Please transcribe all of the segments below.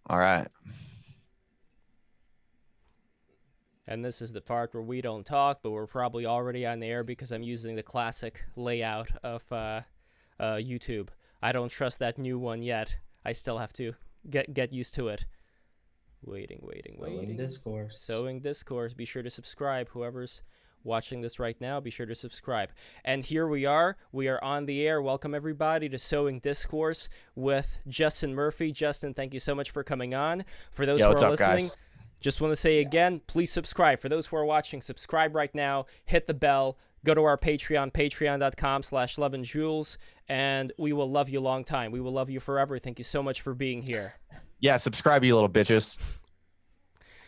All right. And this is the part where we don't talk, but we're probably already on the air because I'm using the classic layout of YouTube. I don't trust that new one yet. I still have to get used to it. Sowing Waiting. discourse. Sowing discourse. Be sure to subscribe. Whoever's watching this right now, be sure to subscribe. And here we are. We are on the air. Welcome everybody to Sowing Discourse with Justin Murphy. Justin, thank you so much for coming on. For those who are listening, guys? Just want to say again, please subscribe. For those who are watching, subscribe right now. Hit the bell. Go to our Patreon, patreon.com/loveandjules, and we will love you a long time. We will love you forever. Thank you so much for being here. Yeah, subscribe, you little bitches.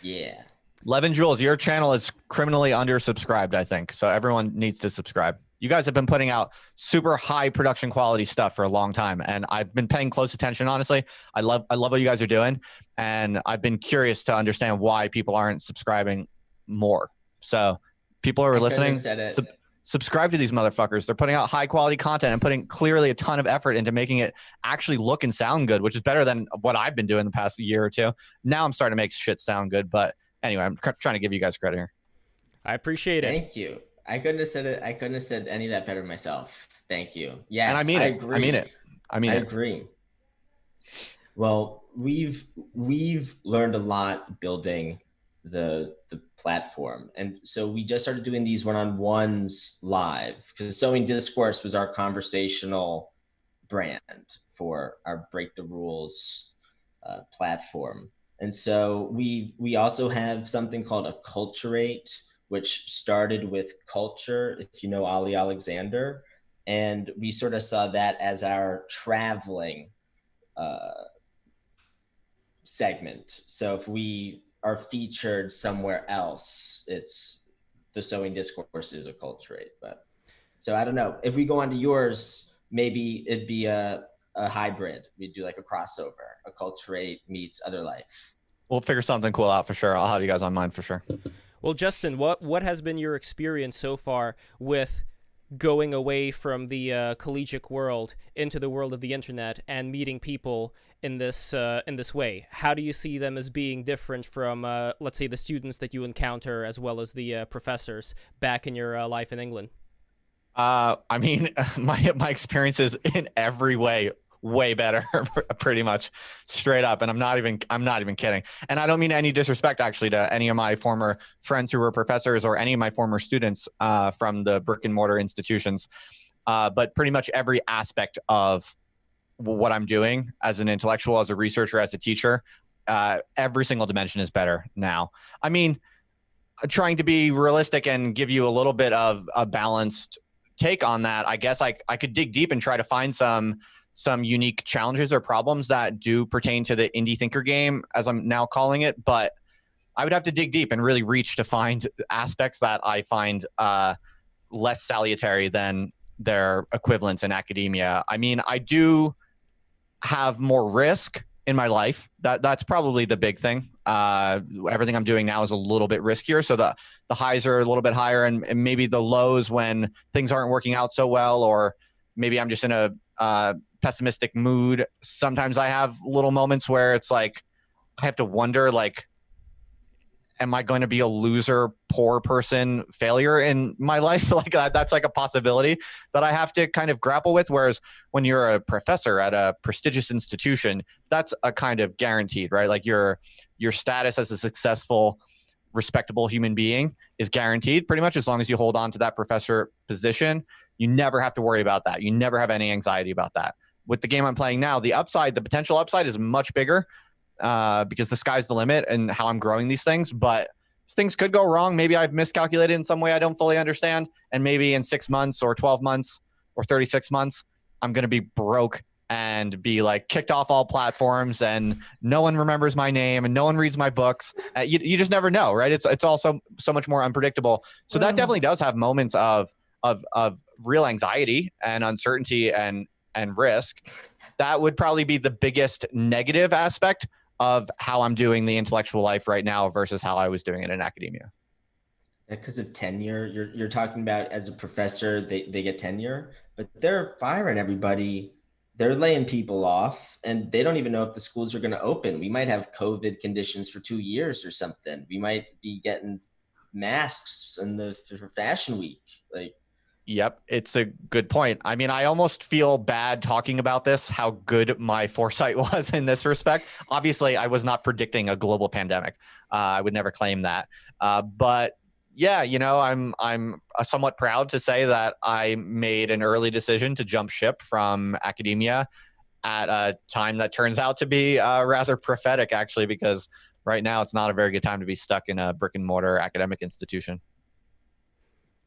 Yeah. Love and Jules, your channel is criminally undersubscribed, I think. So everyone needs to subscribe. You guys have been putting out super high production quality stuff for a long time, and I've been paying close attention, honestly. I love what you guys are doing, and I've been curious to understand why people aren't subscribing more. So people who are listening, subscribe to these motherfuckers. They're putting out high quality content and putting clearly a ton of effort into making it actually look and sound good, which is better than what I've been doing the past year or two. Now I'm starting to make shit sound good, but anyway, I'm trying to give you guys credit here. I appreciate it. Thank you. I couldn't have said it. I couldn't have said any of that better myself. Thank you. Yes, and I mean it. agree. I mean it. I agree. Well, we've learned a lot building the platform, and so we just started doing these one-on-ones live because Sowing Discourse was our conversational brand for our Break the Rules platform. And so we also have something called a Culturate, which started with culture, if you know Ali Alexander. And we sort of saw that as our traveling segment. So if we are featured somewhere else, it's the Sowing Discourse is a Culturate. But so I don't know. If we go on to yours, maybe it'd be a hybrid. We'd do like a crossover, a Culturate meets Other Life. We'll figure something cool out for sure. I'll have you guys on mine for sure. Well, Justin, what has been your experience so far with going away from the collegiate world into the world of the internet and meeting people in this way? How do you see them as being different from, let's say, the students that you encounter as well as the professors back in your life in England? I mean, my experience is in every way way better, pretty much straight up. And I'm not even kidding. And I don't mean any disrespect actually to any of my former friends who were professors or any of my former students from the brick and mortar institutions. But pretty much every aspect of what I'm doing as an intellectual, as a researcher, as a teacher, every single dimension is better now. I mean, trying to be realistic and give you a little bit of a balanced take on that, I guess I could dig deep and try to find some unique challenges or problems that do pertain to the indie thinker game, as I'm now calling it. But I would have to dig deep and really reach to find aspects that I find less salutary than their equivalents in academia. I mean, I do have more risk in my life. That's probably the big thing. Everything I'm doing now is a little bit riskier. So the highs are a little bit higher, and maybe the lows when things aren't working out so well, or maybe I'm just in a pessimistic mood. Sometimes I have little moments where it's like, I have to wonder, like, am I going to be a loser, poor person, failure in my life? Like that's like a possibility that I have to kind of grapple with. Whereas when you're a professor at a prestigious institution, that's a kind of guaranteed, right? Like your status as a successful, respectable human being is guaranteed pretty much as long as you hold on to that professor position. You never have to worry about that. You never have any anxiety about that. With the game I'm playing now, the potential upside is much bigger because the sky's the limit and how I'm growing these things. But things could go wrong. Maybe I've miscalculated in some way I don't fully understand. And maybe in 6 months or 12 months or 36 months, I'm going to be broke and be like kicked off all platforms and no one remembers my name and no one reads my books. You just never know, right? It's also so much more unpredictable. So that definitely does have moments of real anxiety and uncertainty and risk. That would probably be the biggest negative aspect of how I'm doing the intellectual life right now versus how I was doing it in academia. Because of tenure, you're talking about as a professor, they get tenure, but they're firing everybody they're laying people off, and they don't even know if the schools are going to open. We might have COVID conditions for 2 years or something. We might be getting masks in the for fashion week. Like, Yep, it's a good point. I mean, I almost feel bad talking about this, how good my foresight was in this respect. Obviously, I was not predicting a global pandemic. I would never claim that. But yeah, you know, I'm somewhat proud to say that I made an early decision to jump ship from academia at a time that turns out to be rather prophetic, actually, because right now it's not a very good time to be stuck in a brick and mortar academic institution.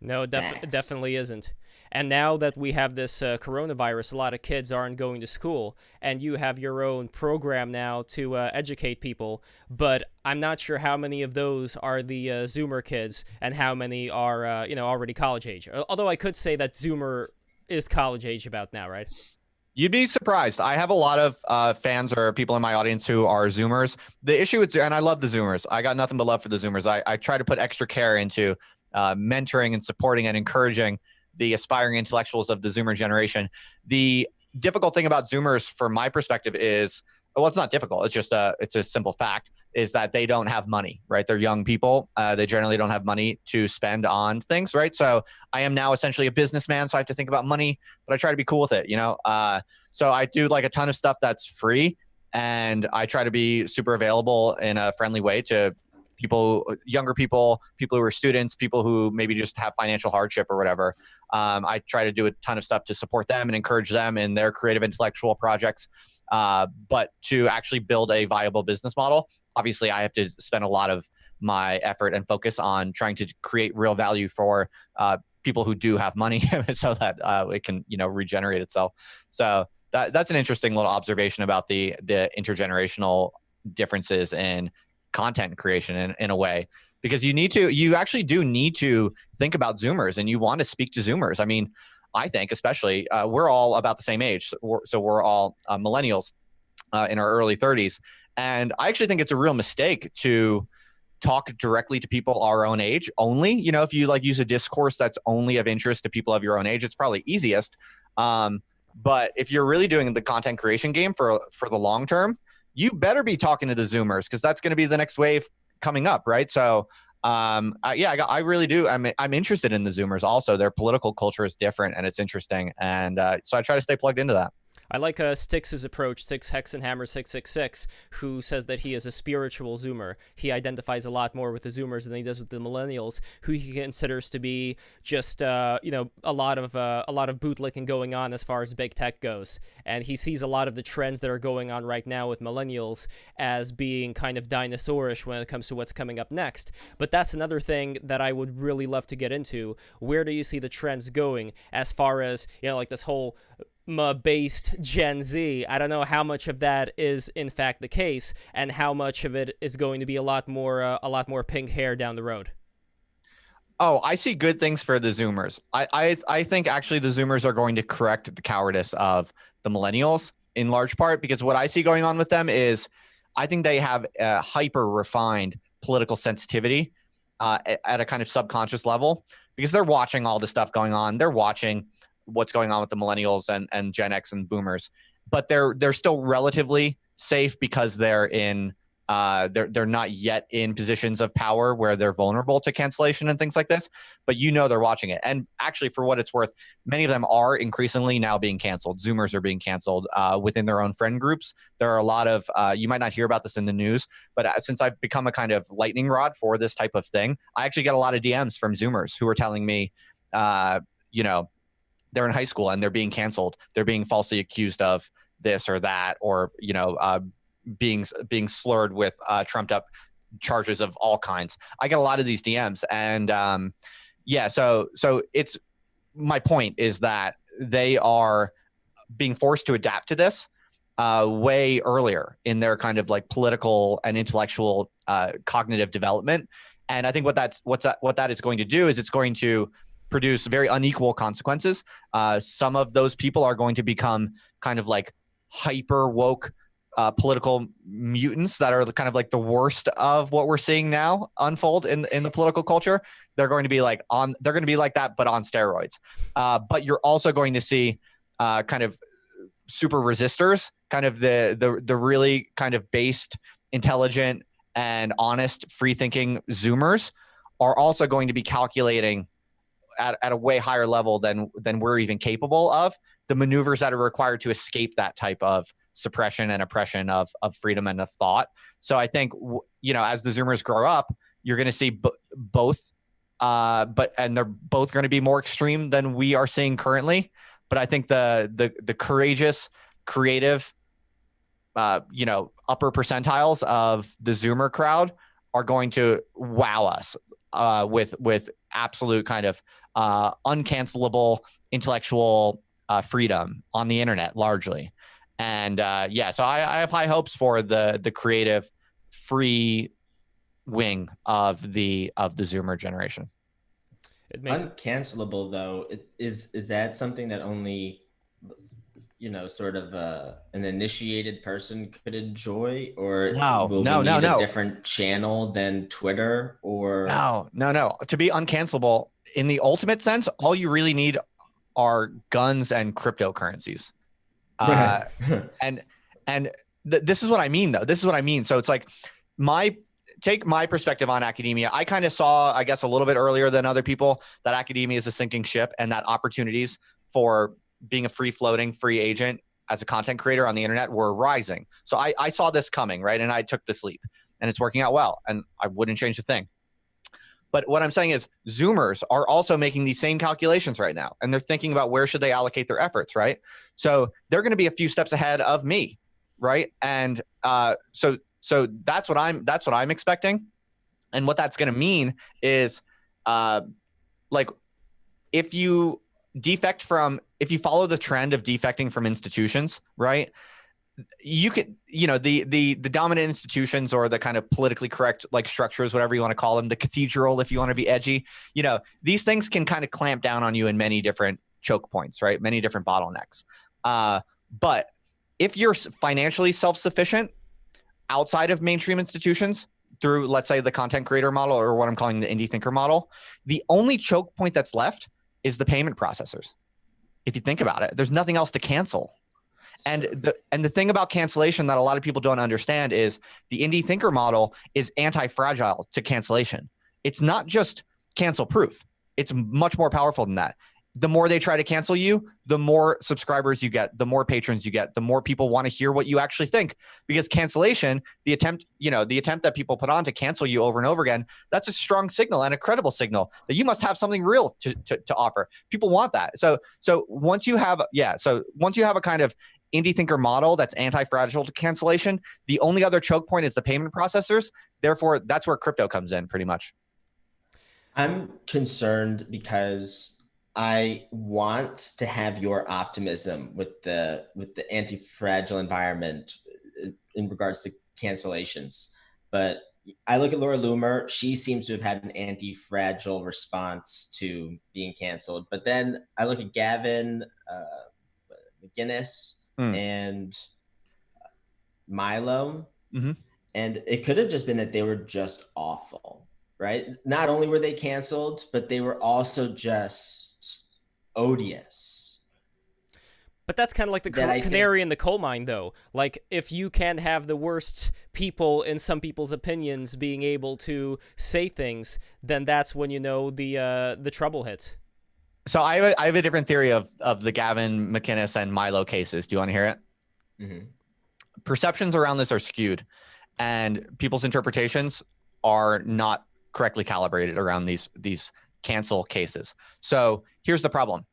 No, it facts. definitely isn't. And now that we have this coronavirus, a lot of kids aren't going to school, and you have your own program now to educate people. But I'm not sure how many of those are the Zoomer kids, and how many are already college age. Although I could say that Zoomer is college age about now, right? You'd be surprised. I have a lot of fans or people in my audience who are Zoomers. The issue with, and I love the Zoomers. I got nothing but love for the Zoomers. I try to put extra care into mentoring and supporting and encouraging the aspiring intellectuals of the Zoomer generation. The difficult thing about Zoomers, from my perspective, is, well, it's not difficult. It's a simple fact, is that they don't have money, right? They're young people. They generally don't have money to spend on things, right? So I am now essentially a businessman, so I have to think about money, but I try to be cool with it, you know? So I do like a ton of stuff that's free, and I try to be super available in a friendly way to people, younger people, people who are students, people who maybe just have financial hardship or whatever. I try to do a ton of stuff to support them and encourage them in their creative intellectual projects. But to actually build a viable business model, obviously I have to spend a lot of my effort and focus on trying to create real value for people who do have money so that it can, you know, regenerate itself. So that's an interesting little observation about the intergenerational differences in content creation in a way, because you actually do need to think about Zoomers, and you want to speak to Zoomers. I mean, I think especially we're all about the same age, so we're all millennials in our early 30s, and I actually think it's a real mistake to talk directly to people our own age only. You know, if you like use a discourse that's only of interest to people of your own age, it's probably easiest. But if you're really doing the content creation game for the long term, you better be talking to the Zoomers, because that's going to be the next wave coming up, right? So I really do. I'm interested in the Zoomers also. Their political culture is different, and it's interesting, and so I try to stay plugged into that. I like Styx's approach, Styx Hexenhammer 666, who says that he is a spiritual Zoomer. He identifies a lot more with the Zoomers than he does with the Millennials, who he considers to be just a lot of bootlicking going on as far as big tech goes. And he sees a lot of the trends that are going on right now with Millennials as being kind of dinosaurish when it comes to what's coming up next. But that's another thing that I would really love to get into. Where do you see the trends going as far as, like this whole based Gen Z? I don't know how much of that is in fact the case, and how much of it is going to be a lot more pink hair down the road. Oh, I see good things for the Zoomers. I think actually the Zoomers are going to correct the cowardice of the Millennials in large part, because what I see going on with them is I think they have a hyper refined political sensitivity at a kind of subconscious level, because they're watching all the stuff going on. They're watching what's going on with the Millennials and Gen X and Boomers, but they're still relatively safe because they're not yet in positions of power where they're vulnerable to cancellation and things like this. But they're watching it, and actually, for what it's worth, many of them are increasingly now being canceled. Zoomers are being canceled within their own friend groups. There are a lot of you might not hear about this in the news, but since I've become a kind of lightning rod for this type of thing, I actually get a lot of DMs from Zoomers who are telling me, they're in high school and they're being canceled. They're being falsely accused of this or that, or being slurred with trumped up charges of all kinds. I get a lot of these DMs, and so it's, my point is that they are being forced to adapt to this way earlier in their kind of like political and intellectual cognitive development. And I think what that is going to do is it's going to produce very unequal consequences. Some of those people are going to become kind of like hyper woke political mutants that are kind of like the worst of what we're seeing now unfold in the political culture. They're going to be like that, but on steroids. But you're also going to see kind of super resistors, kind of the really kind of based, intelligent, and honest, free-thinking Zoomers are also going to be calculating at a way higher level than we're even capable of the maneuvers that are required to escape that type of suppression and oppression of freedom and of thought. So I think, as the Zoomers grow up, you're going to see both, and they're both going to be more extreme than we are seeing currently. But I think the courageous, creative, upper percentiles of the Zoomer crowd are going to wow us with absolute kind of uncancelable intellectual freedom on the internet, largely. And so I have high hopes for the creative, free wing of the Zoomer generation. Uncancelable, though, is that something that only sort of an initiated person could enjoy, or will we need a different channel than Twitter? Or no. To be uncancelable in the ultimate sense, all you really need are guns and cryptocurrencies. This is what I mean, though. This is what I mean. So it's like take my perspective on academia. I kind of saw, I guess, a little bit earlier than other people that academia is a sinking ship and that opportunities for being a free-floating free agent as a content creator on the internet were rising. So I saw this coming, right? And I took this leap, and it's working out well, and I wouldn't change a thing. But what I'm saying is Zoomers are also making these same calculations right now, and they're thinking about where should they allocate their efforts, right? So they're going to be a few steps ahead of me, right? And so that's what I'm expecting. And what that's going to mean is like if you follow the trend of defecting from institutions, right? You could, the dominant institutions, or the kind of politically correct like structures, whatever you want to call them, the cathedral, if you want to be edgy, these things can kind of clamp down on you in many different choke points, right? Many different bottlenecks. But if you're financially self-sufficient outside of mainstream institutions through, let's say, the content creator model, or what I'm calling the indie thinker model, the only choke point that's left is the payment processors. If you think about it, there's nothing else to cancel. And the thing about cancellation that a lot of people don't understand is the indie thinker model is anti-fragile to cancellation. It's not just cancel proof. It's much more powerful than that. The more they try to cancel you, the more subscribers you get, the more patrons you get, the more people want to hear what you actually think. Because cancellation, the attempt that people put on to cancel you over and over again, that's a strong signal and a credible signal that you must have something real to offer. People want that. So once you have a kind of indie thinker model that's anti-fragile to cancellation, the only other choke point is the payment processors. Therefore, that's where crypto comes in, pretty much. I'm concerned because I want to have your optimism with the anti-fragile environment in regards to cancellations. But I look at Laura Loomer, she seems to have had an anti-fragile response to being canceled. But then I look at Gavin McInnes and Milo, and it could have just been that they were just awful, right? Not only were they canceled, but they were also just odious. But that's kind of like the canary in the coal mine, though. Like, if you can have the worst people in some people's opinions being able to say things, then that's when the trouble hits. So I have a different theory of the Gavin McInnes and Milo cases. Do you want to hear it? Mm-hmm. Perceptions around this are skewed, and people's interpretations are not correctly calibrated around these cancel cases. So here's the problem.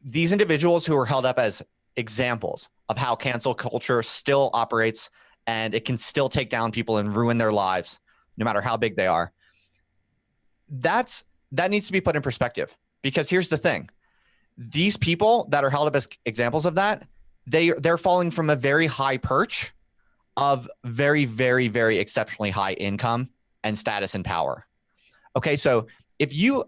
These individuals who are held up as examples of how cancel culture still operates, and it can still take down people and ruin their lives, no matter how big they are. That needs to be put in perspective, because here's the thing. These people that are held up as examples of that, they're falling from a very high perch of very, very, very exceptionally high income and status and power. Okay, so if you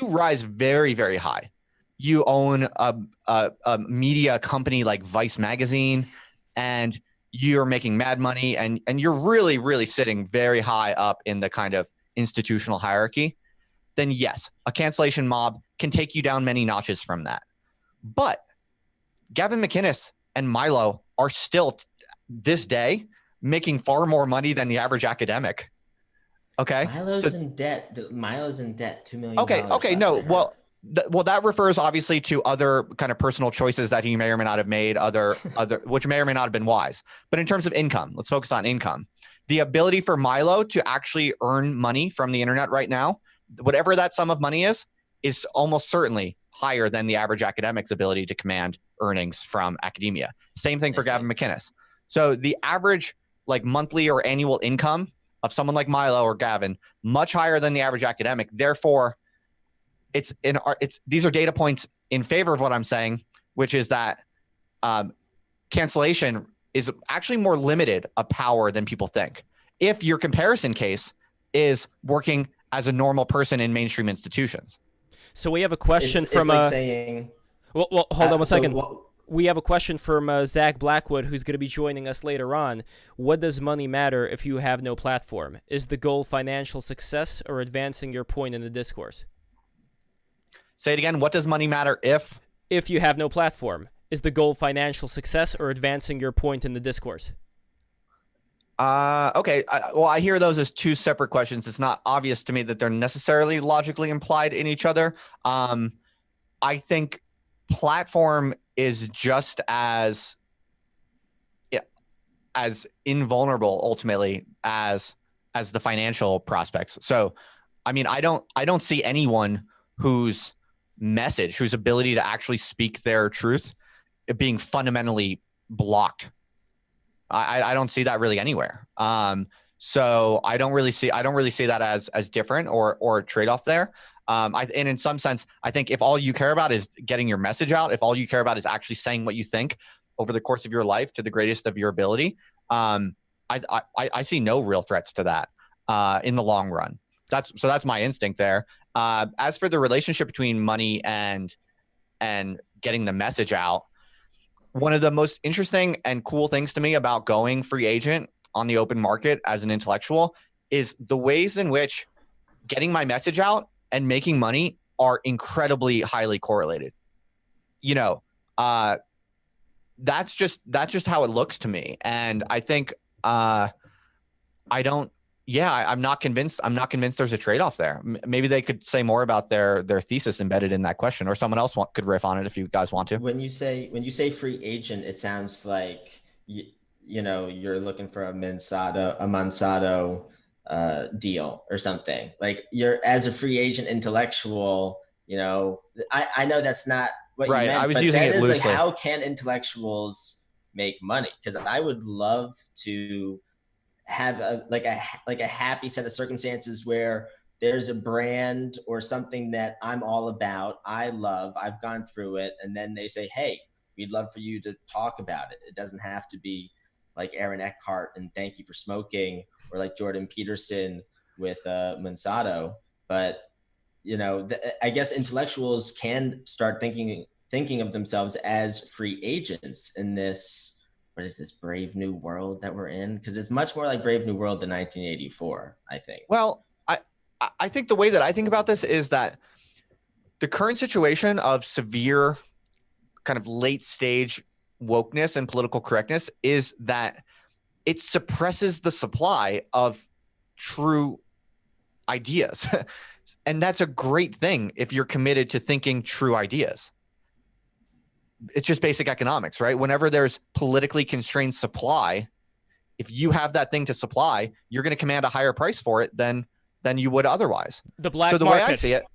rise very, very high, you own a media company like Vice magazine, and you're making mad money, and you're really, really sitting very high up in the kind of institutional hierarchy, then yes, a cancellation mob can take you down many notches from that. But Gavin McInnes and Milo are still this day making far more money than the average academic. Okay. Milo's in debt. Milo's in debt, $2 million. Okay. No. Well, that refers obviously to other kind of personal choices that he may or may not have made, other which may or may not have been wise. But in terms of income, let's focus on income. The ability for Milo to actually earn money from the internet right now, whatever that sum of money is almost certainly higher than the average academic's ability to command earnings from academia. Same thing for Gavin McInnes. So the average like monthly or annual income of someone like Milo or Gavin, much higher than the average academic. Therefore, these are data points in favor of what I'm saying, which is that cancellation is actually more limited a power than people think. If your comparison case is working as a normal person in mainstream institutions. So we have a question from like saying. Well, hold on one second. We have a question from Zach Blackwood, who's going to be joining us later on. What does money matter if you have no platform? Is the goal financial success or advancing your point in the discourse? Say it again. What does money matter if? If you have no platform. Is the goal financial success or advancing your point in the discourse? Okay. Well, I hear those as two separate questions. It's not obvious to me that they're necessarily logically implied in each other. I think platform is just as invulnerable ultimately as the financial prospects. So, I mean, I don't see anyone whose ability to actually speak their truth being fundamentally blocked. I don't see that really anywhere. So I don't really see that as different or a trade-off there. And in some sense, I think if all you care about is getting your message out, if all you care about is actually saying what you think over the course of your life to the greatest of your ability, I see no real threats to that in the long run. That's my instinct there. As for the relationship between money and getting the message out, one of the most interesting and cool things to me about going free agent on the open market as an intellectual is the ways in which getting my message out and making money are incredibly highly correlated. You know, that's just how it looks to me. And I think I'm not convinced there's a trade-off there. Maybe they could say more about their thesis embedded in that question, or someone else could riff on it if you guys want to. When you say free agent, it sounds like you're looking for a Monsanto deal or something. Like you're as a free agent intellectual. I know that's not what you meant. I was using it loosely. Like, how can intellectuals make money? Because I would love to have a happy set of circumstances where there's a brand or something that I'm all about, I love, I've gone through it, and then they say, hey, we'd love for you to talk about it. It doesn't have to be like Aaron Eckhart and Thank You for Smoking, or like Jordan Peterson with Monsanto. But I guess intellectuals can start thinking of themselves as free agents in this. What is this Brave New World that we're in? Because it's much more like Brave New World than 1984, I think. Well, I think the way that I think about this is that the current situation of severe kind of late stage wokeness and political correctness is that it suppresses the supply of true ideas. And that's a great thing if you're committed to thinking true ideas. It's just basic economics, right? Whenever there's politically constrained supply, if you have that thing to supply, you're going to command a higher price for it than you would otherwise. The black market. Way I see it,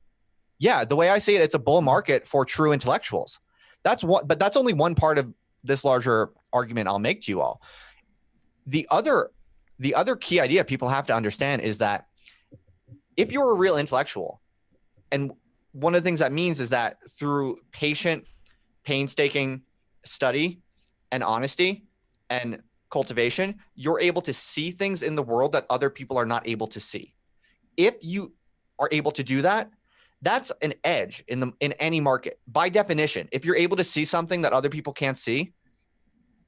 the way I see it, it's a bull market for true intellectuals. But that's only one part of this larger argument I'll make to you all. The other key idea people have to understand is that if you're a real intellectual, and one of the things that means is that through painstaking study and honesty and cultivation, you're able to see things in the world that other people are not able to see. If you are able to do that, that's an edge in any market. By definition, if you're able to see something that other people can't see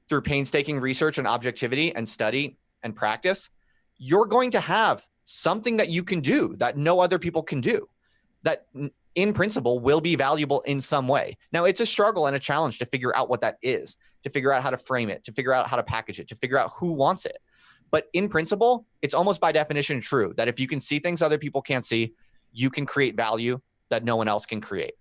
through painstaking research and objectivity and study and practice, you're going to have something that you can do that no other people can do. That in principle, will be valuable in some way. Now, it's a struggle and a challenge to figure out what that is, to figure out how to frame it, to figure out how to package it, to figure out who wants it. But in principle, it's almost by definition true that if you can see things other people can't see, you can create value that no one else can create.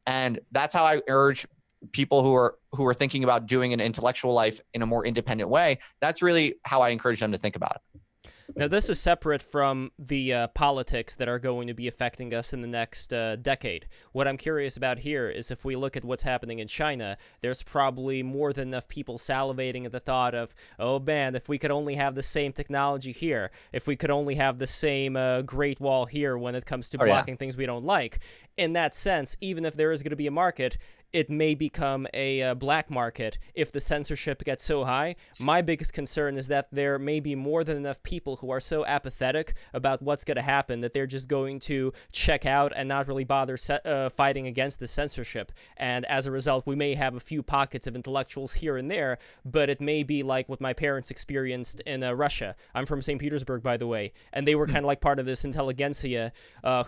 And that's how I urge people who are thinking about doing an intellectual life in a more independent way. That's really how I encourage them to think about it. Now, this is separate from the politics that are going to be affecting us in the next decade. What I'm curious about here is if we look at what's happening in China, there's probably more than enough people salivating at the thought of, oh man, if we could only have the same technology here, if we could only have the same Great Wall here when it comes to blocking things we don't like. In that sense, even if there is going to be a market, it may become a black market if the censorship gets so high. My biggest concern is that there may be more than enough people who are so apathetic about what's going to happen that they're just going to check out and not really bother fighting against the censorship. And as a result, we may have a few pockets of intellectuals here and there, but it may be like what my parents experienced in Russia. I'm from St. Petersburg, by the way, and they were kind of like part of this intelligentsia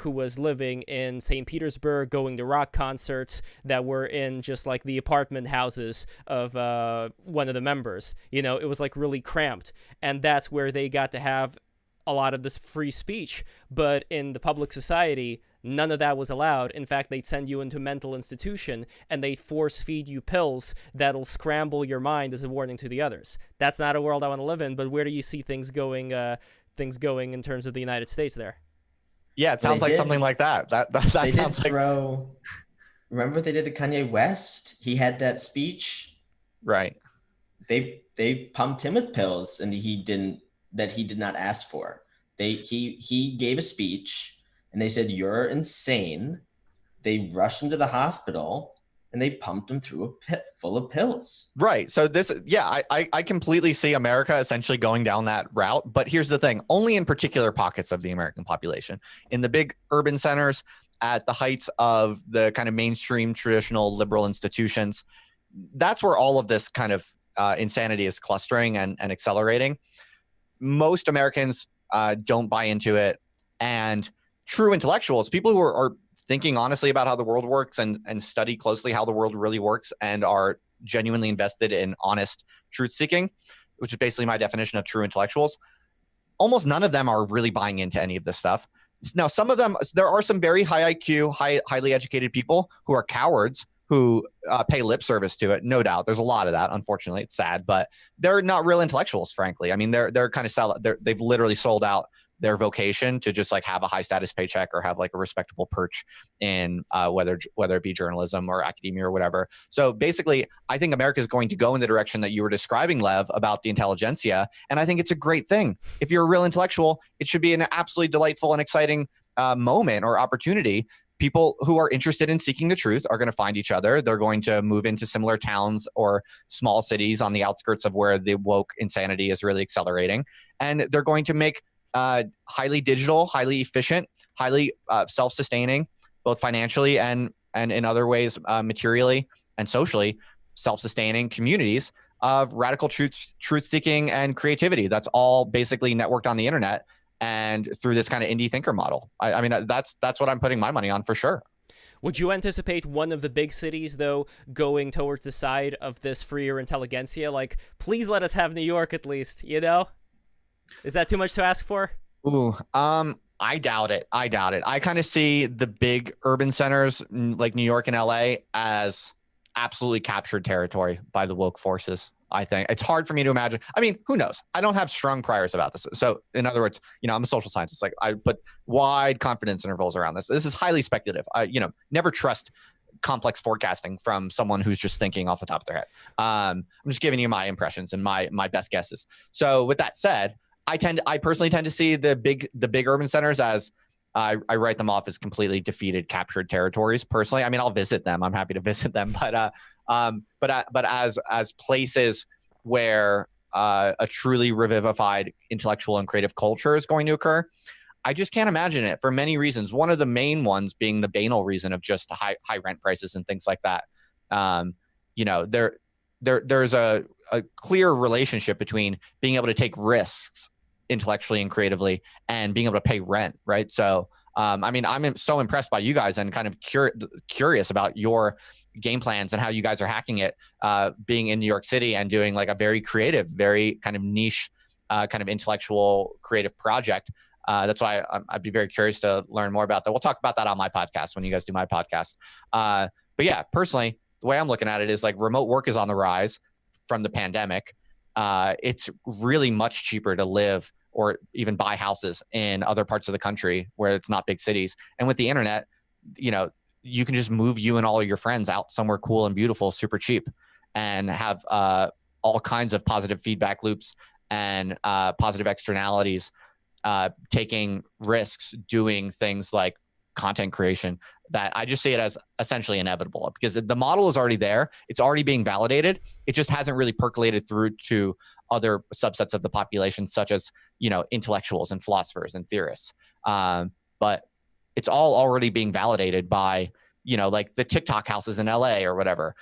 who was living in St. Petersburg, going to rock concerts that were in just like the apartment houses of one of the members. You know, it was like really cramped, and that's where they got to have a lot of this free speech. But in the public society, none of that was allowed. In fact, they'd send you into a mental institution and they'd force feed you pills that'll scramble your mind as a warning to the others. That's not a world I want to live in. But where do you see things going in terms of the United States there? Yeah, it sounds like something like that. That sounds like. Remember what they did to Kanye West? He had that speech. Right. They pumped him with pills, and he did not ask for. He gave a speech, and they said, "You're insane." They rushed him to the hospital, and they pumped him through a pit full of pills. Right. So I completely see America essentially going down that route. But here's the thing: only in particular pockets of the American population, in the big urban centers, at the heights of the kind of mainstream traditional liberal institutions, that's where all of this kind of insanity is clustering and accelerating. Most Americans don't buy into it. And true intellectuals, people who are thinking honestly about how the world works and study closely how the world really works and are genuinely invested in honest truth seeking, which is basically my definition of true intellectuals, almost none of them are really buying into any of this stuff. Now, some of them, there are some very high IQ, highly educated people who are cowards who pay lip service to it. No doubt. There's a lot of that. Unfortunately, it's sad, but they're not real intellectuals, frankly. I mean, they're kind of they've literally sold out their vocation to just like have a high status paycheck or have like a respectable perch in whether it be journalism or academia or whatever. So basically, I think America is going to go in the direction that you were describing, Lev, about the intelligentsia. And I think it's a great thing. If you're a real intellectual, it should be an absolutely delightful and exciting moment or opportunity. People who are interested in seeking the truth are going to find each other. They're going to move into similar towns or small cities on the outskirts of where the woke insanity is really accelerating. And they're going to make highly digital, highly efficient, highly self-sustaining, both financially and in other ways, materially and socially, self-sustaining communities of radical truth-seeking and creativity. That's all basically networked on the internet and through this kind of indie thinker model. I mean, that's what I'm putting my money on for sure. Would you anticipate one of the big cities, though, going towards the side of this freer intelligentsia? Like, please let us have New York at least, you know? Is that too much to ask for? Ooh, I doubt it. I kind of see the big urban centers like New York and LA as absolutely captured territory by the woke forces. I think it's hard for me to imagine. I mean, who knows? I don't have strong priors about this. So in other words, I'm a social scientist. Like I put wide confidence intervals around this. This is highly speculative. Never trust complex forecasting from someone who's just thinking off the top of their head. I'm just giving you my impressions and my best guesses. So with that said, I personally tend to see the big urban centers as I write them off as completely defeated, captured territories. Personally, I mean, I'll visit them. I'm happy to visit them, but as places where a truly revivified intellectual and creative culture is going to occur, I just can't imagine it for many reasons. One of the main ones being the banal reason of just high rent prices and things like that. There's a clear relationship between being able to take risks intellectually and creatively and being able to pay rent, right? So I mean, I'm so impressed by you guys and kind of curious about your game plans and how you guys are hacking it, being in New York City and doing like a very creative, very kind of niche, kind of intellectual creative project. That's why I'd be very curious to learn more about that. We'll talk about that on my podcast when you guys do my podcast. But yeah, personally, the way I'm looking at it is like remote work is on the rise from the pandemic. It's really much cheaper to live or even buy houses in other parts of the country where it's not big cities. And with the internet, you know, you can just move you and all of your friends out somewhere cool and beautiful, super cheap, and have all kinds of positive feedback loops and positive externalities, taking risks, doing things like content creation, that I just see it as essentially inevitable because the model is already there. It's already being validated. It just hasn't really percolated through to other subsets of the population, such as, you know, intellectuals and philosophers and theorists. But it's all already being validated by, you know, like the TikTok houses in LA or whatever,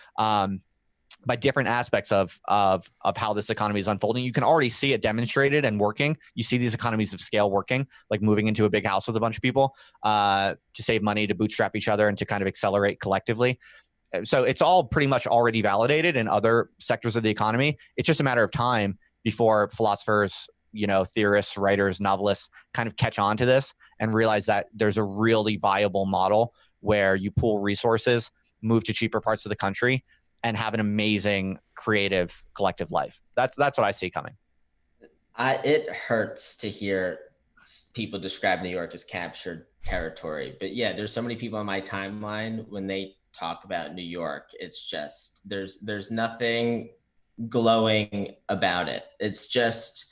by different aspects of how this economy is unfolding. You can already see it demonstrated and working. You see these economies of scale working, like moving into a big house with a bunch of people to save money, to bootstrap each other, and to kind of accelerate collectively. So it's all pretty much already validated in other sectors of the economy. It's just a matter of time before philosophers, you know, theorists, writers, novelists kind of catch on to this and realize that there's a really viable model where you pool resources, move to cheaper parts of the country, and have an amazing creative collective life. That's what I see coming. It hurts to hear people describe New York as captured territory, but yeah, there's so many people on my timeline when they talk about New York, it's just there's nothing glowing about it. It's just,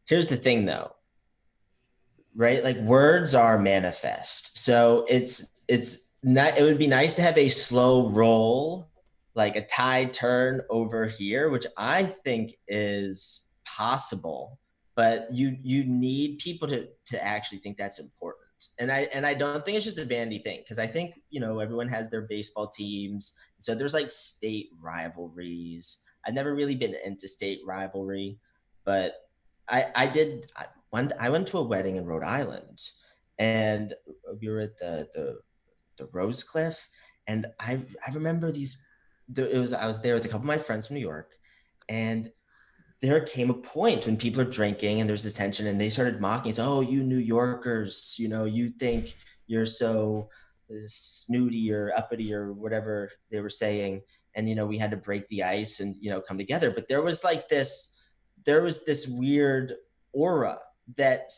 here's the thing though, right? Like words are manifest, so it's not. It would be nice to have a slow roll, like a tide turn over here, which I think is possible, but you need people to actually think that's important. And I don't think it's just a vanity thing, because I think, you know, everyone has their baseball teams, so there's like state rivalries. I've never really been into state rivalry, but I went to a wedding in Rhode Island, and we were at the Rose Cliff, and I remember I was there with a couple of my friends from New York, and there came a point when people are drinking and there's this tension, and they started mocking us. Oh, you New Yorkers, you know, you think you're so snooty or uppity or whatever they were saying. And, you know, we had to break the ice and, you know, come together. But there was this weird aura that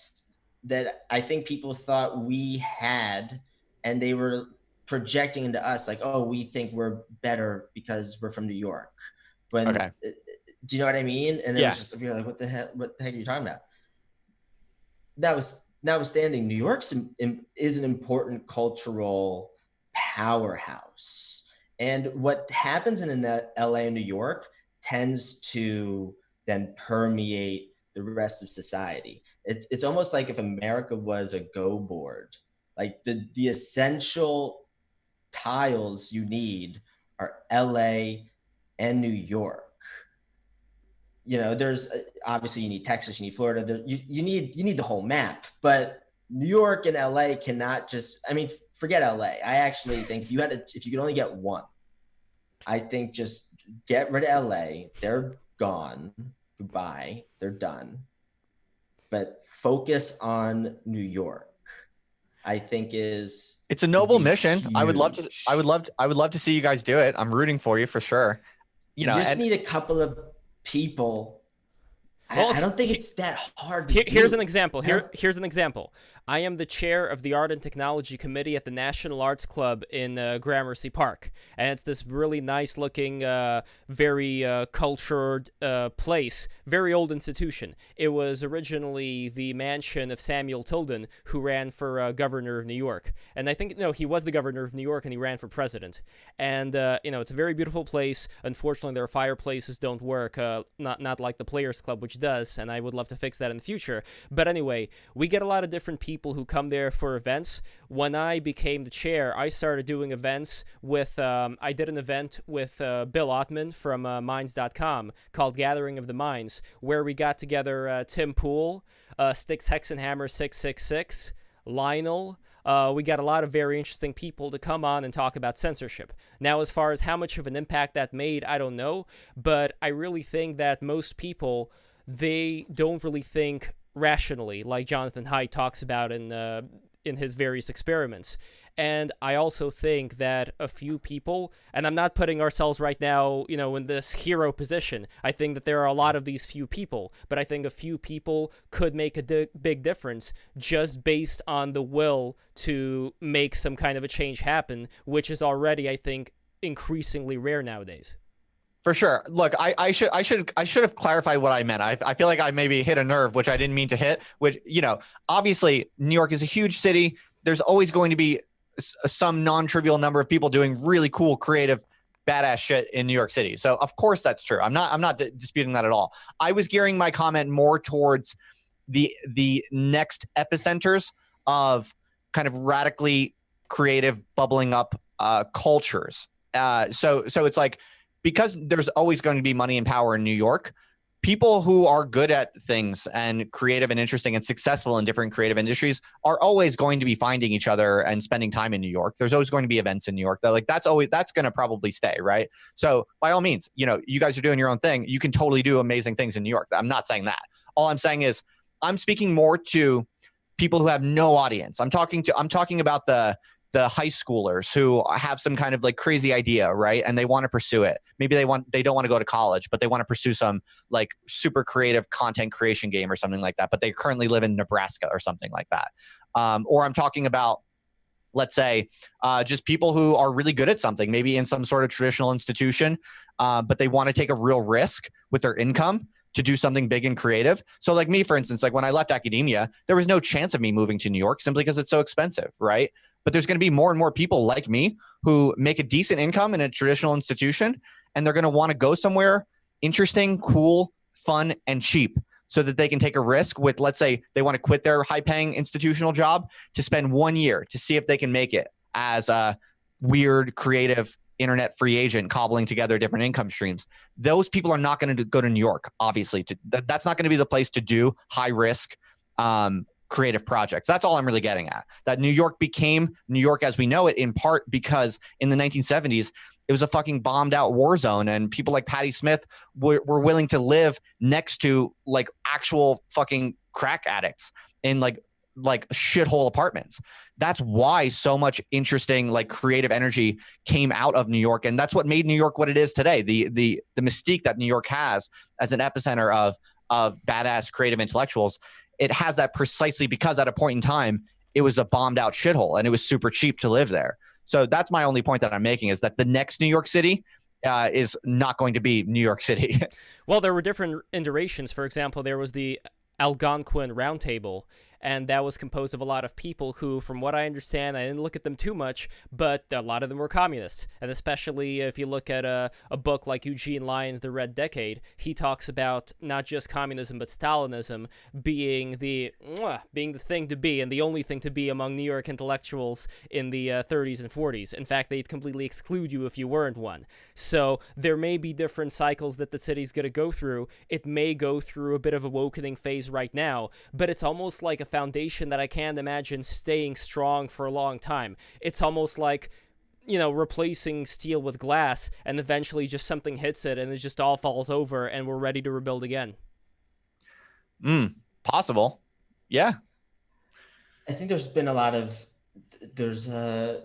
I think people thought we had, and they were projecting into us like, oh, we think we're better because we're from New York. When, okay. Do you know what I mean? And it Yeah. was just, you're like, what the heck are you talking about? Notwithstanding, New York is an important cultural powerhouse. And what happens in LA and New York tends to then permeate the rest of society. It's almost like if America was a Go board, like the essential tiles you need are LA and New York. You know, there's obviously you need Texas, you need Florida, you need the whole map, but New York and LA cannot just, I mean, forget LA. I actually think if you could only get one, I think just get rid of LA. They're gone. Goodbye. They're done. But focus on New York. I think it's a noble mission. Huge. I would love to see you guys do it. I'm rooting for you for sure. You know, you just need a couple of people. Well, I don't think it's that hard to do. Here's an example. Here's an example. I am the chair of the Art and Technology Committee at the National Arts Club in Gramercy Park. And it's this really nice-looking, very cultured place, very old institution. It was originally the mansion of Samuel Tilden, who ran for governor of New York. And I think, no, he was the governor of New York, and he ran for president. And, you know, it's a very beautiful place. Unfortunately, their fireplaces don't work, not like the Players Club, which does, and I would love to fix that in the future. But anyway, we get a lot of different people who come there for events. When I became the chair, I started doing events with, I did an event with Bill Ottman from Minds.com called Gathering of the Minds, where we got together Tim Pool, Styx Hexenhammer 666, Lionel, we got a lot of very interesting people to come on and talk about censorship. Now, as far as how much of an impact that made, I don't know, but I really think that most people, they don't really think rationally, like Jonathan Haidt talks about in his various experiments. And I also think that a few people, and I'm not putting ourselves right now, in this hero position. I think that there are a lot of these few people, but I think a few people could make a big difference just based on the will to make some kind of a change happen, which is already, I think, increasingly rare nowadays. For sure. Look, I should have clarified what I meant. I feel like I maybe hit a nerve, which I didn't mean to hit. Which, obviously New York is a huge city. There's always going to be some non-trivial number of people doing really cool, creative, badass shit in New York City. So of course that's true. I'm not disputing that at all. I was gearing my comment more towards the next epicenters of kind of radically creative, bubbling up cultures. So it's like, because there's always going to be money and power in New York, people who are good at things and creative and interesting and successful in different creative industries are always going to be finding each other and spending time in New York. There's always going to be events in New York that's going to probably stay, right? So by all means, you guys are doing your own thing. You can totally do amazing things in New York. I'm not saying that. All I'm saying is I'm speaking more to people who have no audience. I'm talking about the high schoolers who have some kind of like crazy idea, right? And they want to pursue it. Maybe they don't want to go to college, but they want to pursue some like super creative content creation game or something like that. But they currently live in Nebraska or something like that. Or I'm talking about, let's say, just people who are really good at something, maybe in some sort of traditional institution, but they want to take a real risk with their income to do something big and creative. So like me, for instance, like when I left academia, there was no chance of me moving to New York simply because it's so expensive, right? But there's going to be more and more people like me who make a decent income in a traditional institution, and they're going to want to go somewhere interesting, cool, fun, and cheap so that they can take a risk with, let's say, they want to quit their high-paying institutional job to spend 1 year to see if they can make it as a weird, creative internet free agent cobbling together different income streams. Those people are not going to go to New York, obviously. That's not going to be the place to do high-risk creative projects. That's all I'm really getting at. That New York became New York as we know it in part because in the 1970s, it was a fucking bombed out war zone, and people like Patti Smith were willing to live next to like actual fucking crack addicts in like shithole apartments. That's why so much interesting like creative energy came out of New York, and that's what made New York what it is today. The mystique that New York has as an epicenter of badass creative intellectuals. It has that precisely because at a point in time, it was a bombed out shithole and it was super cheap to live there. So that's my only point that I'm making, is that the next New York City is not going to be New York City. Well, there were different iterations. For example, there was the Algonquin Roundtable, and that was composed of a lot of people who, from what I understand, I didn't look at them too much, but a lot of them were communists. And especially if you look at a book like Eugene Lyon's The Red Decade, he talks about not just communism, but Stalinism being the thing to be and the only thing to be among New York intellectuals in the 30s and 40s. In fact, they'd completely exclude you if you weren't one. So there may be different cycles that the city's going to go through. It may go through a bit of a awakening phase right now, but it's almost like a foundation that I can't imagine staying strong for a long time. It's almost like, replacing steel with glass, and eventually just something hits it and it just all falls over and we're ready to rebuild again. Possible. Yeah. I think there's been a lot of, the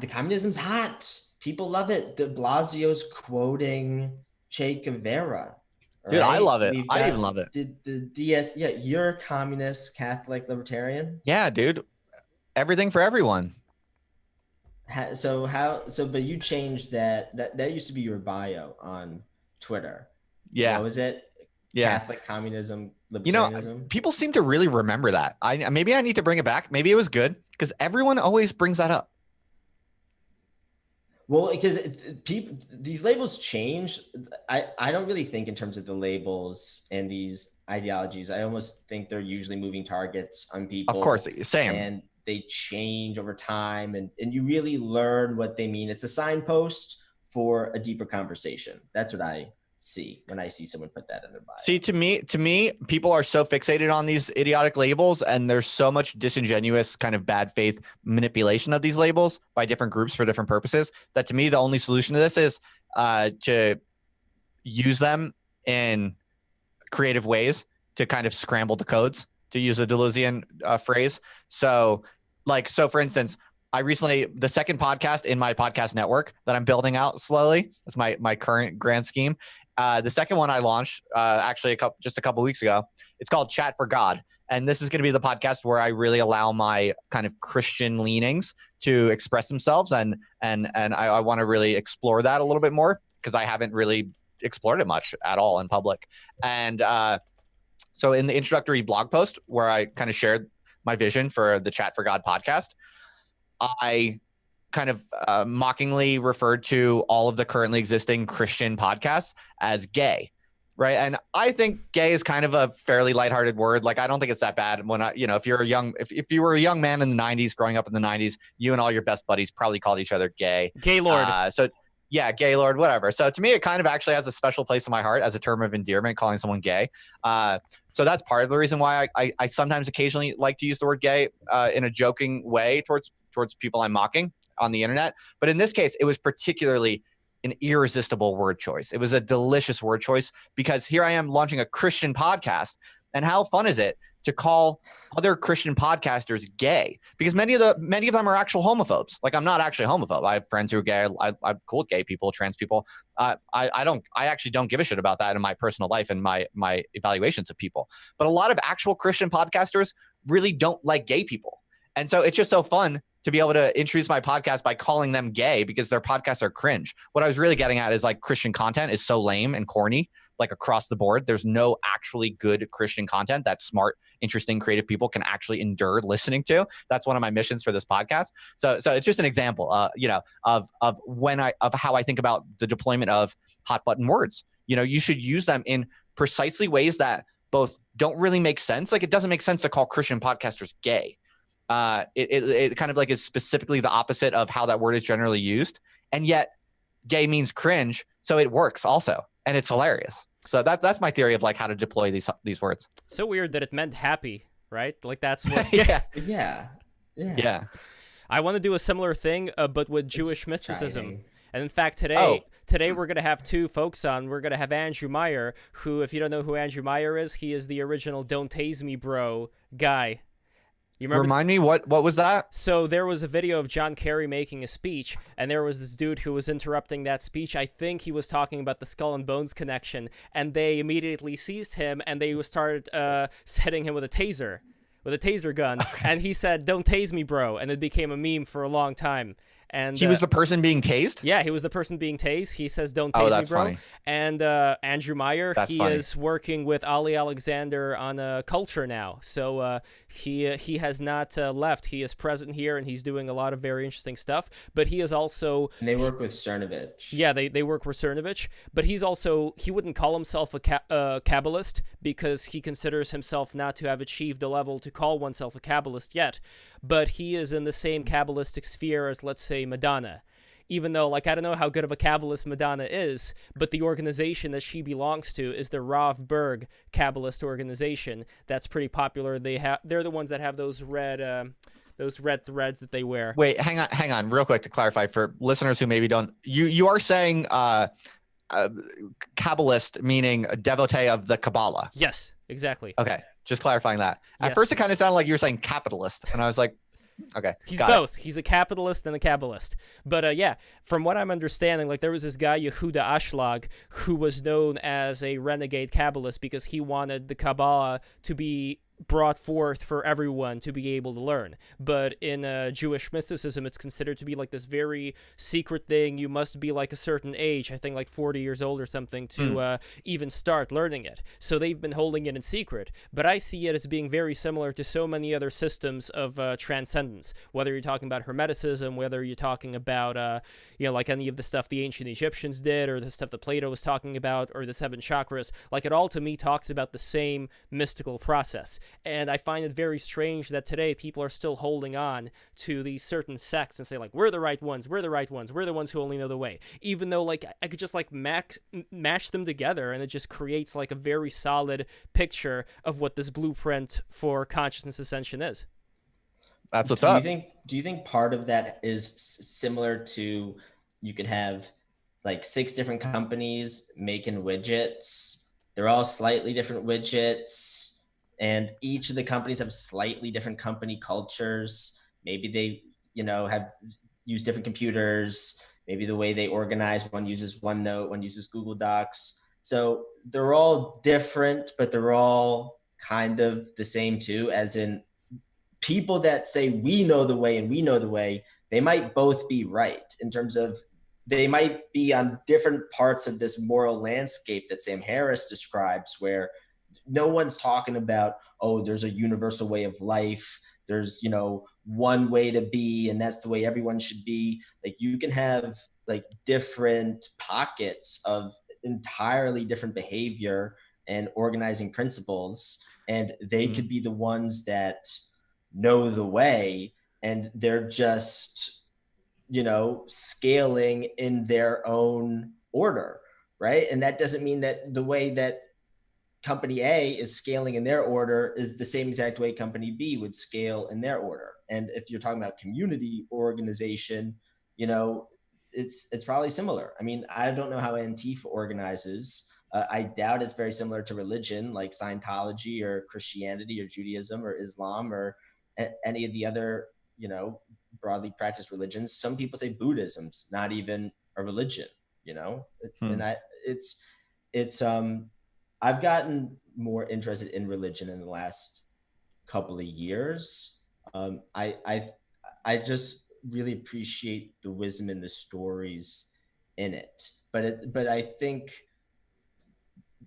communism's hot. People love it. De Blasio's quoting Che Guevara. Dude, right? I love it. I even love it. The DS, yeah, you're a communist, Catholic, libertarian. Yeah, dude. Everything for everyone. But you changed that. That used to be your bio on Twitter. Yeah. What was it? Yeah. Catholic, communism, libertarianism. People seem to really remember that. Maybe I need to bring it back. Maybe it was good because everyone always brings that up. Well, because these labels change. I don't really think in terms of the labels and these ideologies. I almost think they're usually moving targets on people. Of course, same. And they change over time, and you really learn what they mean. It's a signpost for a deeper conversation. That's what I see when I see someone put that in their bio. See, to me, people are so fixated on these idiotic labels, and there's so much disingenuous kind of bad faith manipulation of these labels by different groups for different purposes, that to me, the only solution to this is to use them in creative ways to kind of scramble the codes, to use a Deleuzian phrase. So for instance, I recently, the second podcast in my podcast network that I'm building out slowly, that's my current grand scheme. The second one I launched actually just a couple weeks ago. It's called Chat for God. And this is going to be the podcast where I really allow my kind of Christian leanings to express themselves. And I want to really explore that a little bit more, because I haven't really explored it much at all in public. And so in the introductory blog post where I kind of shared my vision for the Chat for God podcast, I kind of mockingly referred to all of the currently existing Christian podcasts as gay, right? And I think gay is kind of a fairly lighthearted word. Like, I don't think it's that bad. When if you were a young man in the 90s, growing up in the 90s, you and all your best buddies probably called each other gay. Gaylord. So yeah, gaylord, whatever. So to me, it kind of actually has a special place in my heart as a term of endearment, calling someone gay. So that's part of the reason why I sometimes occasionally like to use the word gay in a joking way towards people I'm mocking on the internet. But in this case, it was particularly an irresistible word choice. It was a delicious word choice, because here I am launching a Christian podcast. And how fun is it to call other Christian podcasters gay? Because many of them are actual homophobes. Like, I'm not actually a homophobe. I have friends who are gay. I'm cool with gay people, trans people. I actually don't give a shit about that in my personal life and my evaluations of people. But a lot of actual Christian podcasters really don't like gay people. And so it's just so fun to be able to introduce my podcast by calling them gay, because their podcasts are cringe. What I was really getting at is, like, Christian content is so lame and corny, like, across the board. There's no actually good Christian content that smart, interesting, creative people can actually endure listening to. That's one of my missions for this podcast. So it's just an example, of how I think about the deployment of hot button words. You should use them in precisely ways that both don't really make sense. Like, it doesn't make sense to call Christian podcasters gay. It kind of like is specifically the opposite of how that word is generally used, and yet gay means cringe, so it works also, and it's hilarious. So that's my theory of, like, how to deploy these words. So weird that it meant happy, right? Like, that's what. Yeah. I want to do a similar thing, but with Jewish mysticism. Chiming. And in fact, today we're going to have two folks on. We're going to have Andrew Meyer, who, if you don't know who Andrew Meyer is, he is the original "Don't Tase Me, Bro" guy. You remember? Remind me, what was that? So there was a video of John Kerry making a speech, and there was this dude who was interrupting that speech. I think he was talking about the Skull and Bones connection, and they immediately seized him, and they started hitting him with a taser gun. Okay. And he said, "Don't tase me, bro," and it became a meme for a long time. And he was the person being tased? Yeah, he was the person being tased. He says, "Don't tase me, bro." Funny. And Andrew Meyer, is working with Ali Alexander on culture now. So he has not left. He is present here, and he's doing a lot of very interesting stuff. But he is also... And they work with Cernovich. Yeah, they work with Cernovich. But he wouldn't call himself a Kabbalist, because he considers himself not to have achieved a level to call oneself a Kabbalist yet. But he is in the same Kabbalistic sphere as, let's say, Madonna. Even though, like, I don't know how good of a Kabbalist Madonna is, but the organization that she belongs to is the Rav Berg Kabbalist organization. That's pretty popular. They're the ones that have those red threads that they wear. Wait, hang on, real quick, to clarify for listeners who maybe don't. You are saying Kabbalist, meaning a devotee of the Kabbalah? Yes, exactly. Okay, just clarifying that. At Yes. first, it kind of sounded like you were saying capitalist, and I was like, okay. He's both. He's a capitalist and a Kabbalist. But yeah, from what I'm understanding, like, there was this guy, Yehuda Ashlag, who was known as a renegade Kabbalist because he wanted the Kabbalah to be brought forth for everyone to be able to learn. But in Jewish mysticism, it's considered to be like this very secret thing. You must be like a certain age, I think like 40 years old or something, to even start learning it. So they've been holding it in secret. But I see it as being very similar to so many other systems of transcendence, whether you're talking about Hermeticism, whether you're talking about, like any of the stuff the ancient Egyptians did, or the stuff that Plato was talking about, or the 7 chakras. Like, it all to me talks about the same mystical process. And I find it very strange that today people are still holding on to these certain sects and say, like, we're the right ones, we're the right ones, we're the ones who only know the way. Even though, like, I could just, like, mash them together, and it just creates, like, a very solid picture of what this blueprint for consciousness ascension is. That's what's up. Do you think part of that is similar to, you could have like 6 different companies making widgets. They're all slightly different widgets, and each of the companies have slightly different company cultures. Maybe they, have used different computers. Maybe the way they organize, one uses OneNote, one uses Google Docs. So they're all different, but they're all kind of the same too, as in people that say we know the way and we know the way, they might both be right in terms of they might be on different parts of this moral landscape that Sam Harris describes, where no one's talking about, oh, there's a universal way of life. There's, one way to be, and that's the way everyone should be. Like, you can have like different pockets of entirely different behavior and organizing principles, and they could be the ones that know the way, and they're just, scaling in their own order, right? And that doesn't mean that the way that company A is scaling in their order is the same exact way company B would scale in their order. And if you're talking about community organization, it's probably similar. I mean, I don't know how Antifa organizes. I doubt it's very similar to religion like Scientology or Christianity or Judaism or Islam or any of the other, broadly practiced religions. Some people say Buddhism's not even a religion, and I've gotten more interested in religion in the last couple of years. I just really appreciate the wisdom and the stories in it. But I think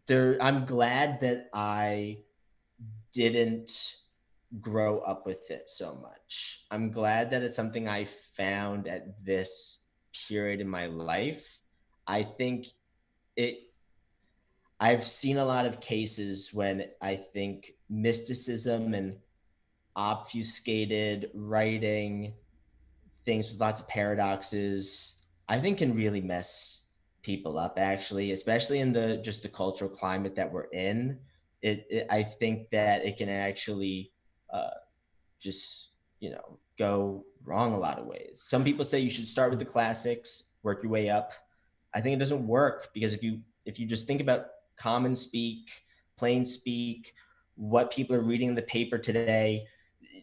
I'm glad that I didn't grow up with it so much. I'm glad that it's something I found at this period in my life. I think I've seen a lot of cases when I think mysticism and obfuscated writing, things with lots of paradoxes, I think can really mess people up, actually, especially in the cultural climate that we're in. I think that it can actually go wrong a lot of ways. Some people say you should start with the classics, work your way up. I think it doesn't work, because if you just think about common speak, plain speak, what people are reading in the paper today,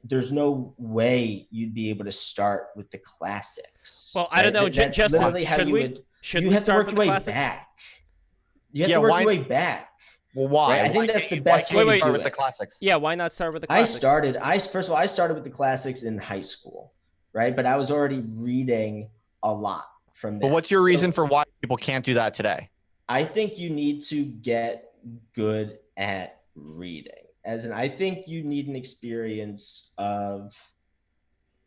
there's no way you'd be able to start with the classics. Well, I don't know. That's Justin, literally how you would. Should you we have to start work with your the way classics? back. You have to work your way back. Well, why? Right? I think that's the best way to start do with the it. classics. Yeah, why not start with the classics? First of all, I started with the classics in high school, right? But I was already reading a lot from there. But what's your reason for why people can't do that today? I think you need to get good at reading. As in, I think you need an experience of,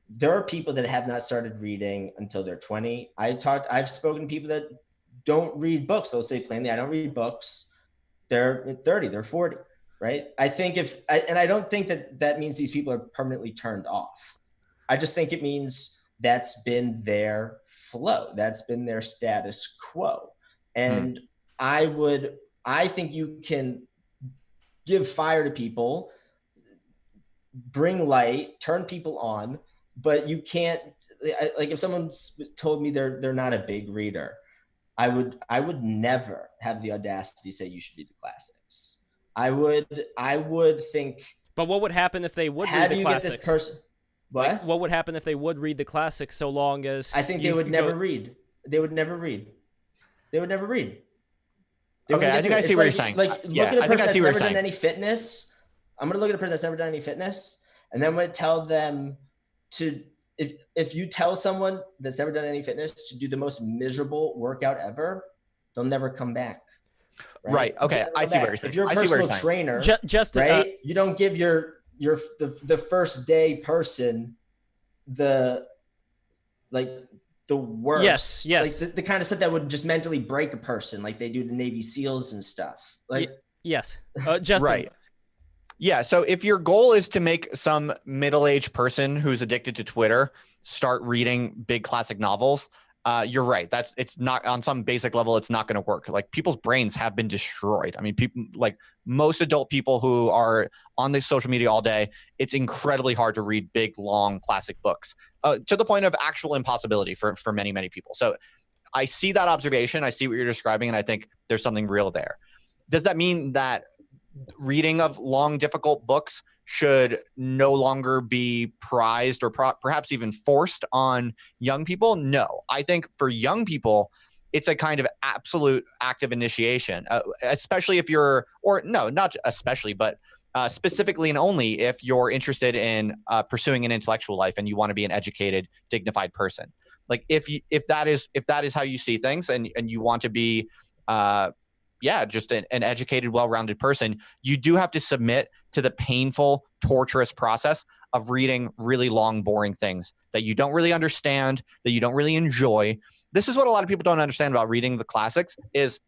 there are people that have not started reading until they're 20. I've spoken to people that don't read books. They'll say plainly, I don't read books. They're 30, they're 40, right? I think and I don't think that means these people are permanently turned off. I just think it means that's been their flow. That's been their status quo. And I think you can give fire to people, bring light, turn people on, but you can't, like, if someone told me they're not a big reader, I would never have the audacity to say you should read the classics. I would think. But what would happen if they would read the classics? How do you get this person? What? Like, what would happen if they would read the classics, so long as I think they would never read. They would never read. They would never read. Okay, I think I see what you're saying. Like, look at a person that's never done any fitness. I'm gonna look at a person that's never done any fitness, and then I'm gonna tell them to. If you tell someone that's never done any fitness to do the most miserable workout ever, they'll never come back. Right. Okay. I see what you're saying. If you're a personal trainer, just right, you don't give the first day person the worst. Yes. Like the kind of stuff that would just mentally break a person, like they do the Navy SEALs and stuff. Like yes, Justin. Right. Yeah. So if your goal is to make some middle-aged person who's addicted to Twitter start reading big classic novels, you're right. It's not, on some basic level, it's not going to work. Like, people's brains have been destroyed. I mean, people, like most adult people who are on the social media all day, it's incredibly hard to read big, long classic books, to the point of actual impossibility for many, many people. So I see that observation. I see what you're describing, and I think there's something real there. Does that mean that reading of long, difficult books should no longer be prized or perhaps even forced on young people? No. I think for young people, it's a kind of absolute active initiation, especially if you're, or no, not especially, but specifically and only if you're interested in pursuing an intellectual life and you want to be an educated, dignified person. Like, if that is how you see things, and you want to be just an educated, well-rounded person, you do have to submit to the painful, torturous process of reading really long, boring things that you don't really understand, that you don't really enjoy. This is what a lot of people don't understand about reading the classics is,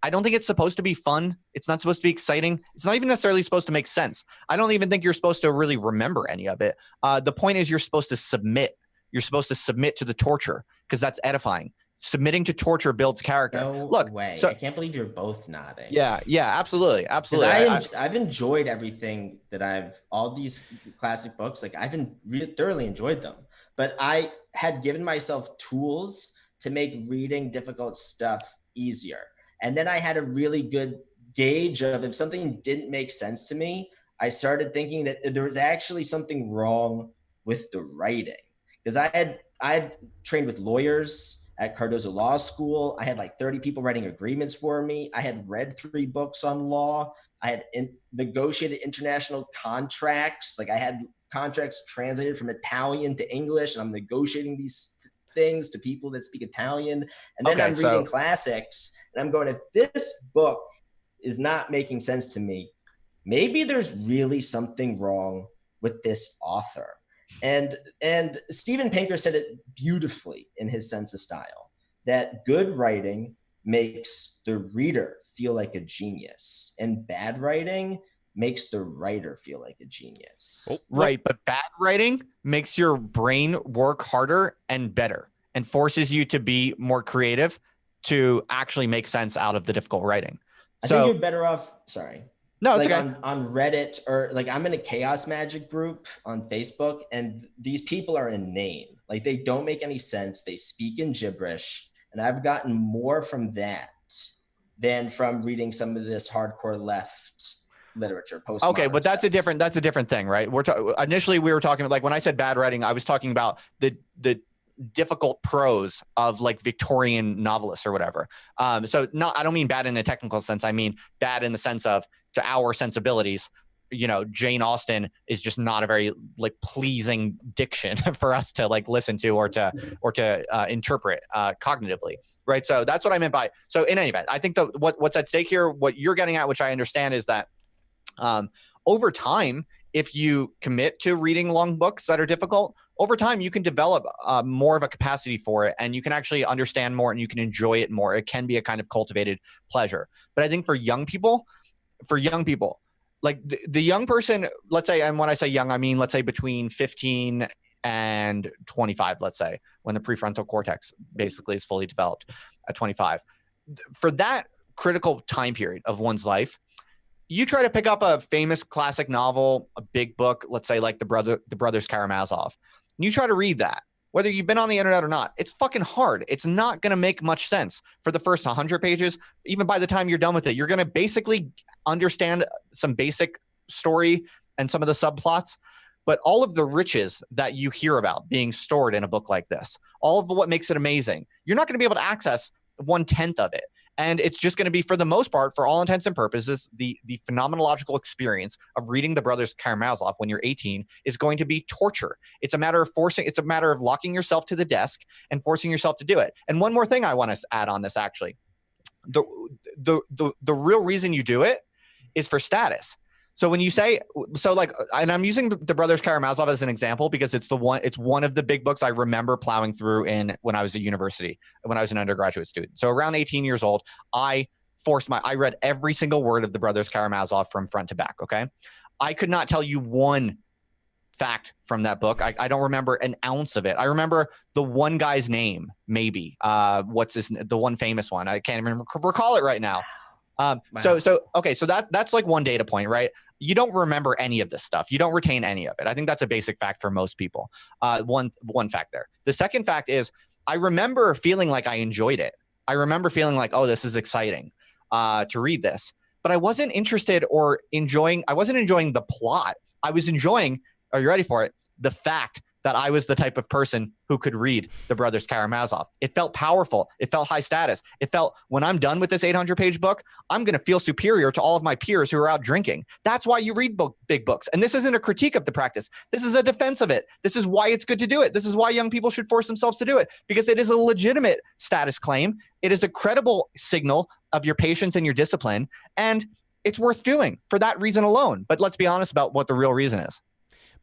I don't think it's supposed to be fun. It's not supposed to be exciting. It's not even necessarily supposed to make sense. I don't even think you're supposed to really remember any of it. The point is, you're supposed to submit. You're supposed to submit to the torture, because that's edifying. Submitting to torture builds character. No Look, way. so, I can't believe you're both nodding. Yeah, absolutely. I've enjoyed everything all these classic books. Like, I've thoroughly enjoyed them, but I had given myself tools to make reading difficult stuff easier. And then I had a really good gauge of, if something didn't make sense to me, I started thinking that there was actually something wrong with the writing. Because I had trained with lawyers at Cardozo Law School. I had like 30 people writing agreements for me. I had read 3 books on law. I had negotiated international contracts. Like, I had contracts translated from Italian to English, and I'm negotiating these things to people that speak Italian. And then I'm reading classics, and I'm going, if this book is not making sense to me, maybe there's really something wrong with this author. And Steven Pinker said it beautifully in his Sense of Style, that good writing makes the reader feel like a genius, and bad writing makes the writer feel like a genius. Right, but bad writing makes your brain work harder and better, and forces you to be more creative to actually make sense out of the difficult writing. I think you're better off. Sorry. No, it's like okay. on Reddit, or like, I'm in a chaos magic group on Facebook, and these people are inane. Like, they don't make any sense. They speak in gibberish. And I've gotten more from that than from reading some of this hardcore left literature. Okay, but that's a different thing, right? Initially we were talking, like, when I said bad writing, I was talking about the difficult prose of like Victorian novelists or whatever. So I don't mean bad in a technical sense. I mean bad in the sense of, to our sensibilities, Jane Austen is just not a very like pleasing diction for us to like listen to or to interpret cognitively, right? So that's what I meant by. So in any event, I think what's at stake here, what you're getting at, which I understand, is that over time, if you commit to reading long books that are difficult, over time you can develop more of a capacity for it, and you can actually understand more, and you can enjoy it more. It can be a kind of cultivated pleasure. But I think for young people, like the young person, let's say, and when I say young, I mean, let's say between 15 and 25, let's say, when the prefrontal cortex basically is fully developed at 25. For that critical time period of one's life, you try to pick up a famous classic novel, a big book, let's say like the Brothers Karamazov, and you try to read that. Whether you've been on the internet or not, it's fucking hard. It's not going to make much sense for the first 100 pages. Even by the time you're done with it, you're going to basically understand some basic story and some of the subplots. But all of the riches that you hear about being stored in a book like this, all of what makes it amazing, you're not going to be able to access 1/10 of it. And it's just going to be, for the most part, for all intents and purposes, the phenomenological experience of reading the Brothers Karamazov when you're 18 is going to be torture. It's a matter of locking yourself to the desk and forcing yourself to do it. And one more thing I want to add on this, actually. The real reason you do it is for status. So when you say, and I'm using the Brothers Karamazov as an example because it's one of the big books I remember plowing through when I was at university, when I was an undergraduate student. So around 18 years old, I I read every single word of the Brothers Karamazov from front to back. Okay. I could not tell you one fact from that book. I don't remember an ounce of it. I remember the one guy's name, maybe. The one famous one? I can't even recall it right now. Wow. Okay, so that's like one data point, right? You don't remember any of this stuff. You don't retain any of it. I think that's a basic fact for most people. One fact there. The second fact is I remember feeling like I enjoyed it. I remember feeling like, oh, this is exciting to read this. But I wasn't interested or enjoying. I wasn't enjoying the plot. I was enjoying. Are you ready for it? The fact that I was the type of person who could read the Brothers Karamazov. It felt powerful. It felt high status. It felt, when I'm done with this 800-page book, I'm going to feel superior to all of my peers who are out drinking. That's why you read big books. And this isn't a critique of the practice. This is a defense of it. This is why it's good to do it. This is why young people should force themselves to do it, because it is a legitimate status claim. It is a credible signal of your patience and your discipline. And it's worth doing for that reason alone. But let's be honest about what the real reason is.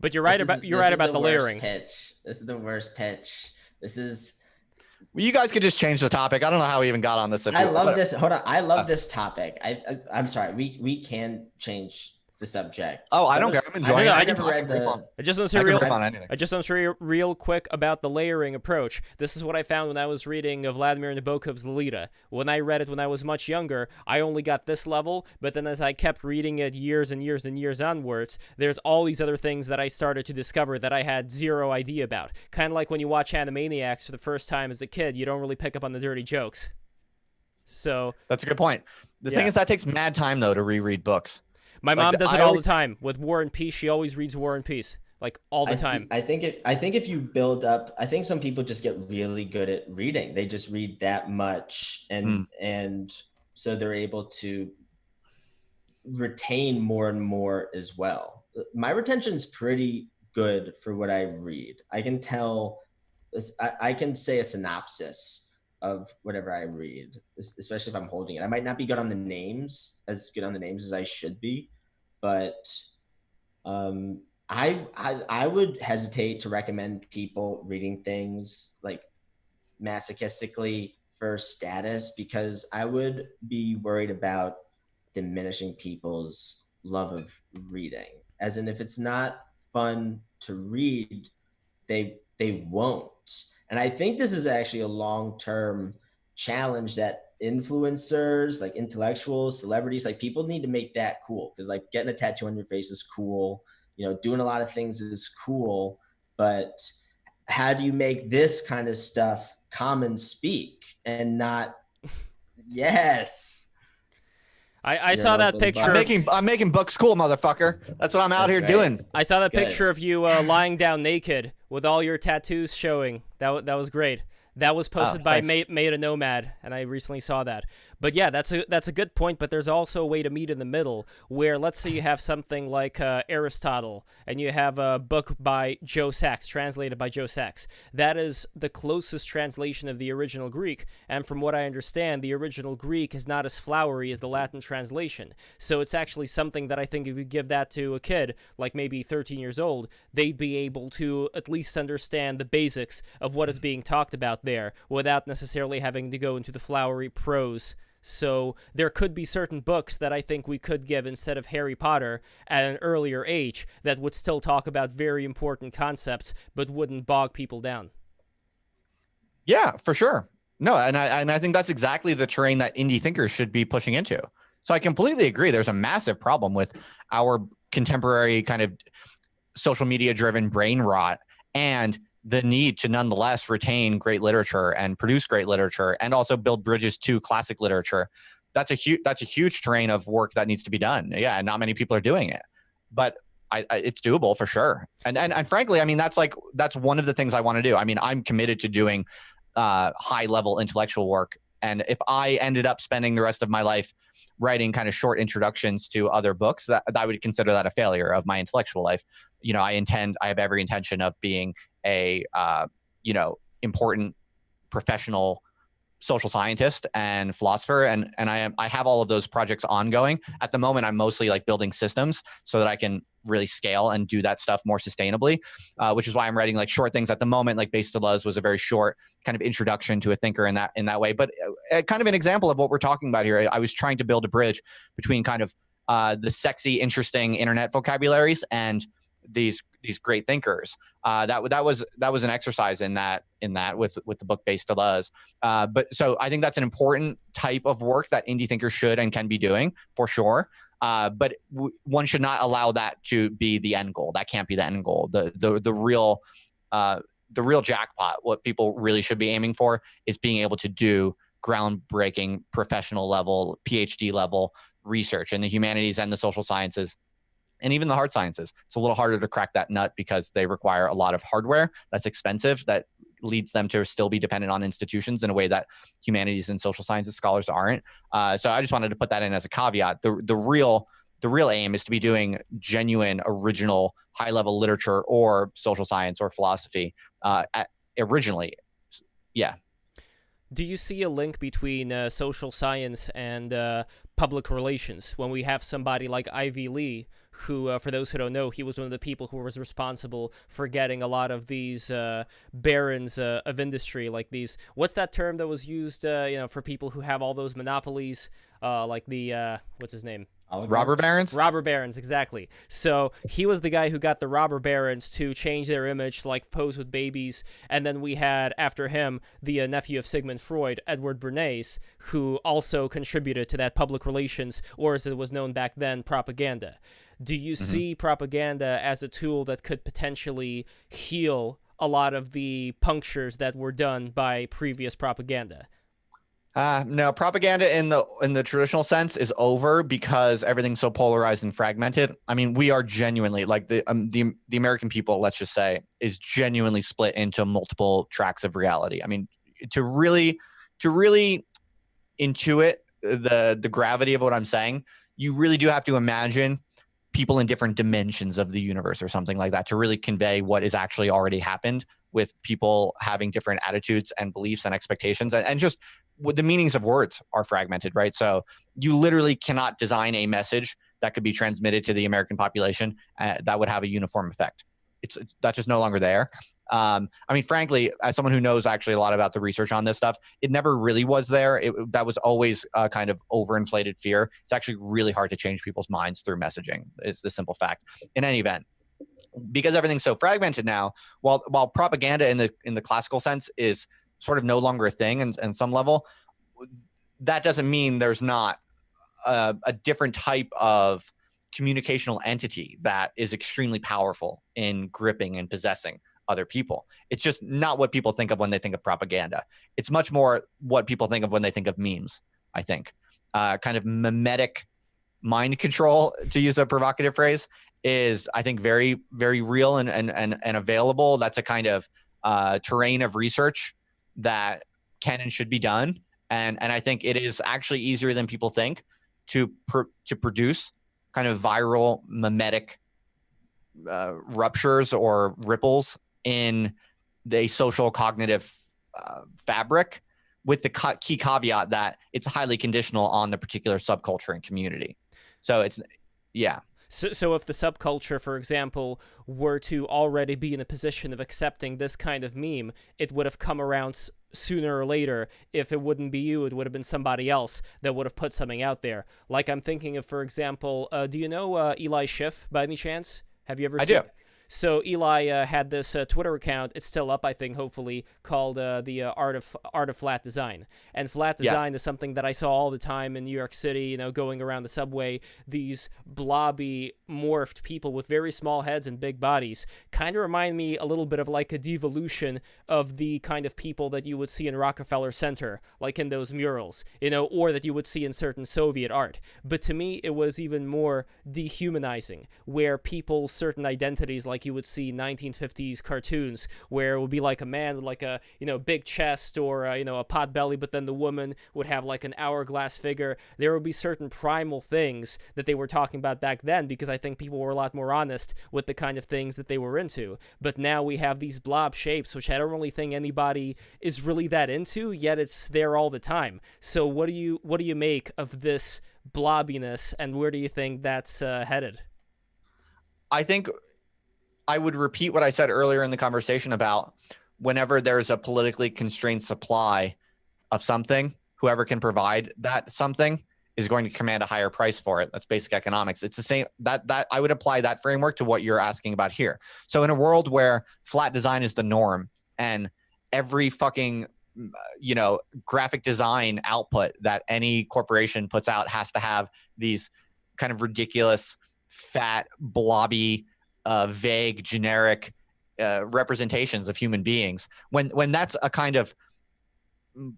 But you're right about the layering. Pitch. This is the worst pitch. This is. Well, you guys could just change the topic. I don't know how we even got on this. I love this. Hold on. I love this topic. I'm sorry. We can change the subject. Oh, I don't care. I'm enjoying it. I just want to say real quick about the layering approach. This is what I found when I was reading Vladimir Nabokov's Lolita. When I read it when I was much younger, I only got this level, but then as I kept reading it years and years and years onwards, there's all these other things that I started to discover that I had zero idea about. Kind of like when you watch Animaniacs for the first time as a kid, you don't really pick up on the dirty jokes. So that's a good point. The thing is, that takes mad time, though, to reread books. My mom does it all the time with War and Peace. She always reads War and Peace, like all the time. I think if you build up, I think some people just get really good at reading. They just read that much, and so they're able to retain more and more as well. My retention is pretty good for what I read. I can tell. I can say a synopsis of whatever I read, especially if I'm holding it. I might not be good on the names, as I should be, but I would hesitate to recommend people reading things like masochistically for status, because I would be worried about diminishing people's love of reading. As in, if it's not fun to read, they won't. And I think this is actually a long-term challenge that influencers, like intellectuals, celebrities, like people need to make that cool. Because like getting a tattoo on your face is cool. Doing a lot of things is cool. But how do you make this kind of stuff common speak and not, yes. I saw that picture. I'm making books cool, motherfucker. That's what I'm out here doing. I saw that picture of you lying down naked with all your tattoos showing. That was great. That was posted by Made a Nomad, and I recently saw that. But yeah, that's a good point, but there's also a way to meet in the middle, where let's say you have something like Aristotle, and you have a book by Joe Sachs, translated by Joe Sachs. That is the closest translation of the original Greek, and from what I understand, the original Greek is not as flowery as the Latin translation. So it's actually something that I think if you give that to a kid, like maybe 13 years old, they'd be able to at least understand the basics of what is being talked about there, without necessarily having to go into the flowery prose. So there could be certain books that I think we could give instead of Harry Potter at an earlier age that would still talk about very important concepts but wouldn't bog people down. Yeah, for sure. No, and I think that's exactly the terrain that indie thinkers should be pushing into. So I completely agree. There's a massive problem with our contemporary kind of social media driven brain rot and the need to nonetheless retain great literature and produce great literature and also build bridges to classic literature. That's a huge terrain of work that needs to be done. Yeah, and not many people are doing it, but it's doable for sure. And frankly, I mean, that's one of the things I want to do. I mean, I'm committed to doing high level intellectual work. And if I ended up spending the rest of my life writing kind of short introductions to other books, that I would consider that a failure of my intellectual life. I have every intention of being a important professional social scientist and philosopher, and I have all of those projects ongoing. At the moment, I'm mostly like building systems so that I can really scale and do that stuff more sustainably, which is why I'm writing like short things at the moment. Like Bataille was a very short kind of introduction to a thinker in that way. But kind of an example of what we're talking about here. I was trying to build a bridge between kind of the sexy, interesting internet vocabularies and these great thinkers. That was an exercise in that with the book Bataille. But so I think that's an important type of work that indie thinkers should and can be doing for sure. But one should not allow that to be the end goal. That can't be the end goal. The real jackpot, what people really should be aiming for, is being able to do groundbreaking professional level, PhD level research in the humanities and the social sciences and even the hard sciences. It's a little harder to crack that nut because they require a lot of hardware that's expensive, that leads them to still be dependent on institutions in a way that humanities and social sciences scholars aren't. So I just wanted to put that in as a caveat. The real aim is to be doing genuine, original, high-level literature or social science or philosophy originally. Yeah. Do you see a link between social science and public relations when we have somebody like Ivy Lee, who, for those who don't know, he was one of the people who was responsible for getting a lot of these barons of industry, like these, what's that term that was used, for people who have all those monopolies, like the, what's his name? Robber barons? Robber barons, exactly. So he was the guy who got the robber barons to change their image, like pose with babies. And then we had, after him, the nephew of Sigmund Freud, Edward Bernays, who also contributed to that public relations, or as it was known back then, propaganda. Do you see propaganda as a tool that could potentially heal a lot of the punctures that were done by previous propaganda? No, propaganda in the traditional sense is over because everything's so polarized and fragmented. I mean, we are genuinely like the American people, let's just say, is genuinely split into multiple tracks of reality. I mean, to really intuit the gravity of what I'm saying, you really do have to imagine people in different dimensions of the universe or something like that to really convey what is actually already happened with people having different attitudes and beliefs and expectations and just the meanings of words are fragmented, right? So you literally cannot design a message that could be transmitted to the American population that would have a uniform effect. That's just no longer there. I mean, frankly, as someone who knows actually a lot about the research on this stuff, it never really was there. That was always a kind of overinflated fear. It's actually really hard to change people's minds through messaging. It's the simple fact. In any event, because everything's so fragmented now, while propaganda in the classical sense is sort of no longer a thing and some level, that doesn't mean there's not a different type of communicational entity that is extremely powerful in gripping and possessing other people. It's just not what people think of when they think of propaganda. It's much more what people think of when they think of memes, I think. Kind of mimetic mind control, to use a provocative phrase, is, I think, very, very real and available. That's a kind of terrain of research that can and should be done. And I think it is actually easier than people think to produce kind of viral mimetic ruptures or ripples in the social cognitive fabric, with the key caveat that it's highly conditional on the particular subculture and community. So it's, yeah. So if the subculture, for example, were to already be in a position of accepting this kind of meme, it would have come around sooner or later. If it wouldn't be you, it would have been somebody else that would have put something out there. Like I'm thinking of, for example, do you know Eli Schiff by any chance? Have you ever seen? I do. So Eli had this Twitter account. It's still up, I think, hopefully, called the Art of Flat Design. And flat design is something that I saw all the time in New York City, going around the subway. These blobby, morphed people with very small heads and big bodies kind of remind me a little bit of like a devolution of the kind of people that you would see in Rockefeller Center, like in those murals, or that you would see in certain Soviet art. But to me, it was even more dehumanizing, where people's certain identities, like you would see 1950s cartoons, where it would be like a man with like a big chest or a pot belly, but then the woman would have like an hourglass figure. There would be certain primal things that they were talking about back then, because I think people were a lot more honest with the kind of things that they were into. But now we have these blob shapes, which I don't really think anybody is really that into, yet it's there all the time. So what do you make of this blobbiness, and where do you think that's headed? I think I would repeat what I said earlier in the conversation about whenever there's a politically constrained supply of something, whoever can provide that something is going to command a higher price for it. That's basic economics. It's the same that I would apply that framework to what you're asking about here. So in a world where flat design is the norm and every fucking graphic design output that any corporation puts out has to have these kind of ridiculous, fat, blobby, vague, generic representations of human beings. When that's a kind of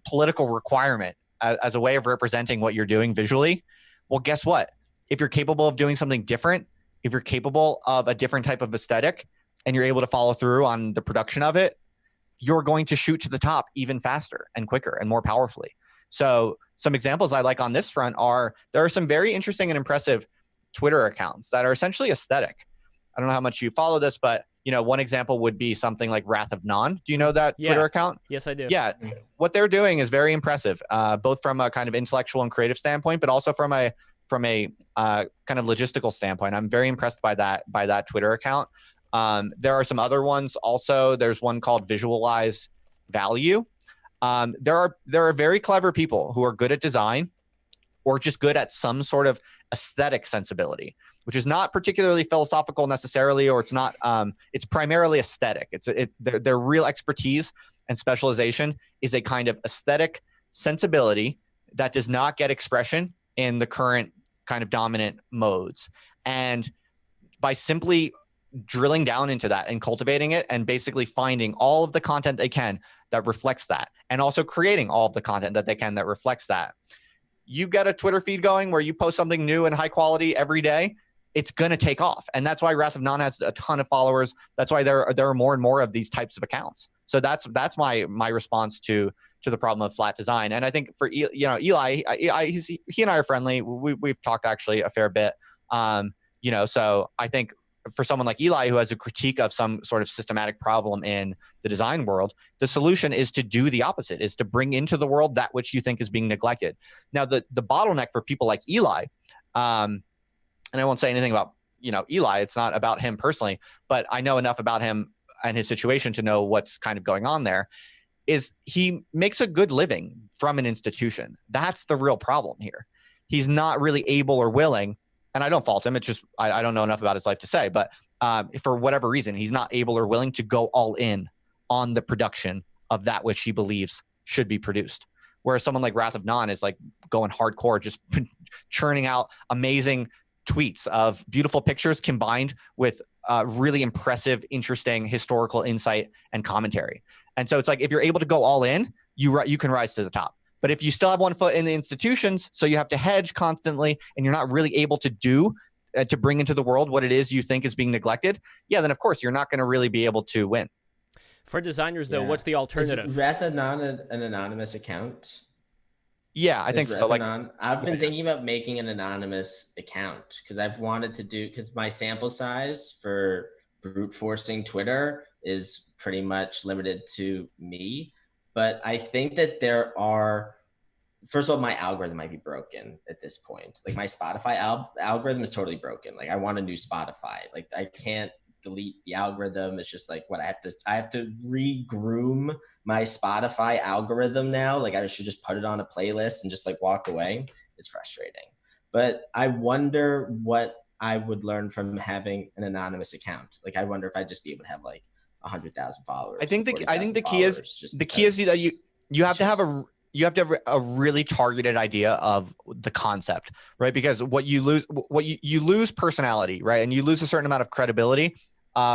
political requirement as a way of representing what you're doing visually, well, guess what? If you're capable of doing something different, if you're capable of a different type of aesthetic, and you're able to follow through on the production of it, you're going to shoot to the top even faster and quicker and more powerfully. So some examples I like on this front are, there are some very interesting and impressive Twitter accounts that are essentially aesthetic. I don't know how much you follow this, but one example would be something like Wrath of Non. Do you know that Twitter account? Yes, I do. Yeah. What they're doing is very impressive, both from a kind of intellectual and creative standpoint, but also from a kind of logistical standpoint. I'm very impressed by that Twitter account. There are some other ones also. There's one called Visualize Value. There are very clever people who are good at design or just good at some sort of aesthetic sensibility, which is not particularly philosophical necessarily, or it's not. It's primarily aesthetic. Their real expertise and specialization is a kind of aesthetic sensibility that does not get expression in the current kind of dominant modes. And by simply drilling down into that and cultivating it and basically finding all of the content they can that reflects that, and also creating all of the content that they can that reflects that, you get a Twitter feed going where you post something new and high quality every day, it's going to take off. And that's why Wrath of Non has a ton of followers. That's why there are more and more of these types of accounts. So that's my response to the problem of flat design. And I think for Eli, he and I are friendly. We've talked actually a fair bit. So I think for someone like Eli, who has a critique of some sort of systematic problem in the design world, the solution is to do the opposite, is to bring into the world that which you think is being neglected. Now, the bottleneck for people like Eli, and I won't say anything about Eli, it's not about him personally, but I know enough about him and his situation to know what's kind of going on there, is he makes a good living from an institution. That's the real problem here. He's not really able or willing, and I don't fault him. It's just I don't know enough about his life to say, but for whatever reason, he's not able or willing to go all in on the production of that which he believes should be produced. Whereas someone like Wrath of Non is like going hardcore, just churning out amazing tweets of beautiful pictures combined with really impressive, interesting historical insight and commentary. And so it's like, if you're able to go all in, you can rise to the top. But if you still have one foot in the institutions, so you have to hedge constantly, and you're not really able to to bring into the world what it is you think is being neglected, then of course you're not going to really be able to win. For designers, though, what's the alternative? Is Wrath of Non an anonymous account? Yeah, I think so. I've been thinking about making an anonymous account because I've wanted to because my sample size for brute forcing Twitter is pretty much limited to me. But I think that there are, first of all, my algorithm might be broken at this point. Like my Spotify algorithm is totally broken. Like I want a new Spotify. Like I can't delete the algorithm. It's just like I have to re-groom my Spotify algorithm now. Like I should just put it on a playlist and just like walk away. It's frustrating. But I wonder what I would learn from having an anonymous account. Like I wonder if I'd just be able to have like 100,000 followers. I think the key is that you have to have a really targeted idea of the concept, right? Because what you lose personality, right? And you lose a certain amount of credibility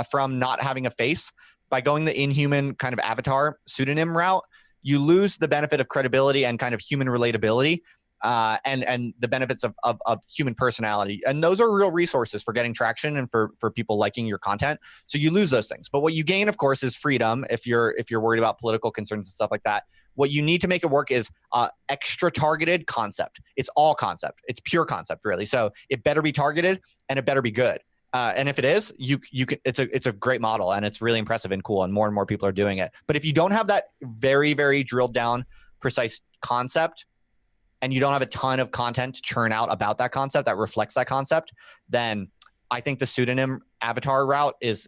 from not having a face. By going the inhuman kind of avatar pseudonym route, you lose the benefit of credibility and kind of human relatability, and the benefits of human personality. And those are real resources for getting traction and for people liking your content. So you lose those things. But what you gain, of course, is freedom if you're worried about political concerns and stuff like that. What you need to make it work is extra targeted concept. It's all concept. It's pure concept, really. So it better be targeted and it better be good. And if it is, you can. It's a great model and it's really impressive and cool, and more people are doing it. But if you don't have that very, very drilled down, precise concept, and you don't have a ton of content to churn out about that concept that reflects that concept, then I think the pseudonym avatar route is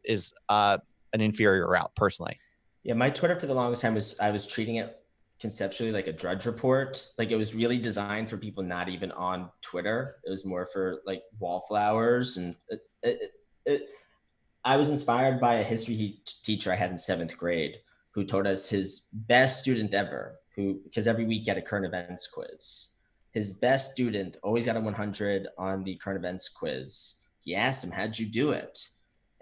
an inferior route personally. Yeah, my Twitter for the longest time I was treating it conceptually like a Drudge Report. Like it was really designed for people not even on Twitter. It was more for like wallflowers, and I was inspired by a history teacher I had in 7th grade who told us his best student ever, because every week he had a current events quiz. His best student always got a 100 on the current events quiz. He asked him, how'd you do it?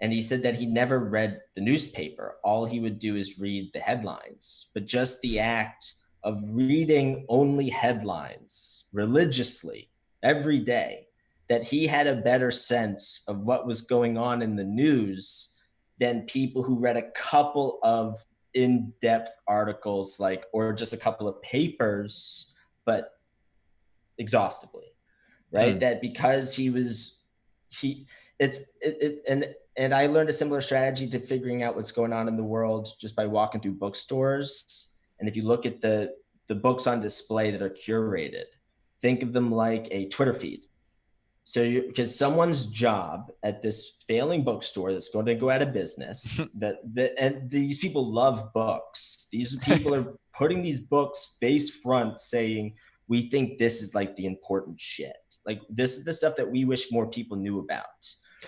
And he said that he never read the newspaper. All he would do is read the headlines. But just the act of reading only headlines religiously every day, that he had a better sense of what was going on in the news than people who read a couple of in-depth articles, like, or just a couple of papers, but exhaustively, right? That because and I learned a similar strategy to figuring out what's going on in the world just by walking through bookstores. And if you look at the books on display that are curated, think of them like a Twitter feed. So because someone's job at this failing bookstore that's going to go out of business, and these people love books. These people are putting these books face front saying, we think this is like the important shit. Like this is the stuff that we wish more people knew about,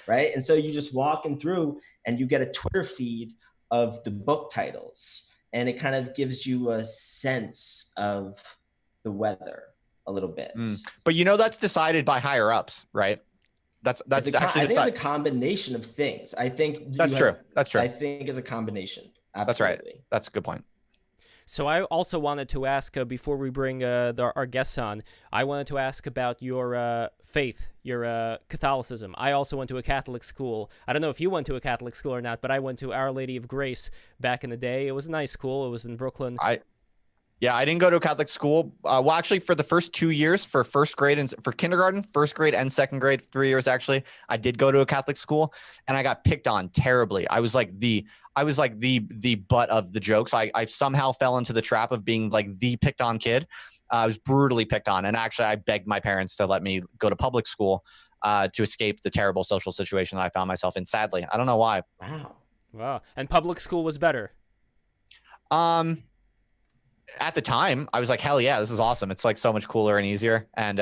right? And so you just walking through and you get a Twitter feed of the book titles, and it kind of gives you a sense of the weather a little bit. But that's decided by higher ups, right? That's actually I think it's a combination of things. I think that's true. That's true. I think it's a combination. Absolutely. That's right. That's a good point. So I also wanted to ask, before we bring our guests on, I wanted to ask about your faith, your Catholicism. I also went to a Catholic school. I don't know if you went to a Catholic school or not, but I went to Our Lady of Grace back in the day. It was a nice school. It was in Brooklyn. Yeah, I didn't go to a Catholic school. Well, actually, for the first 2 years, for first grade and for kindergarten, first grade and second grade, 3 years actually, I did go to a Catholic school, and I got picked on terribly. I was like the butt of the jokes. I somehow fell into the trap of being like the picked on kid. I was brutally picked on, and actually, I begged my parents to let me go to public school to escape the terrible social situation that I found myself in. Sadly, I don't know why. Wow. And public school was better. At the time, I was like, hell yeah, this is awesome. It's like so much cooler and easier. And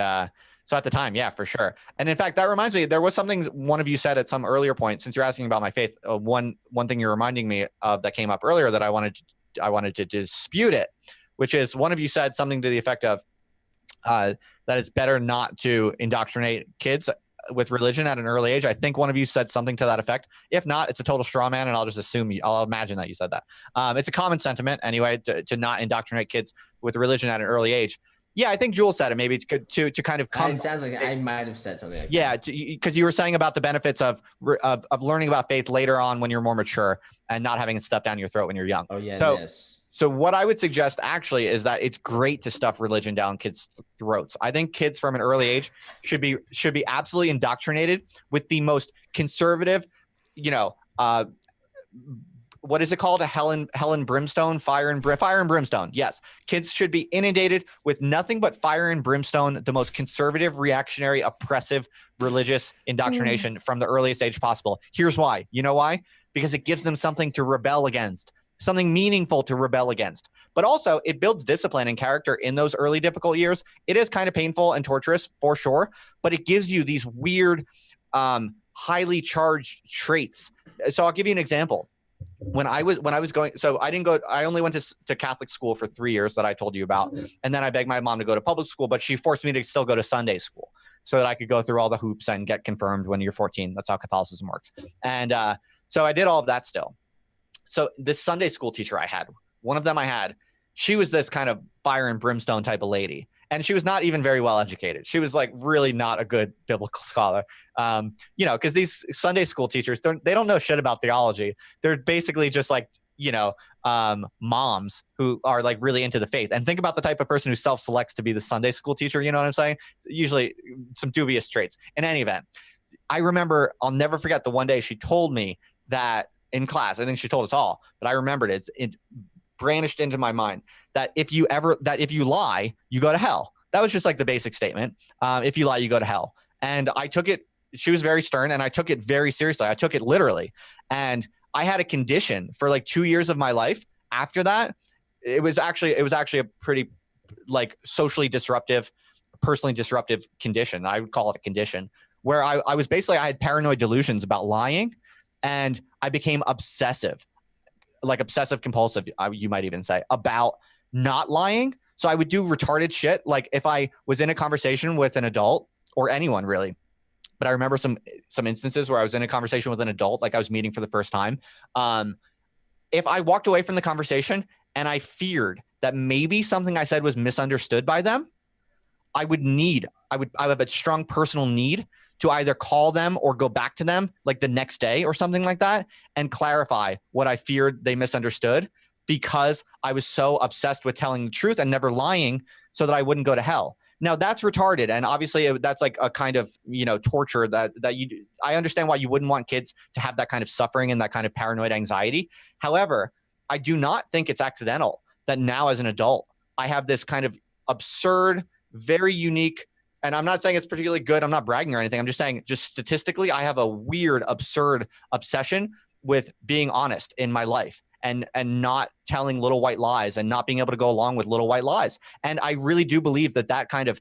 so at the time, yeah, for sure. And in fact, that reminds me, there was something one of you said at some earlier point, since you're asking about my faith. One thing you're reminding me of that came up earlier that I wanted to dispute it, which is one of you said something to the effect of that it's better not to indoctrinate kids with religion at an early age. I think one of you said something to that effect. If not, it's a total straw man, and I'll just I'll imagine that you said that. It's a common sentiment anyway to not indoctrinate kids with religion at an early age. Yeah, I think Jules said it. Maybe to kind of come. It sounds like I might have said something like that. Yeah, because you were saying about the benefits of learning about faith later on when you're more mature and not having it stuffed down your throat when you're young. Oh yeah. So what I would suggest actually is that it's great to stuff religion down kids' throats. I think kids from an early age should be absolutely indoctrinated with the most conservative, what is it called? A hell and brimstone, fire and brimstone. Yes. Kids should be inundated with nothing but fire and brimstone, the most conservative, reactionary, oppressive, religious indoctrination from the earliest age possible. Here's why. You know why? Because it gives them something to rebel against. Something meaningful to rebel against. But also, it builds discipline and character in those early difficult years. It is kind of painful and torturous for sure, but it gives you these weird, highly charged traits. So I'll give you an example. When I was going, so I only went to Catholic school for 3 years that I told you about. And then I begged my mom to go to public school, but she forced me to still go to Sunday school so that I could go through all the hoops and get confirmed when you're 14. That's how Catholicism works. And so I did all of that still. So this Sunday school teacher I had, she was this kind of fire and brimstone type of lady. And she was not even very well educated. She was like really not a good biblical scholar. Because these Sunday school teachers, they don't know shit about theology. They're basically just like, moms who are like really into the faith. And think about the type of person who self-selects to be the Sunday school teacher. You know what I'm saying? Usually some dubious traits. In any event, I remember, I'll never forget the one day she told me that in class, I think she told us all, but I remembered it brandished into my mind that if you lie, you go to hell. That was just like the basic statement. If you lie, you go to hell. And I took it she was very stern, and I took it very seriously. I took it literally. And I had a condition for like 2 years of my life. After that, it was actually a pretty like socially disruptive, personally disruptive condition. I would call it a condition where I was basically, I had paranoid delusions about lying, and I became obsessive, like obsessive compulsive, you might even say, about not lying. So I would do retarded shit. Like if I was in a conversation with an adult, or anyone really, but I remember some instances where I was in a conversation with an adult, like I was meeting for the first time. If I walked away from the conversation and I feared that maybe something I said was misunderstood by them, I would have a strong personal need to either call them or go back to them like the next day or something like that and clarify what I feared they misunderstood, because I was so obsessed with telling the truth and never lying so that I wouldn't go to hell. Now that's retarded. And obviously that's like a kind of, torture that I understand why you wouldn't want kids to have that kind of suffering and that kind of paranoid anxiety. However, I do not think it's accidental that now as an adult, I have this kind of absurd, very unique, and I'm not saying it's particularly good, I'm not bragging or anything, I'm just saying, just statistically, I have a weird, absurd obsession with being honest in my life and not telling little white lies and not being able to go along with little white lies. And I really do believe that kind of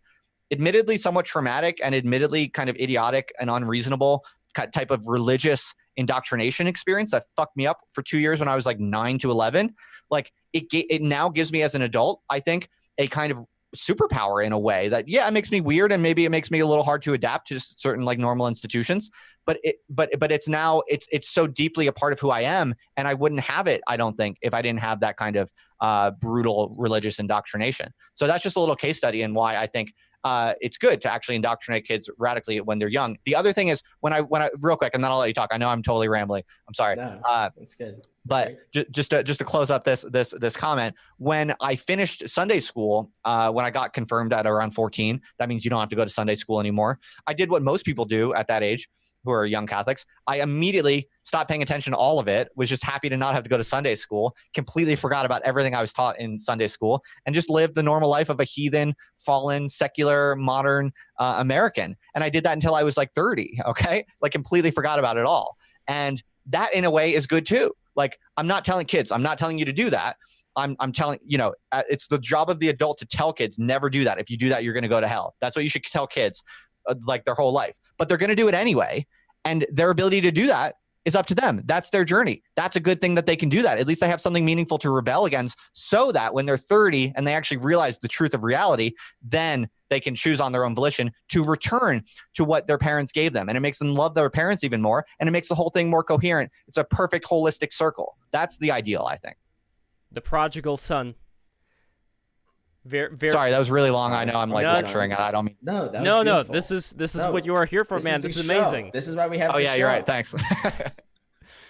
admittedly somewhat traumatic and admittedly kind of idiotic and unreasonable type of religious indoctrination experience that fucked me up for 2 years when I was like 9 to 11, like it now gives me as an adult, I think, a kind of superpower in a way that, yeah, it makes me weird and maybe it makes me a little hard to adapt to certain like normal institutions, but it's now it's so deeply a part of who I am, and I wouldn't have it, I don't think, if I didn't have that kind of brutal religious indoctrination. So that's just a little case study in why I think it's good to actually indoctrinate kids radically when they're young. The other thing is when I real quick, and then I'll let you talk. I know I'm totally rambling. I'm sorry. No, that's good. But just to close up this comment, when I finished Sunday school, when I got confirmed at around 14, that means you don't have to go to Sunday school anymore. I did what most people do at that age, who are young Catholics. I immediately stopped paying attention to all of it, was just happy to not have to go to Sunday school, completely forgot about everything I was taught in Sunday school, and just lived the normal life of a heathen, fallen, secular, modern American. And I did that until I was like 30, okay? Like completely forgot about it all. And that in a way is good too. Like I'm not telling kids, I'm not telling you to do that. I'm telling, it's the job of the adult to tell kids, never do that. If you do that, you're going to go to hell. That's what you should tell kids like their whole life. But they're going to do it anyway. And their ability to do that is up to them. That's their journey. That's a good thing that they can do that. At least they have something meaningful to rebel against, so that when they're 30 and they actually realize the truth of reality, then they can choose on their own volition to return to what their parents gave them. And it makes them love their parents even more. And it makes the whole thing more coherent. It's a perfect holistic circle. That's the ideal, I think. The prodigal son. Very, sorry, that was really long. I know I'm like lecturing. I don't mean. No. This is what you are here for, man. This is amazing. This is why we have. Oh yeah, you're right. Thanks.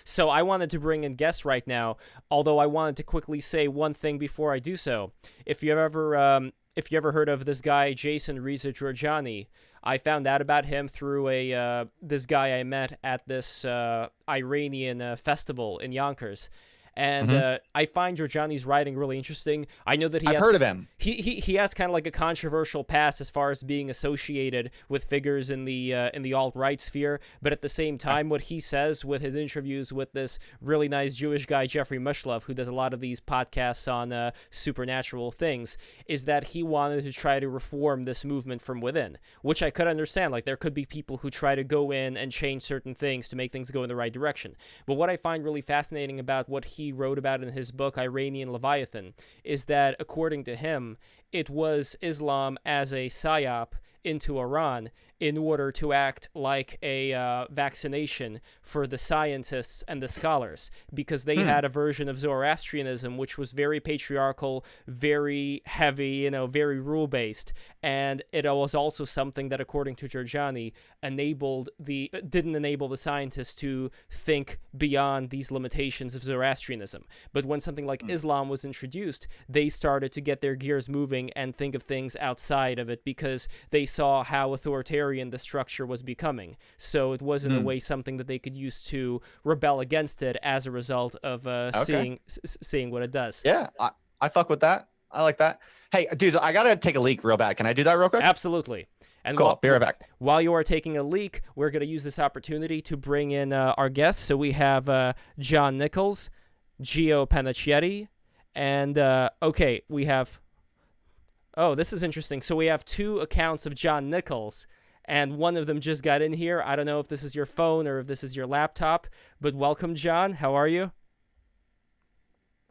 So I wanted to bring in guests right now, although I wanted to quickly say one thing before I do so. If you ever heard of this guy Jason Reza Georgiani, I found out about him through this guy I met at this Iranian festival in Yonkers. And I find Georgiani's writing really interesting. I know that I've heard of him. He has kind of like a controversial past as far as being associated with figures in the alt-right sphere. But at the same time, what he says with his interviews with this really nice Jewish guy, Jeffrey Mushlove, who does a lot of these podcasts on supernatural things, is that he wanted to try to reform this movement from within, which I could understand. Like, there could be people who try to go in and change certain things to make things go in the right direction. But what I find really fascinating about what he wrote about in his book Iranian Leviathan is that, according to him, it was Islam as a psyop into Iran in order to act like a vaccination for the scientists and the scholars, because they had a version of Zoroastrianism which was very patriarchal, very heavy, very rule-based, and it was also something that, according to Georgiani, didn't enable the scientists to think beyond these limitations of Zoroastrianism. But when something like Islam was introduced, they started to get their gears moving and think of things outside of it, because they saw how authoritarian the structure was becoming. So it was in a way something that they could use to rebel against it as a result of seeing what it does. Yeah, I fuck with that. I like that. Hey, dudes, I gotta take a leak real bad. Can I do that real quick? Absolutely. And Cool. Be right back. While you are taking a leak, we're going to use this opportunity to bring in our guests. So we have John Nichols, Gio Panacchetti, and okay, we have. Oh, this is interesting. So we have 2 accounts of John Nichols, and one of them just got in here. I don't know if this is your phone or if this is your laptop, but welcome, John. How are you?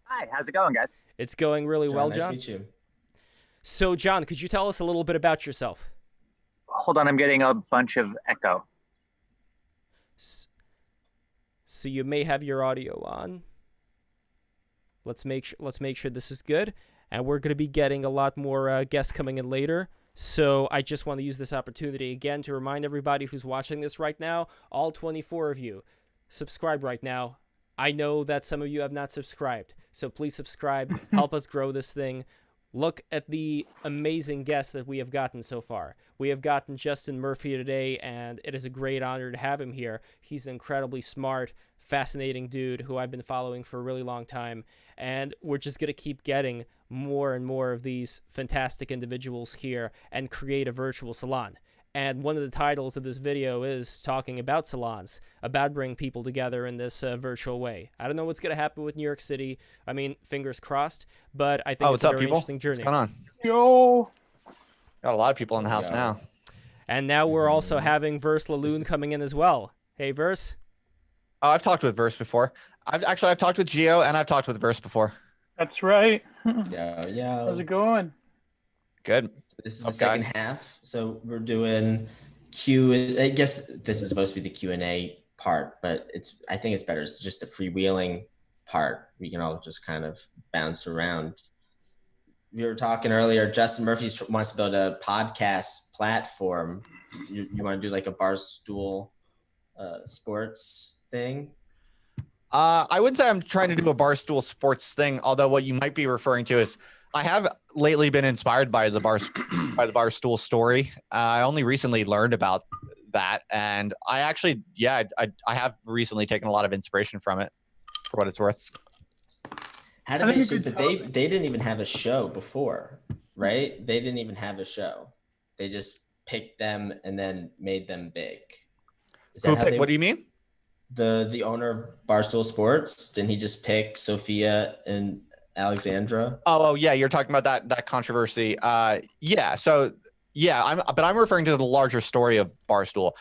Hi, how's it going, guys? It's going really well, John. Nice to meet you. So, John, could you tell us a little bit about yourself? Hold on, I'm getting a bunch of echo. So you may have your audio on. Let's make sure this is good. And we're going to be getting a lot more guests coming in later. So I just want to use this opportunity again to remind everybody who's watching this right now, all 24 of you, subscribe right now. I know that some of you have not subscribed, so please subscribe. Help us grow this thing. Look at the amazing guests that we have gotten so far. We have gotten Justin Murphy today, and it is a great honor to have him here. He's an incredibly smart, fascinating dude who I've been following for a really long time, and we're just going to keep getting more and more of these fantastic individuals here and create a virtual salon. And one of the titles of this video is talking about salons, about bringing people together in this virtual way. I don't know what's going to happen with New York City. I mean, fingers crossed, but I think it's a very interesting journey. What's going on? Yo! Got a lot of people in the house now. And now we're also having Verse Laloon coming in as well. Hey, Verse. Oh, I've talked with Verse before. I've talked with Gio and I've talked with Verse before. That's right. Yeah. How's it going? Good. This is the second half, so we're doing Q. I guess this is supposed to be the Q&A part, but I think it's better. It's just the freewheeling part. We can all just kind of bounce around. We were talking earlier. Justin Murphy wants to build a podcast platform. You want to do like a Barstool sports thing? I wouldn't say I'm trying to do a Barstool sports thing, although what you might be referring to is I have lately been inspired by the Barstool story. I only recently learned about that, and I actually, I have recently taken a lot of inspiration from it, for what it's worth. How did they? But they didn't even have a show before, right? They didn't even have a show. They just picked them and then made them big. What do you mean? The owner of Barstool Sports, didn't he just pick Sophia and Alexandra? Oh yeah, you're talking about that controversy. So I'm referring to the larger story of Barstool.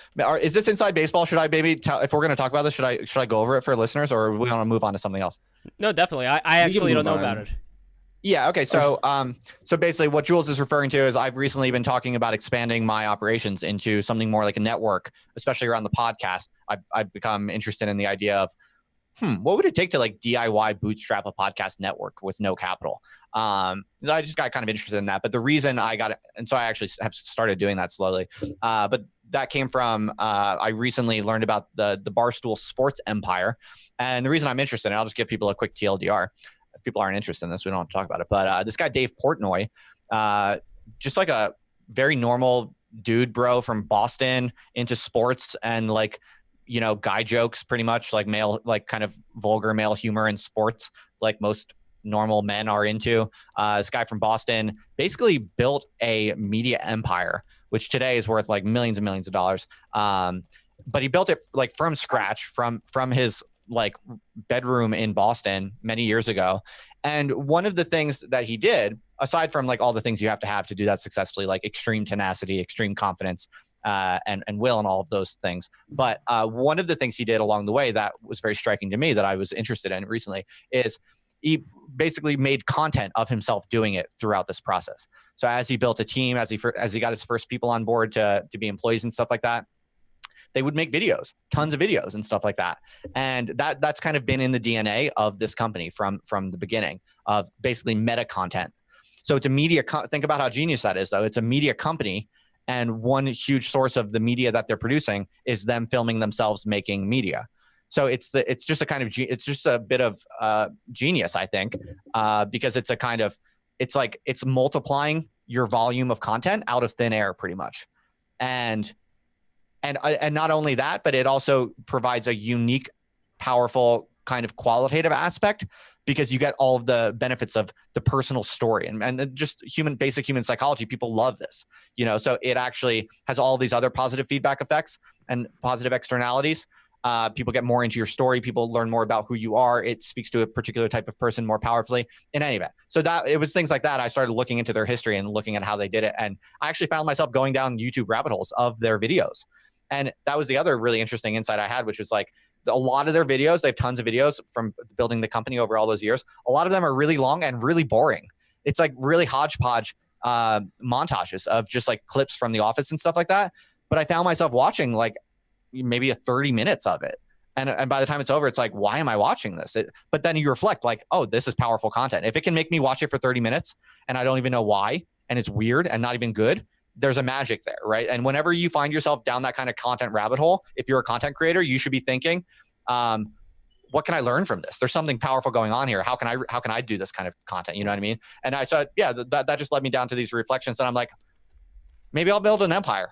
Is this inside baseball? Should I maybe tell, if we're going to talk about this, should I go over it for listeners, or we want to move on to something else? No, definitely. I actually don't know about it. Yeah. Okay. So basically what Jules is referring to is I've recently been talking about expanding my operations into something more like a network, especially around the podcast. I've become interested in the idea of, what would it take to like DIY bootstrap a podcast network with no capital? I just got kind of interested in that. But the reason I got it, and so I actually have started doing that slowly. But that came from, I recently learned about the Barstool sports empire. And the reason I'm interested in it, I'll just give people a quick TLDR. If people aren't interested in this, we don't have to talk about it. But this guy, Dave Portnoy, just like a very normal dude, bro, from Boston, into sports and like, guy jokes, pretty much like male, like kind of vulgar male humor in sports, like most normal men are into. This guy from Boston basically built a media empire, which today is worth like millions and millions of dollars. But he built it like from scratch, from his like bedroom in Boston many years ago. And one of the things that he did, aside from like all the things you have to do that successfully, like extreme tenacity, extreme confidence, and will, and all of those things. But one of the things he did along the way that was very striking to me that I was interested in recently is he basically made content of himself doing it throughout this process. So as he built a team, as he got his first people on board to be employees and stuff like that, they would make videos, tons of videos and stuff like that. And that's kind of been in the DNA of this company from the beginning, of basically meta content. So it's a media, think about how genius that is though. It's a media company, and one huge source of the media that they're producing is them filming themselves making media. So it's just a bit of genius, I think, because it's multiplying your volume of content out of thin air pretty much. And not only that, but it also provides a unique, powerful kind of qualitative aspect because you get all of the benefits of the personal story and just basic human psychology. People love this, so it actually has all these other positive feedback effects and positive externalities. People get more into your story. People learn more about who you are. It speaks to a particular type of person more powerfully. In any event, so that it was things like that. I started looking into their history and looking at how they did it, and I actually found myself going down YouTube rabbit holes of their videos. And that was the other really interesting insight I had, which was like a lot of their videos. They have tons of videos from building the company over all those years. A lot of them are really long and really boring. It's like really hodgepodge montages of just like clips from The Office and stuff like that. But I found myself watching like maybe 30 minutes of it. And by the time it's over, it's like, why am I watching this? But then you reflect like, oh, this is powerful content. If it can make me watch it for 30 minutes and I don't even know why, and it's weird and not even good, there's a magic there, right? And whenever you find yourself down that kind of content rabbit hole, if you're a content creator, you should be thinking, what can I learn from this? There's something powerful going on here. How can I do this kind of content? You know what I mean? And I said, yeah, that just led me down to these reflections. And I'm like, maybe I'll build an empire.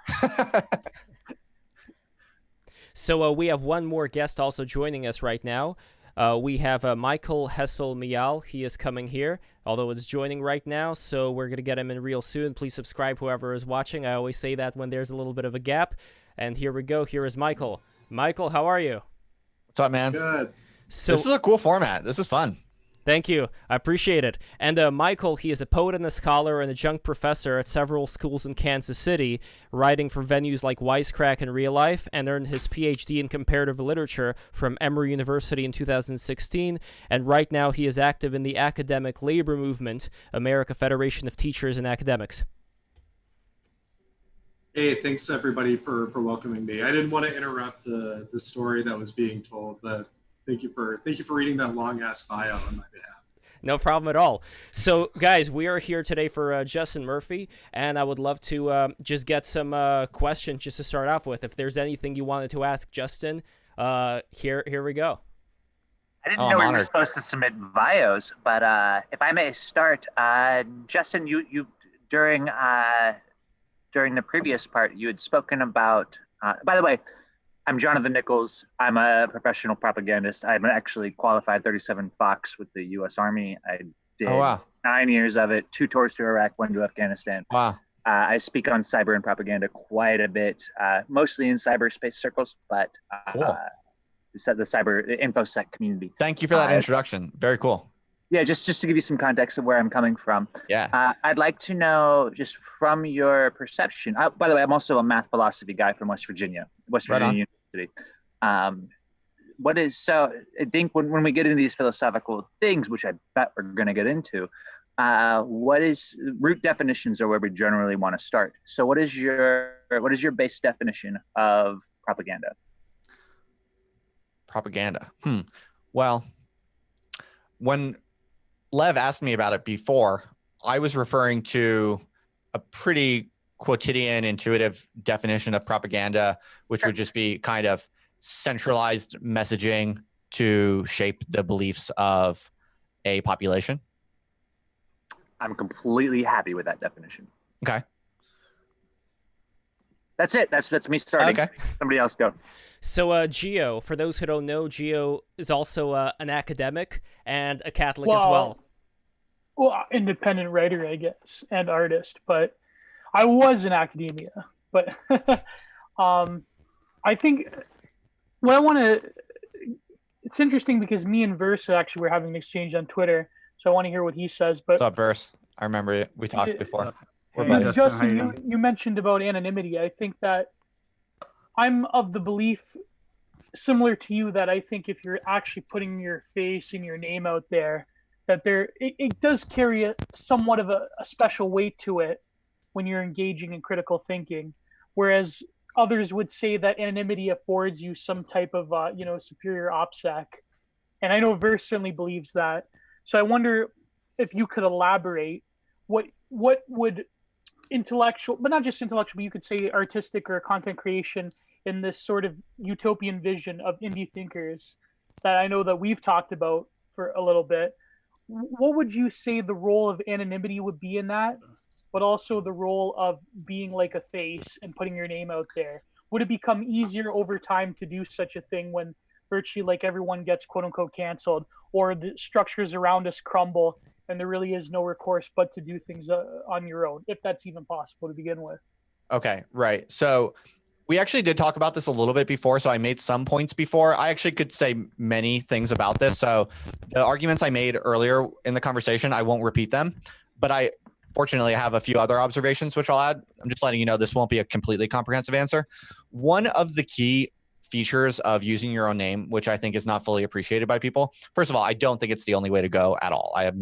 So we have one more guest also joining us right now. We have Michael Hessel-Mial. He is coming here, although it's joining right now, so we're going to get him in real soon. Please subscribe, whoever is watching. I always say that when there's a little bit of a gap. And here we go. Here is Michael. Michael, how are you? What's up, man? Good. So, this is a cool format. This is fun. Thank you. I appreciate it. And Michael, he is a poet and a scholar and adjunct professor at several schools in Kansas City, writing for venues like Wisecrack in Real Life, and earned his PhD in comparative literature from Emory University in 2016. And right now he is active in the academic labor movement, American Federation of Teachers and Academics. Hey, thanks everybody for welcoming me. I didn't want to interrupt the story that was being told, but thank you for reading that long ass bio on my behalf. No problem at all. So, guys, we are here today for Justin Murphy, and I would love to just get some questions just to start off with. If there's anything you wanted to ask Justin, here we go. I didn't know we were supposed to submit bios, but if I may start, Justin, you during the previous part, you had spoken about. By the way, I'm Jonathan Nichols. I'm a professional propagandist. I'm actually qualified 37 Fox with the U.S. Army. I did 9 years of it, 2 tours to Iraq, 1 to Afghanistan. Wow. I speak on cyber and propaganda quite a bit, mostly in cyberspace circles, but cool. the cyber InfoSec community. Thank you for that introduction. Very cool. Yeah, just to give you some context of where I'm coming from. Yeah. I'd like to know, just from your perception. By the way, I'm also a math philosophy guy from West Virginia University. What is so? I think when we get into these philosophical things, which I bet we're going to get into, what is root definitions are where we generally want to start. So, what is your base definition of propaganda? Propaganda. Well, when Lev asked me about it before, I was referring to a pretty quotidian, intuitive definition of propaganda, which would just be kind of centralized messaging to shape the beliefs of a population. I'm completely happy with that definition. Okay. That's it. That's me starting. Okay. Somebody else go. So, Geo, for those who don't know, Geo is also an academic and a Catholic as well. Well, independent writer, I guess, and artist, but I was in academia. But I think what I want to, it's interesting because me and Versa actually were having an exchange on Twitter, so I want to hear what he says. But what's up, Verse? I remember it. We talked before. Justin, you mentioned about anonymity. I think that I'm of the belief, similar to you, that I think if you're actually putting your face and your name out there, that it does carry somewhat of a special weight to it when you're engaging in critical thinking, whereas others would say that anonymity affords you some type of superior OPSEC, and I know Verse certainly believes that. So I wonder if you could elaborate what would intellectual, but not just intellectual, but you could say artistic or content creation in this sort of utopian vision of indie thinkers that I know that we've talked about for a little bit. What would you say the role of anonymity would be in that, but also the role of being like a face and putting your name out there? Would it become easier over time to do such a thing when virtually like everyone gets quote unquote canceled, or the structures around us crumble, and there really is no recourse but to do things on your own, if that's even possible to begin with. Okay, right. So we actually did talk about this a little bit before, so I made some points before. I actually could say many things about this. So the arguments I made earlier in the conversation, I won't repeat them, but I fortunately have a few other observations which I'll add. I'm just letting you know this won't be a completely comprehensive answer. One of the key features of using your own name, which I think is not fully appreciated by people. First of all, I don't think it's the only way to go at all. I have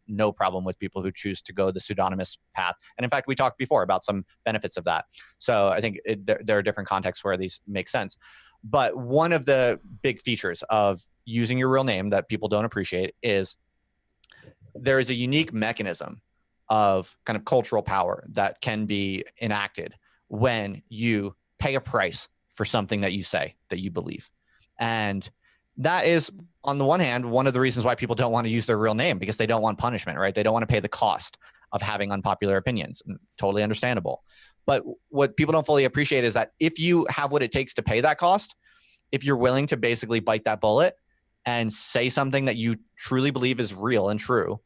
no problem with people who choose to go the pseudonymous path. And in fact, we talked before about some benefits of that. So I think there are different contexts where these make sense. But one of the big features of using your real name that people don't appreciate is there is a unique mechanism of kind of cultural power that can be enacted when you pay a price for something that you say that you believe. And that is, on the one hand, one of the reasons why people don't want to use their real name, because they don't want punishment, right? They don't want to pay the cost of having unpopular opinions. Totally understandable. But what people don't fully appreciate is that if you have what it takes to pay that cost, if you're willing to basically bite that bullet and say something that you truly believe is real and true,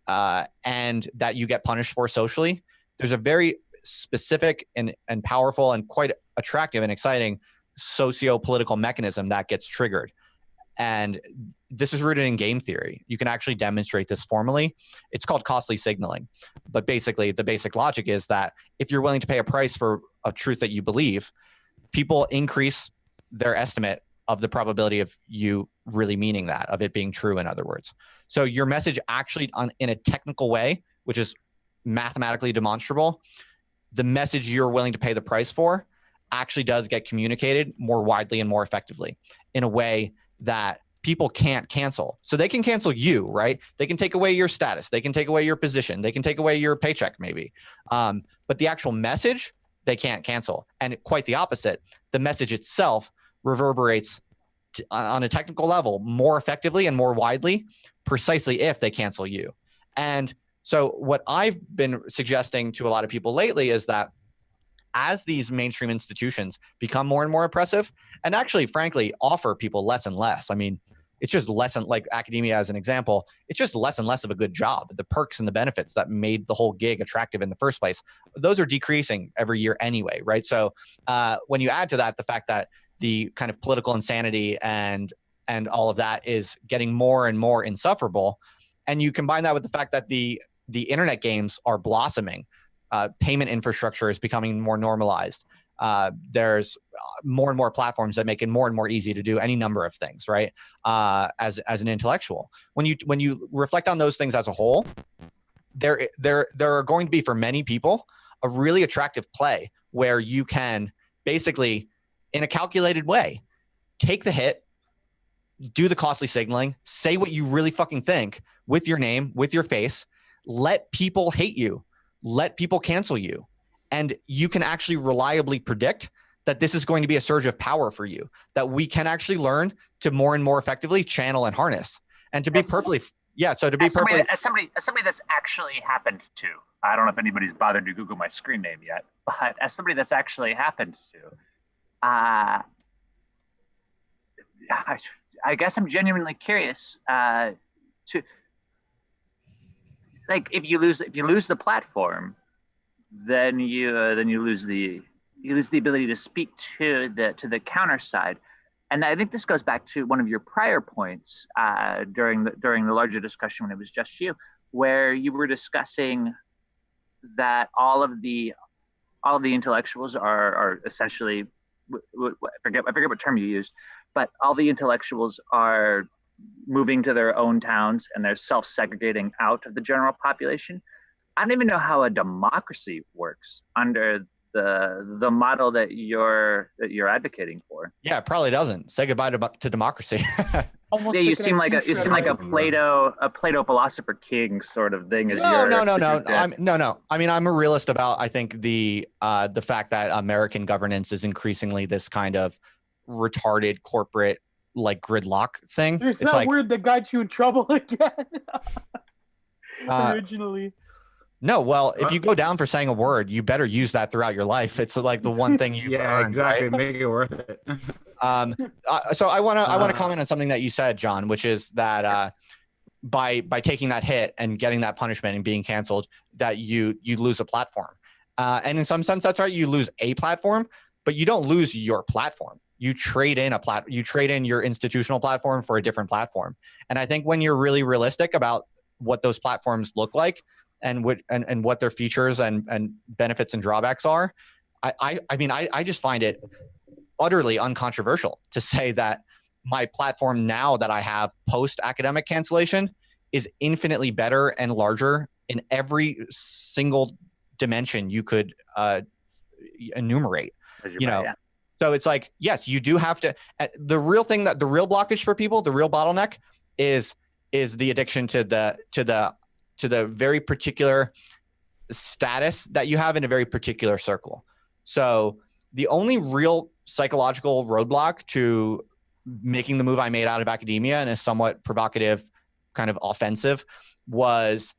and that you get punished for socially, there's a very specific and powerful and quite attractive and exciting socio-political mechanism that gets triggered. And this is rooted in game theory. You can actually demonstrate this formally. It's called costly signaling. But basically, the basic logic is that if you're willing to pay a price for a truth that you believe, people increase their estimate of the probability of you really meaning that, of it being true, in other words. So your message actually, in a technical way, which is mathematically demonstrable, the message you're willing to pay the price for actually does get communicated more widely and more effectively in a way that people can't cancel. So they can cancel you, right? They can take away your status. They can take away your position. They can take away your paycheck maybe. But the actual message, they can't cancel. And quite the opposite. The message itself reverberates on a technical level more effectively and more widely, precisely if they cancel you. And so what I've been suggesting to a lot of people lately is that as these mainstream institutions become more and more oppressive, and actually, frankly, offer people less and less. I mean, it's just less and, like academia as an example, it's just less and less of a good job. The perks and the benefits that made the whole gig attractive in the first place, those are decreasing every year anyway, right? So when you add to that the fact that the kind of political insanity and all of that is getting more and more insufferable, and you combine that with the fact that the internet games are blossoming, payment infrastructure is becoming more normalized. There's more and more platforms that make it more and more easy to do any number of things, right? As an intellectual, when you reflect on those things as a whole, there are going to be, for many people, a really attractive play where you can basically, in a calculated way, take the hit, do the costly signaling, say what you really fucking think with your name, with your face, let people hate you, let people cancel you. And you can actually reliably predict that this is going to be a surge of power for you, that we can actually learn to more and more effectively channel and harness. And to be perfectly, as somebody that's actually happened to, I don't know if anybody's bothered to Google my screen name yet, but as somebody that's actually happened to, I guess I'm genuinely curious to, like, if you lose the platform, then you lose the ability to speak to the counter side. And I think this goes back to one of your prior points during the larger discussion when it was just you, where you were discussing that all of the intellectuals are essentially, I forget what term you used, but all the intellectuals are moving to their own towns and they're self-segregating out of the general population. I don't even know how a democracy works under the model that you're advocating for. Yeah, it probably doesn't. Say goodbye to democracy. Almost yeah, you seem like a Plato philosopher king sort of thing. No. I mean, I'm a realist about, I think, the fact that American governance is increasingly this kind of retarded corporate, like, gridlock thing. There's that word that got you in trouble again. Originally. No, well, if you go down for saying a word, you better use that throughout your life. It's like the one thing you've earned, exactly. Right? Make it worth it. So I want to comment on something that you said, John, which is that by taking that hit and getting that punishment and being canceled, that you lose a platform. And in some sense, that's right. You lose a platform, but you don't lose your platform. You trade in your institutional platform for a different platform. And I think when you're really realistic about what those platforms look like and what their features and benefits and drawbacks are, I just find it utterly uncontroversial to say that my platform now that I have post academic cancellation is infinitely better and larger in every single dimension you could enumerate. So it's like, yes, you do have to. The real blockage for people, the real bottleneck is the addiction to the very particular status that you have in a very particular circle. So the only real psychological roadblock to making the move I made out of academia and a somewhat provocative, kind of offensive, was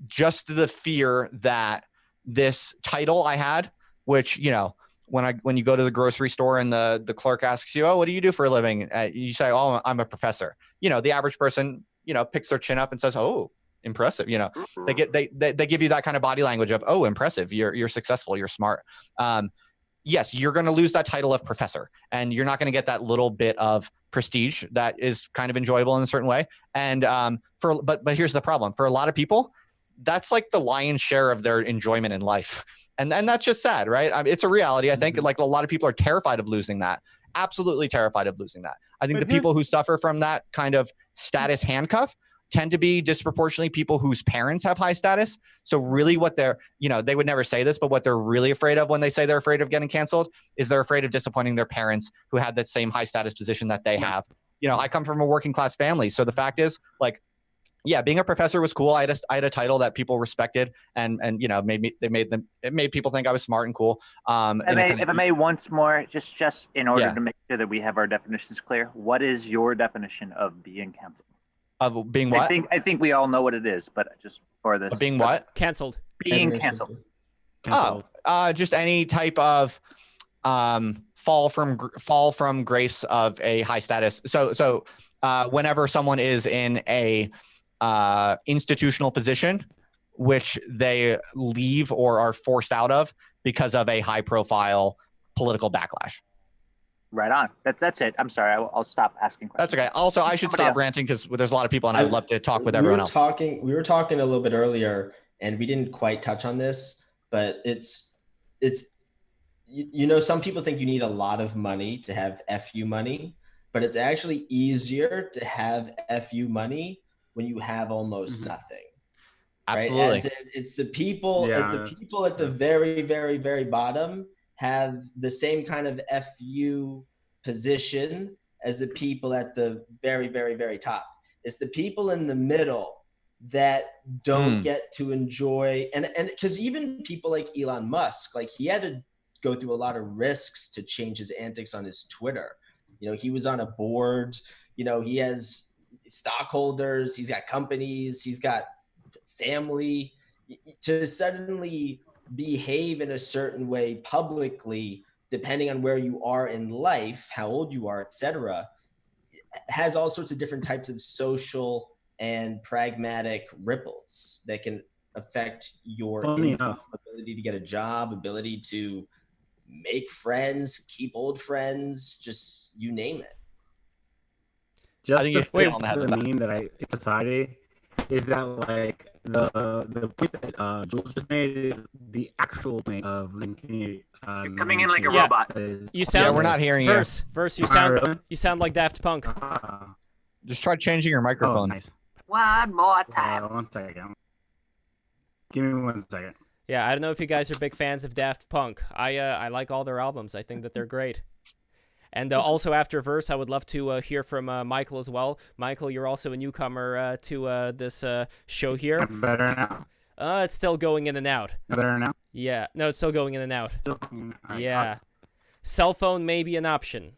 just the fear that this title I had, which, when you go to the grocery store and the clerk asks you, oh, what do you do for a living? You say, oh, I'm a professor. The average person, picks their chin up and says, oh, impressive. They give you that kind of body language of, oh, impressive. You're successful. You're smart. Yes, you're going to lose that title of professor, and you're not going to get that little bit of prestige that is kind of enjoyable in a certain way. And but here's the problem. For a lot of people, that's like the lion's share of their enjoyment in life. And that's just sad, right? It's a reality. I think like a lot of people are terrified of losing that. Absolutely terrified of losing that. I think the people who suffer from that kind of status handcuff tend to be disproportionately people whose parents have high status. So really what they're, they would never say this, but what they're really afraid of when they say they're afraid of getting canceled is they're afraid of disappointing their parents who had that same high status position that they have. I come from a working class family. So the fact is, like, yeah, being a professor was cool. I had a title that people respected, and it made people think I was smart and cool. If I may once more, just in order to make sure that we have our definitions clear, what is your definition of being canceled? Of being what? I think we all know what it is, but just for this. Being what? Canceled. Being canceled. Just any type of fall from grace of a high status. So whenever someone is in a institutional position, which they leave or are forced out of because of a high profile political backlash. Right on. That's it. I'm sorry. I'll stop asking questions. That's okay. Also, I should stop ranting because there's a lot of people and I would love to talk with everyone else. We were talking a little bit earlier and we didn't quite touch on this, but it's some people think you need a lot of money to have FU money, but it's actually easier to have FU money when you have almost nothing. Absolutely. Right? It's the people at the very, very, very bottom have the same kind of FU position as the people at the very, very, very top. It's the people in the middle that don't get to enjoy, and because even people like Elon Musk, like he had to go through a lot of risks to change his antics on his Twitter. He was on a board, he has stockholders, he's got companies, he's got family. To suddenly behave in a certain way publicly, depending on where you are in life, how old you are, etc., has all sorts of different types of social and pragmatic ripples that can affect your income, ability to get a job, ability to make friends, keep old friends, just you name it. Just the meme that in society is that like the point that Jules just made is the actual point of linking. You're coming in like a robot. You sound. We're not hearing you. Verse. You sound. You sound like Daft Punk. Just try changing your microphone. Oh, nice. One more time. 1 second. Give me 1 second. Yeah, I don't know if you guys are big fans of Daft Punk. I like all their albums. I think that they're great. And also after verse, I would love to hear from Michael as well. Michael, you're also a newcomer to this show here. I'm better now. It's still going in and out. Better now? Yeah. No, it's still going in and out. Still, yeah. Cell phone may be an option.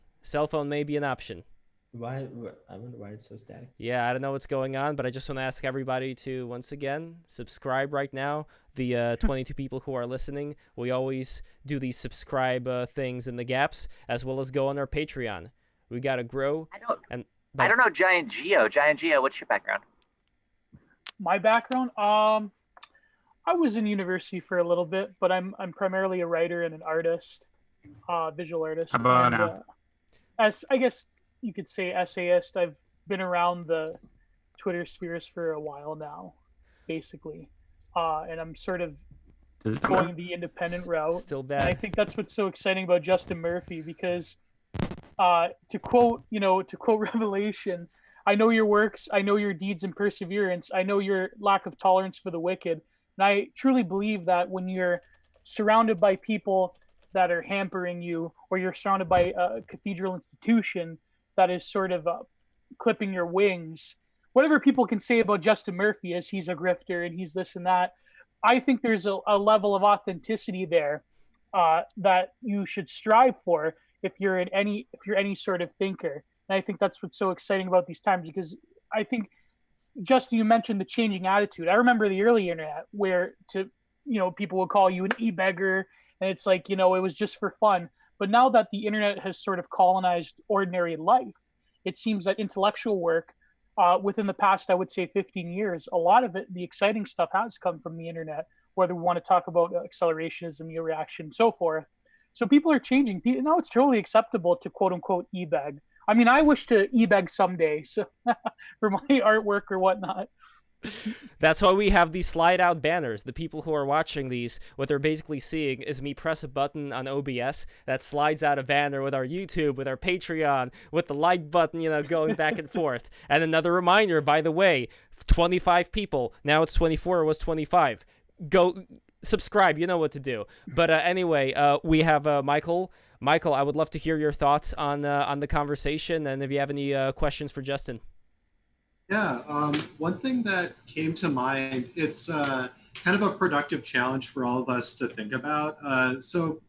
Why? I wonder why it's so static. Yeah, I don't know what's going on, but I just want to ask everybody to, once again, subscribe right now. The 22 people who are listening, we always do these subscribe things in the gaps, as well as go on our Patreon. We got to grow. I don't know Giant Geo. Giant Geo, what's your background? My background? I was in university for a little bit, but I'm primarily a writer and an artist, visual artist. How about now? As I guess you could say essayist. I've been around the Twitter spheres for a while now, basically, and I'm sort of going the independent route. Still bad. And I think that's what's so exciting about Justin Murphy, because to quote Revelation, I know your works, I know your deeds and perseverance, I know your lack of tolerance for the wicked. And I truly believe that when you're surrounded by people that are hampering you, or you're surrounded by a cathedral institution that is sort of clipping your wings, whatever people can say about Justin Murphy as he's a grifter and he's this and that, I think there's a level of authenticity there that you should strive for if you're any sort of thinker. And I think that's what's so exciting about these times, because I think, Justin, you mentioned the changing attitude. I remember the early internet where people would call you an e-beggar, and it's like, it was just for fun. But now that the internet has sort of colonized ordinary life, it seems that intellectual work within the past, I would say 15 years, a lot of it, the exciting stuff has come from the internet, whether we want to talk about accelerationism, reaction, and so forth. So people are changing. Now it's totally acceptable to quote unquote e-beg. I mean, I wish to e-beg someday, so for my artwork or whatnot. That's why we have these slide out banners. The people who are watching these, what they're basically seeing is me press a button on OBS that slides out a banner with our YouTube, with our Patreon, with the like button, going back and forth. And another reminder, by the way, 25 people. Now it's 24, it was 25. Go subscribe, you know what to do. But anyway, we have Michael. Michael, I would love to hear your thoughts on the conversation, and if you have any questions for Justin. Yeah, one thing that came to mind, it's kind of a productive challenge for all of us to think about. So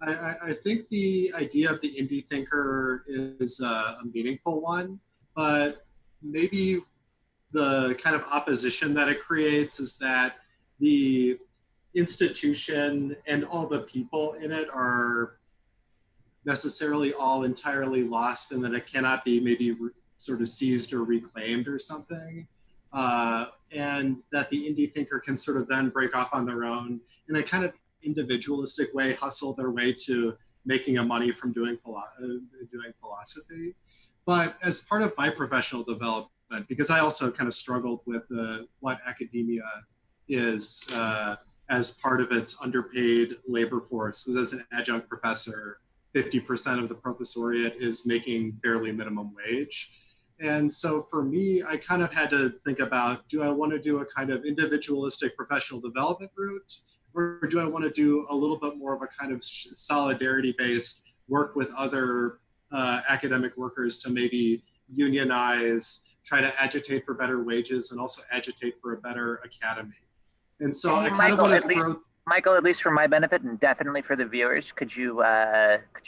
I think the idea of the indie thinker is a meaningful one, but maybe the kind of opposition that it creates is that the institution and all the people in it are necessarily all entirely lost, and that it cannot be maybe sort of seized or reclaimed or something, and that the indie thinker can sort of then break off on their own in a kind of individualistic way, hustle their way to making a money from doing philosophy. But as part of my professional development, because I also kind of struggled with what academia is as part of its underpaid labor force, because as an adjunct professor, 50% of the professoriate is making barely minimum wage. And so for me, I kind of had to think about, do I want to do a kind of individualistic professional development route, or do I want to do a little bit more of a kind of solidarity-based work with other academic workers to maybe unionize, try to agitate for better wages, and also agitate for a better academy. And so I kind of want to throw... Michael, at least for my benefit and definitely for the viewers, could you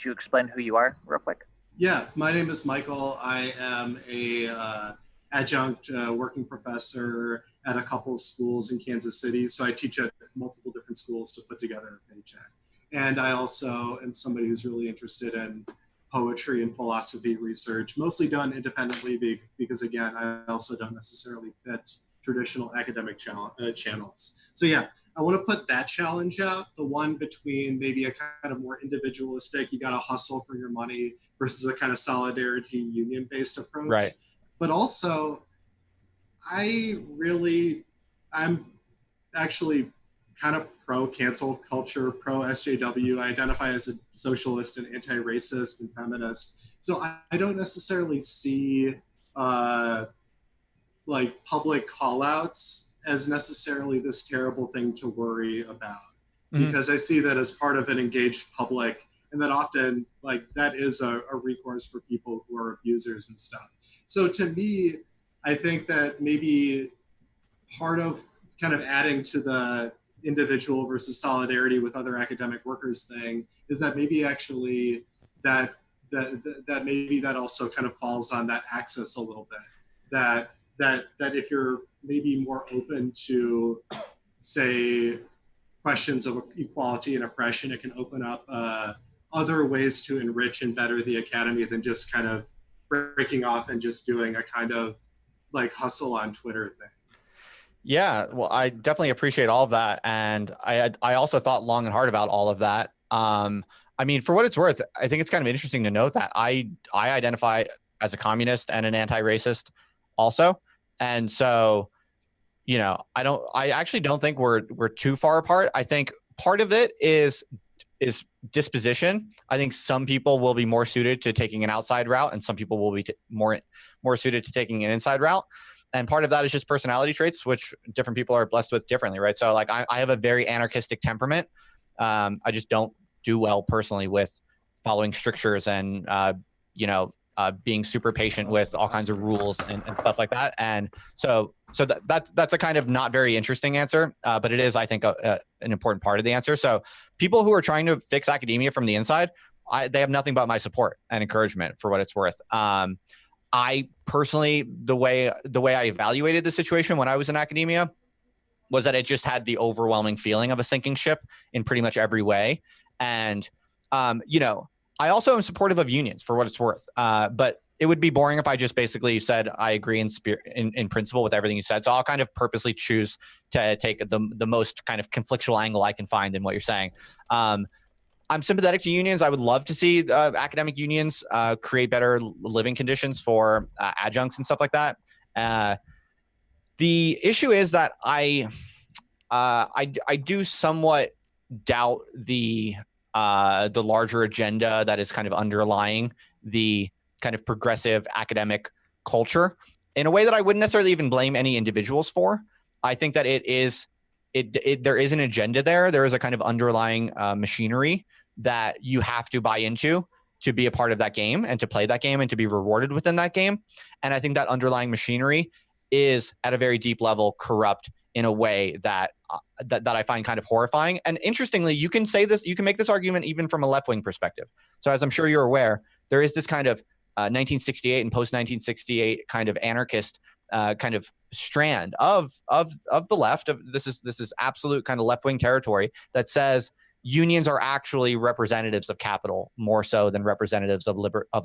explain who you are real quick? Yeah, my name is Michael. I am a adjunct working professor at a couple of schools in Kansas City. So I teach at multiple different schools to put together a paycheck. And I also am somebody who's really interested in poetry and philosophy research, mostly done independently because, again, I also don't necessarily fit traditional academic channels. So yeah, I want to put that challenge out, the one between maybe a kind of more individualistic, you got to hustle for your money, versus a kind of solidarity union-based approach. Right. But also, I'm actually kind of pro-cancel culture, pro-SJW. I identify as a socialist and anti-racist and feminist. So I don't necessarily see like public call-outs as necessarily this terrible thing to worry about, because I see that as part of an engaged public, and that often like that is a recourse for people who are abusers and stuff. So to me, I think that maybe part of kind of adding to the individual versus solidarity with other academic workers thing is that maybe actually that that maybe that also kind of falls on that axis a little bit. That if you're maybe more open to, say, questions of equality and oppression, it can open up other ways to enrich and better the academy than just kind of breaking off and just doing a kind of like hustle on Twitter thing. Yeah, well, I definitely appreciate all of that, and I also thought long and hard about all of that. I mean, for what it's worth, I think it's kind of interesting to note that I identify as a communist and an anti-racist also, and so, you know, I actually don't think we're too far apart. I think part of it is disposition. I think some people will be more suited to taking an outside route, and some people will be more suited to taking an inside route. And part of that is just personality traits, which different people are blessed with differently, right? So like I have a very anarchistic temperament. I just don't do well personally with following strictures and, being super patient with all kinds of rules and stuff like that. And so that's a kind of not very interesting answer, but it is, I think, an important part of the answer. So people who are trying to fix academia from the inside, they have nothing but my support and encouragement, for what it's worth. I personally, the way I evaluated the situation when I was in academia was that it just had the overwhelming feeling of a sinking ship in pretty much every way. And, I also am supportive of unions, for what it's worth. But it would be boring if I just basically said I agree in principle with everything you said. So I'll kind of purposely choose to take the most kind of conflictual angle I can find in what you're saying. I'm sympathetic to unions. I would love to see academic unions create better living conditions for adjuncts and stuff like that. The issue is that I do somewhat doubt the larger agenda that is kind of underlying the kind of progressive academic culture in a way that I wouldn't necessarily even blame any individuals for. I think that there is an agenda there. There is a kind of underlying machinery that you have to buy into to be a part of that game and to play that game and to be rewarded within that game. And I think that underlying machinery is at a very deep level corrupt in a way that I find kind of horrifying. And interestingly, you can make this argument even from a left-wing perspective. So as I'm sure you're aware, there is this kind of 1968 and post-1968 kind of anarchist kind of strand of the left. This is absolute kind of left-wing territory that says unions are actually representatives of capital more so than representatives of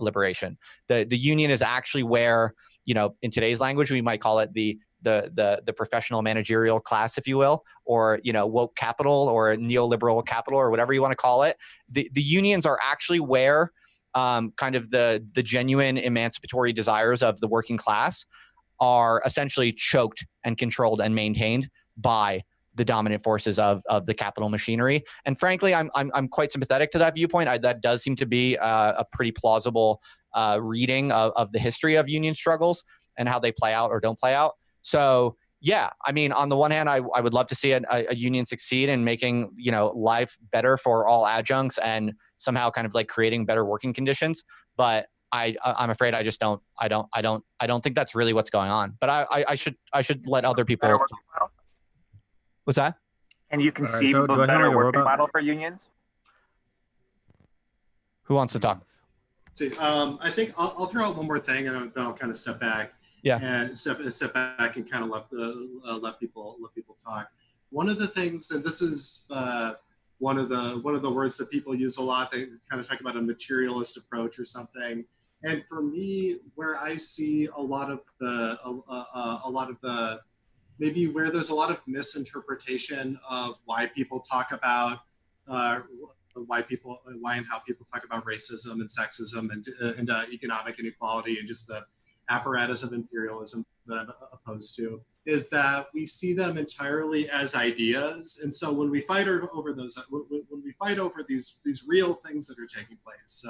liberation. The union is actually where, in today's language, we might call it the professional managerial class, if you will, or, woke capital or neoliberal capital or whatever you want to call it. The unions are actually where kind of the genuine emancipatory desires of the working class are essentially choked and controlled and maintained by the dominant forces of the capital machinery. And frankly, I'm quite sympathetic to that viewpoint. That does seem to be a pretty plausible reading of the history of union struggles and how they play out or don't play out. So yeah, I mean, on the one hand, I would love to see a union succeed in making, life better for all adjuncts and somehow kind of like creating better working conditions. But I'm afraid I just don't think that's really what's going on. But I should let other people. What's that? And you conceive of a better working model for unions? Who wants to talk? See, I think I'll throw out one more thing, and then I'll kind of step back. Yeah. And step back and kind of let people talk. One of the things, and this is one of the words that people use a lot. They kind of talk about a materialist approach or something. And for me, where I see a lot of the maybe where there's a lot of misinterpretation of why people talk about why and how people talk about racism and sexism and economic inequality and just the apparatus of imperialism that I'm opposed to, is that we see them entirely as ideas. And so when we fight over these real things that are taking place,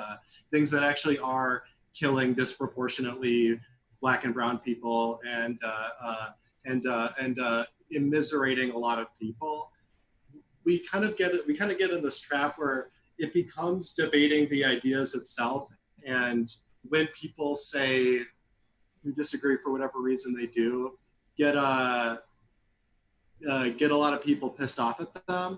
things that actually are killing disproportionately Black and brown people and immiserating a lot of people, we kind of get in this trap where it becomes debating the ideas itself. And when people say who disagree for whatever reason they do, get a lot of people pissed off at them.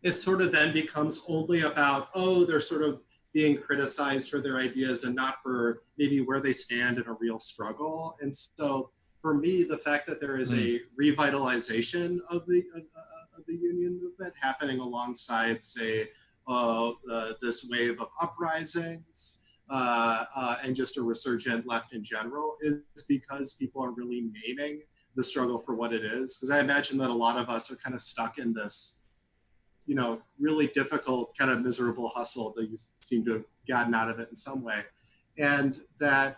It sort of then becomes only about, they're sort of being criticized for their ideas and not for maybe where they stand in a real struggle. And so for me, the fact that there is a revitalization of the union movement happening alongside, say, this wave of uprisings and just a resurgent left in general is because people are really naming the struggle for what it is. Because I imagine that a lot of us are kind of stuck in this, you know, really difficult kind of miserable hustle that you seem to have gotten out of it in some way. And that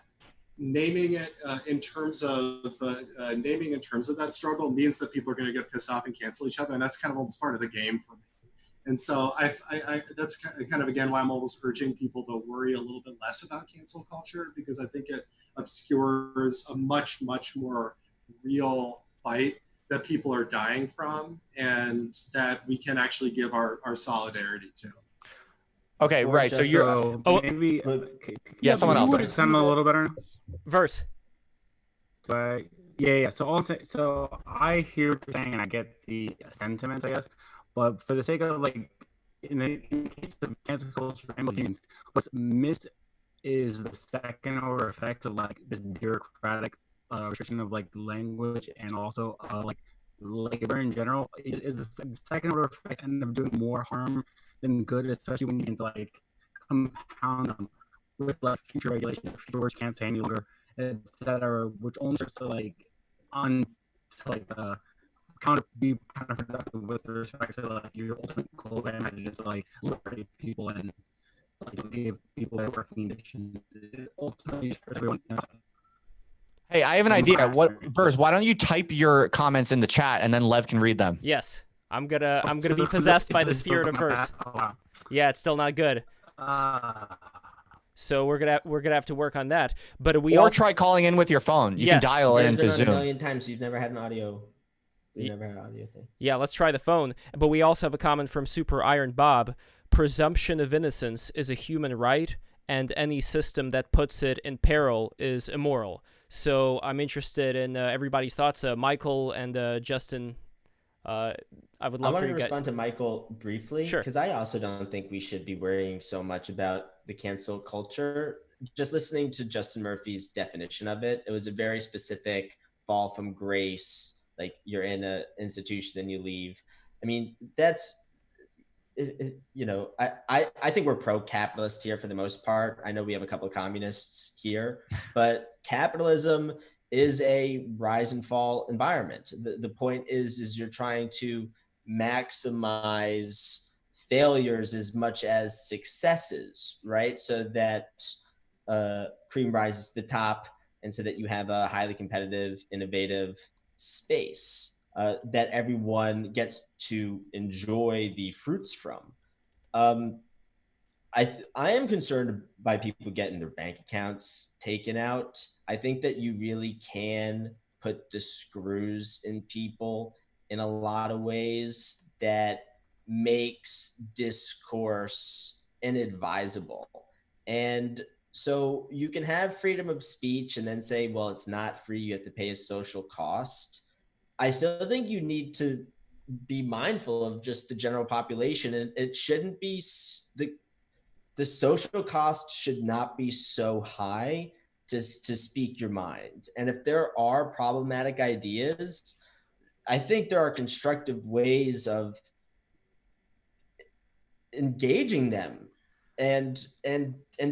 naming it in terms of that struggle means that people are going to get pissed off and cancel each other. And that's kind of almost part of the game for me. And so that's kind of, again, why I'm always urging people to worry a little bit less about cancel culture, because I think it obscures a much, much more real fight that people are dying from and that we can actually give our solidarity to. Okay, right. So you're maybe someone else. Does it sound a little better? Verse. But yeah. So I hear what you're saying and I get the sentiments, I guess. But for the sake of like, in the case of cancel culture and opinions, what's missed is the second order effect of like this bureaucratic restriction of like language and also like labor in general is the second order effect end up doing more harm than good, especially when you get to like compound them with like future regulations, future words can't say any longer, etc., which only starts to like be counterproductive with respect to like your ultimate goal, and just like liberate people and like give people better working conditions. Ultimately, everyone. Hey, I have an idea. What Verse? Why don't you type your comments in the chat and then Lev can read them? Yes, I'm gonna be possessed by the spirit of Verse. Yeah, it's still not good. So we're gonna have to work on that. But we try calling in with your phone. You can dial into Zoom. A million times. You've never had an audio. You never had an audio thing. Yeah, let's try the phone. But we also have a comment from Super Iron Bob. Presumption of innocence is a human right, and any system that puts it in peril is immoral. So I'm interested in everybody's thoughts. Michael and Justin, I would love for you guys. I want to respond to Michael briefly, Sure. Because I also don't think we should be worrying so much about the cancel culture. Just listening to Justin Murphy's definition of it, it was a very specific fall from grace. Like you're in an institution and you leave. I mean, that's, you know, I think we're pro-capitalist here for the most part. I know we have a couple of communists here, but capitalism is a rise and fall environment. The point is you're trying to maximize failures as much as successes, right? So that cream rises to the top, and so that you have a highly competitive, innovative space that everyone gets to enjoy the fruits from. I am concerned by people getting their bank accounts taken out. I think that you really can put the screws in people in a lot of ways that makes discourse inadvisable. And so you can have freedom of speech and then say, well, it's not free, you have to pay a social cost. I still think you need to be mindful of just the general population, and it shouldn't be the social cost should not be so high to speak your mind. And if there are problematic ideas, I think there are constructive ways of engaging them and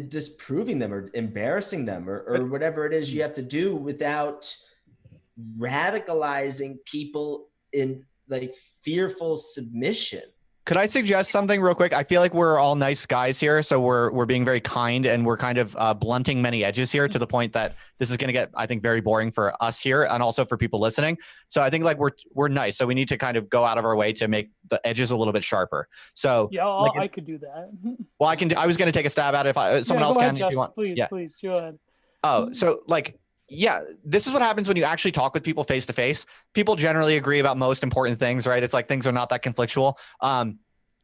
disproving them or embarrassing them or whatever it is you have to do without radicalizing people in like fearful submission. Could I suggest something real quick? I feel like we're all nice guys here, so we're being very kind, and we're kind of blunting many edges here to the point that this is going to get, I think, very boring for us here and also for people listening. So I think like we're nice, so we need to kind of go out of our way to make the edges a little bit sharper. So yeah, like, I could do that. Well, I was going to take a stab at it if someone else can. Ahead, if you want, please, go ahead. Oh, so like. Yeah, this is what happens when you actually talk with people face to face. People generally agree about most important things, right? It's like things are not that conflictual. And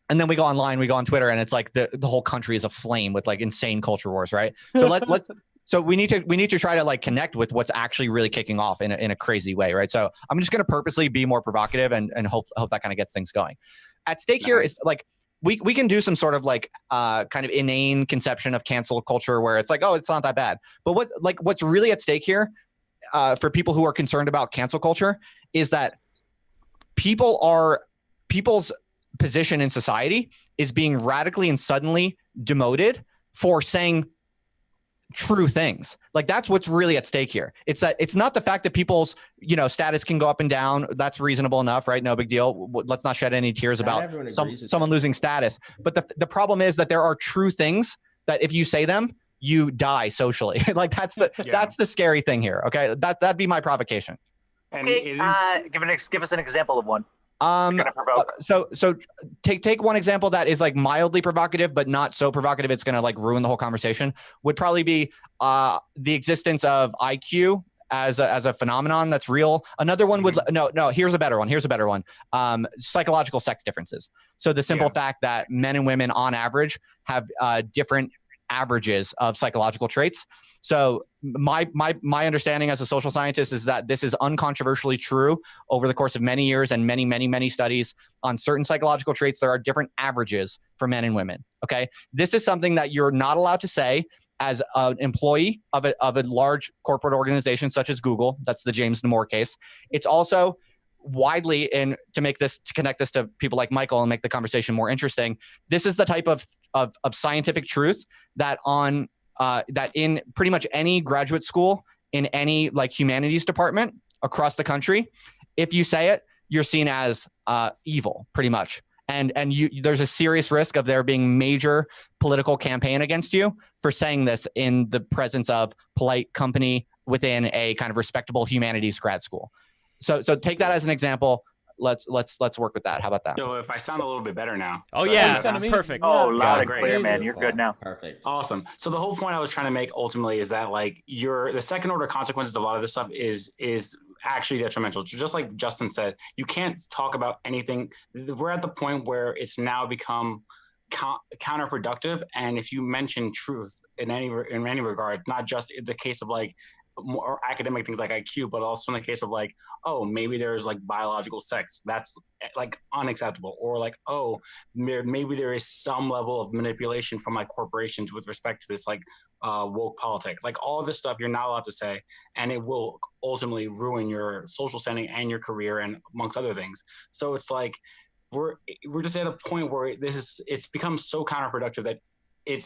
then we go online, we go on Twitter, and it's like the whole country is aflame with like insane culture wars, right? So so we need to try to like connect with what's actually really kicking off in a crazy way, right? So I'm just going to purposely be more provocative and hope that kind of gets things going. At stake here is like we can do some sort of like kind of inane conception of cancel culture where it's like, oh, it's not that bad. But what's really at stake here for people who are concerned about cancel culture is that people's position in society is being radically and suddenly demoted for saying true things. Like that's what's really at stake here. It's that it's not the fact that people's, status can go up and down. That's reasonable enough, right? No big deal. Let's not shed any tears about someone losing status. But the problem is that there are true things that if you say them, you die socially. Like that's the scary thing here. Okay, that'd be my provocation. And give us an example of one. So take one example that is like mildly provocative, but not so provocative it's gonna like ruin the whole conversation. Would probably be the existence of IQ as a phenomenon that's real. Another one would no. Here's a better one. Psychological sex differences. So the simple fact that men and women on average have different averages of psychological traits. So my understanding as a social scientist is that this is uncontroversially true over the course of many years and many studies on certain psychological traits. There are different averages for men and women. Okay. This is something that you're not allowed to say as an employee of a large corporate organization such as Google. That's the James Damore case. It's also widely, and to connect this to people like Michael and make the conversation more interesting, this is the type of scientific truth that that in pretty much any graduate school in any like humanities department across the country, if you say it, you're seen as evil pretty much. And there's a serious risk of there being major political campaign against you for saying this in the presence of polite company within a kind of respectable humanities grad school. So take that as an example. Let's work with that. How about that? So if I sound a little bit better now. Oh yeah, perfect. Oh, loud and clear, man. You're good now. Perfect. Awesome. So the whole point I was trying to make ultimately is that like the second order consequences of a lot of this stuff is actually detrimental. Just like Justin said, you can't talk about anything. We're at the point where it's now become counterproductive. And if you mention truth in any regard, not just in the case of like more academic things like IQ, but also in the case of like, oh, maybe there's like biological sex, that's like unacceptable, or like, oh, maybe there is some level of manipulation from like corporations with respect to this like woke politic. Like all of this stuff you're not allowed to say, and it will ultimately ruin your social standing and your career and amongst other things. So it's like we're just at a point where it's become so counterproductive that it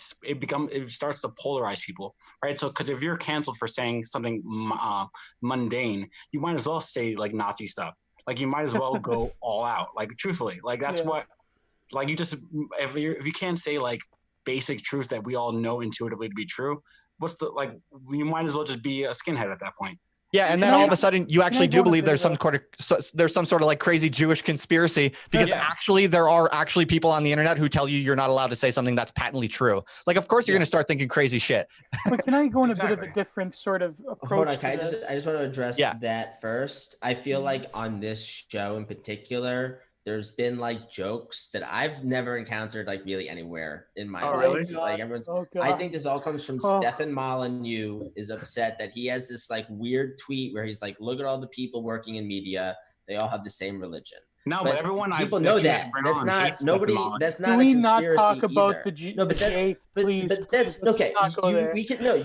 starts to polarize people, right? So, because if you're canceled for saying something mundane, you might as well say like Nazi stuff. Like you might as well go all out. Like truthfully, like that's what. Like you just if you can't say like basic truth that we all know intuitively to be true, you might as well just be a skinhead at that point. Yeah, and then all of a sudden you actually do believe there's some sort of like crazy Jewish conspiracy because actually there are actually people on the internet who tell you you're not allowed to say something that's patently true. Like, of course you're going to start thinking crazy shit. But can I go in a bit of a different sort of approach? Hold on, I just want to address that first. I feel like on this show in particular, there's been like jokes that I've never encountered like really anywhere in my life. Really? Like everyone's, I think this all comes from Stefan Molyneux is upset that he has this like weird tweet where he's like, look at all the people working in media. They all have the same religion. No, but everyone people know that. That's not nobody. That's not. Can we a not talk either. about the no, but that's please, but that's please, okay.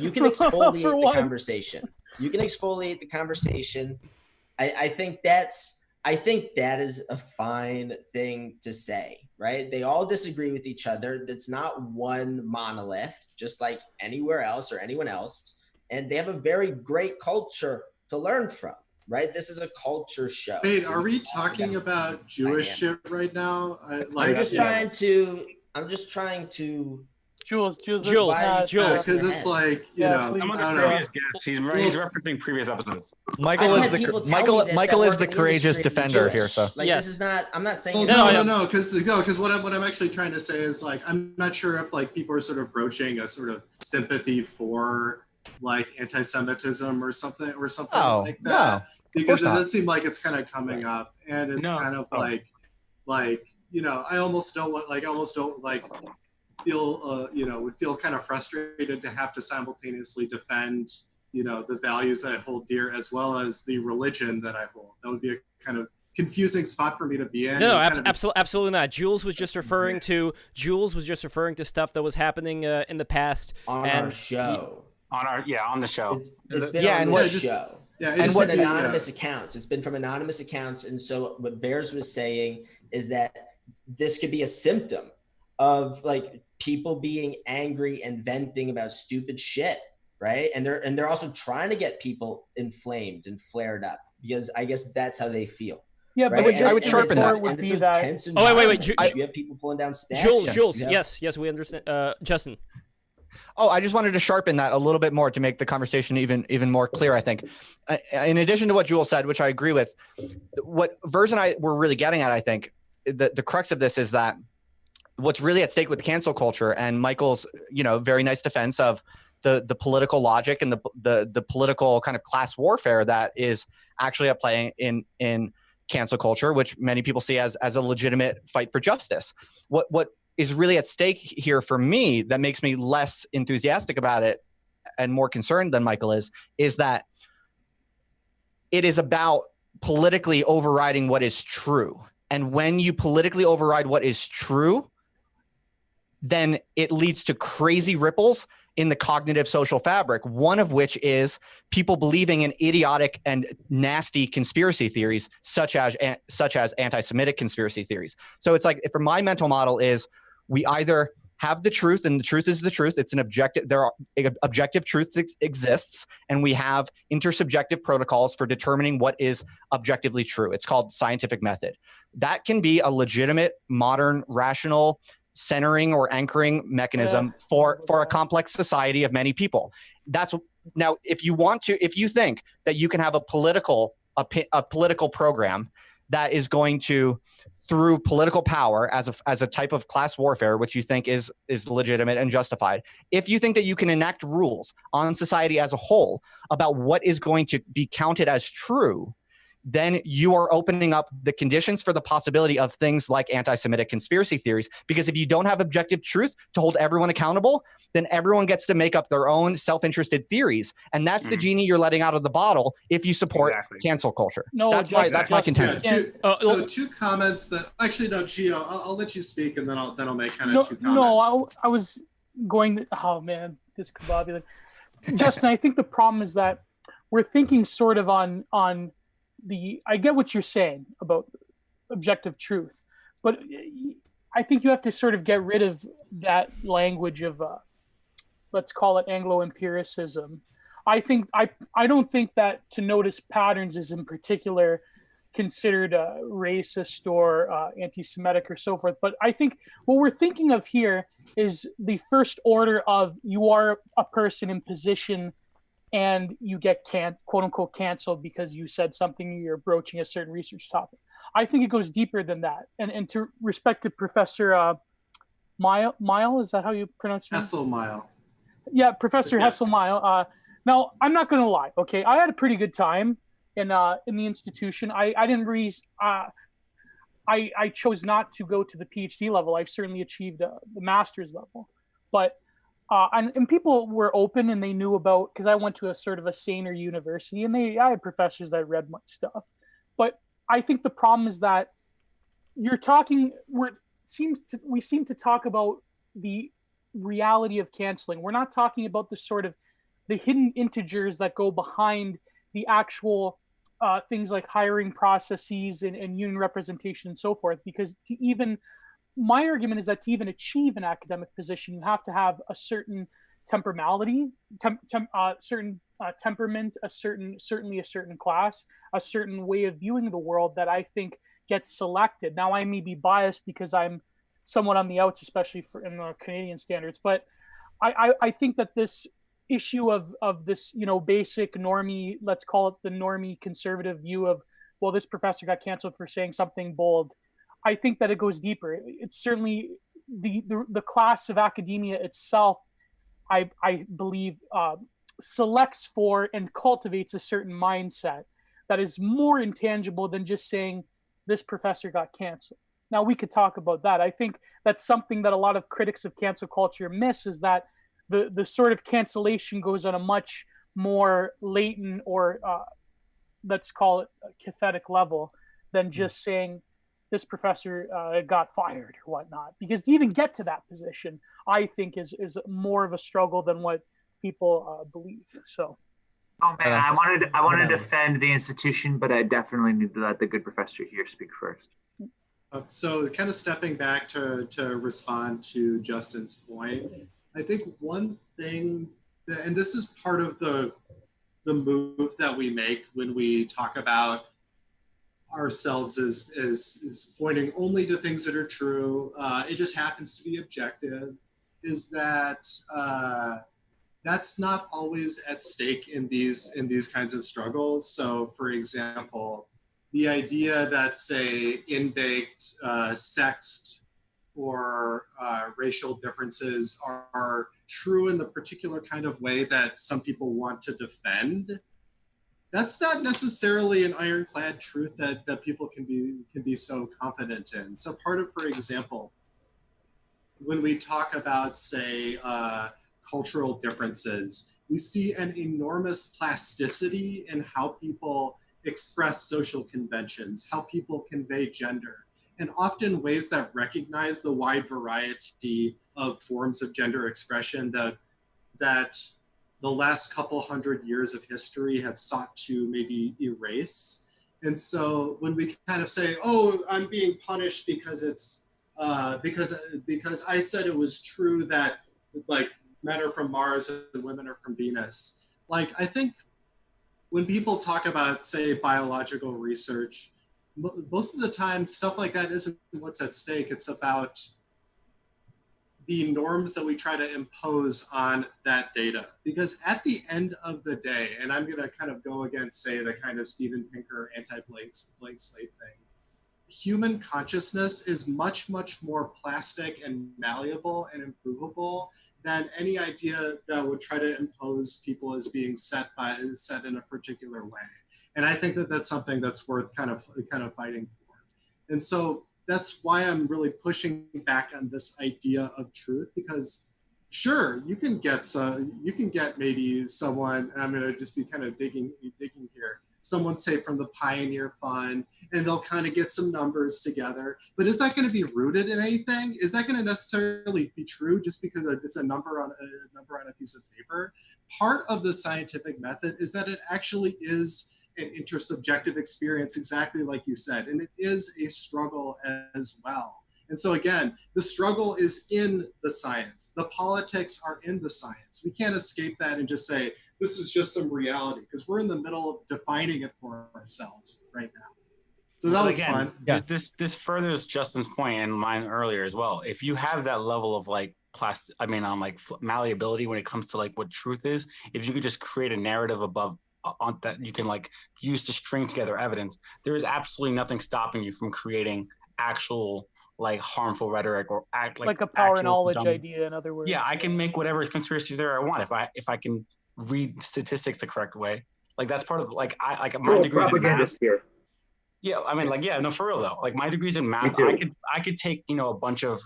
You can exfoliate the conversation. You can exfoliate the conversation. I think that is a fine thing to say, right? They all disagree with each other. That's not one monolith, just like anywhere else or anyone else. And they have a very great culture to learn from, right? This is a culture show. Wait, are we talking about Jewish shit right now? I'm just trying to. Jules. Because it's like, you know, I'm on the previous guest. He's referencing previous episodes. Michael is the courageous defender here. So like, this is not. I'm not saying. No. Because what I'm actually trying to say is like I'm not sure if like people are sort of broaching a sort of sympathy for like anti-Semitism or something like that. No, because it does seem like it's kind of coming up, and it's kind of like you know I almost don't feel would feel kind of frustrated to have to simultaneously defend the values that I hold dear as well as the religion that I hold. That would be a kind of confusing spot for me to be in. No, absolutely not. Jules was just referring to stuff that was happening in the past on our show. On the show. It's been on the show. It's been anonymous accounts. It's been from anonymous accounts. And so what Bears was saying is that this could be a symptom of like people being angry and venting about stupid shit, right? And they're also trying to get people inflamed and flared up because I guess that's how they feel. Yeah, right? but I would sharpen that. Would be that. Wait. You have people pulling down stacks. Jules. Yes, we understand. Justin. Oh, I just wanted to sharpen that a little bit more to make the conversation even more clear, I think. In addition to what Jules said, which I agree with, what Vers and I were really getting at, I think, the crux of this is that what's really at stake with cancel culture and Michael's, very nice defense of the political logic and the political kind of class warfare that is actually at play in cancel culture, which many people see as a legitimate fight for justice. What is really at stake here for me that makes me less enthusiastic about it and more concerned than Michael is that it is about politically overriding what is true. And when you politically override what is true, then it leads to crazy ripples in the cognitive social fabric, one of which is people believing in idiotic and nasty conspiracy theories, such as anti-Semitic conspiracy theories. So it's like, for my mental model is we either have the truth and the truth is the truth. It's an objective, objective truth exists, and we have intersubjective protocols for determining what is objectively true. It's called scientific method. That can be a legitimate, modern, rational centering or anchoring mechanism for a complex society of many people. Now, if you think that you can have a political program that is going to, through political power as a type of class warfare, which you think is legitimate and justified, if you think that you can enact rules on society as a whole about what is going to be counted as true, then you are opening up the conditions for the possibility of things like anti-Semitic conspiracy theories. Because if you don't have objective truth to hold everyone accountable, then everyone gets to make up their own self-interested theories. And that's the genie you're letting out of the bottle if you support cancel culture. No, that's my contention. So two comments that actually, no, Gio, I'll let you speak and then I'll make kind of two comments. No, I was going to, oh man, this combobulated. Justin, I think the problem is that we're thinking sort of on I get what you're saying about objective truth, but I think you have to sort of get rid of that language of, let's call it Anglo-empiricism. I don't think that to notice patterns is in particular considered racist or anti-Semitic or so forth. But I think what we're thinking of here is the first order of you are a person in position and you get quote unquote canceled because you said something, you're broaching a certain research topic. I think it goes deeper than that. And to respect to Professor Mile, is that how you pronounce it? Hesselmile. Yeah, Professor Hesselmile. Now, I'm not going to lie. Okay, I had a pretty good time in the institution. I didn't really. I chose not to go to the PhD level. I've certainly achieved the master's level, but. And people were open and they knew about, because I went to a sort of a saner university and I had professors that read my stuff. But I think the problem is that we seem to talk about the reality of canceling. We're not talking about the hidden integers that go behind the actual things like hiring processes and union representation and so forth, because my argument is that to even achieve an academic position, you have to have a certain temperament, certainly a certain class, a certain way of viewing the world that I think gets selected. Now, I may be biased because I'm somewhat on the outs, especially in the Canadian standards, but I think that this issue of this, basic normie, let's call it the normie conservative view of, well, this professor got canceled for saying something bold. I think that it goes deeper. It's certainly the class of academia itself, I believe, selects for and cultivates a certain mindset that is more intangible than just saying this professor got canceled. Now, we could talk about that. I think that's something that a lot of critics of cancel culture miss, is that the sort of cancellation goes on a much more latent or let's call it a cathodic level. than just saying this professor got fired or whatnot. Because to even get to that position, I think is more of a struggle than what people believe. So. Oh man, I wanted to defend the institution, but I definitely need to let the good professor here speak first. So kind of stepping back to respond to Justin's point, I think one thing, and this is part of the move that we make when we talk about ourselves is pointing only to things that are true. It just happens to be objective, is that that's not always at stake in these kinds of struggles. So for example, the idea that, say, in-baked sex or racial differences are true in the particular kind of way that some people want to defend, that's not necessarily an ironclad truth that people can be so confident in. So part of, for example, when we talk about, say, cultural differences, we see an enormous plasticity in how people express social conventions, how people convey gender, and often ways that recognize the wide variety of forms of gender expression that the last couple hundred years of history have sought to maybe erase. And so when we kind of say, oh, I'm being punished because it's because I said it was true that like men are from Mars and women are from Venus. Like, I think when people talk about, say, biological research, most of the time stuff like that isn't what's at stake. It's about the norms that we try to impose on that data. Because at the end of the day, and I'm gonna kind of go against, say, the kind of Steven Pinker anti-blank slate thing, human consciousness is much, much more plastic and malleable and improvable than any idea that would try to impose people as being set in a particular way. And I think that that's something that's worth kind of fighting for. And so that's why I'm really pushing back on this idea of truth, because sure, you can get maybe someone, and I'm gonna just be kind of digging here, someone, say, from the Pioneer Fund, and they'll kind of get some numbers together. But is that going to be rooted in anything? Is that going to necessarily be true just because it's a number on a piece of paper? Part of the scientific method is that it actually is an intersubjective experience, exactly like you said, and it is a struggle as well. And so again, the struggle is in the science. The politics are in the science. We can't escape that and just say, this is just some reality, because we're in the middle of defining it for ourselves right now. So that was fun. Yeah. This furthers Justin's point and mine earlier as well. If you have that level of like malleability when it comes to like what truth is, if you could just create a narrative above on that you can like use to string together evidence, there is absolutely nothing stopping you from creating actual like harmful rhetoric or act like a power knowledge idea, in other words. Yeah, I can make whatever conspiracy theory I want if I can read statistics the correct way. Like that's part of like my degree propagandist here. Yeah, I mean, like, yeah, no, for real though. Like my degree's in math. I could take, you know, a bunch of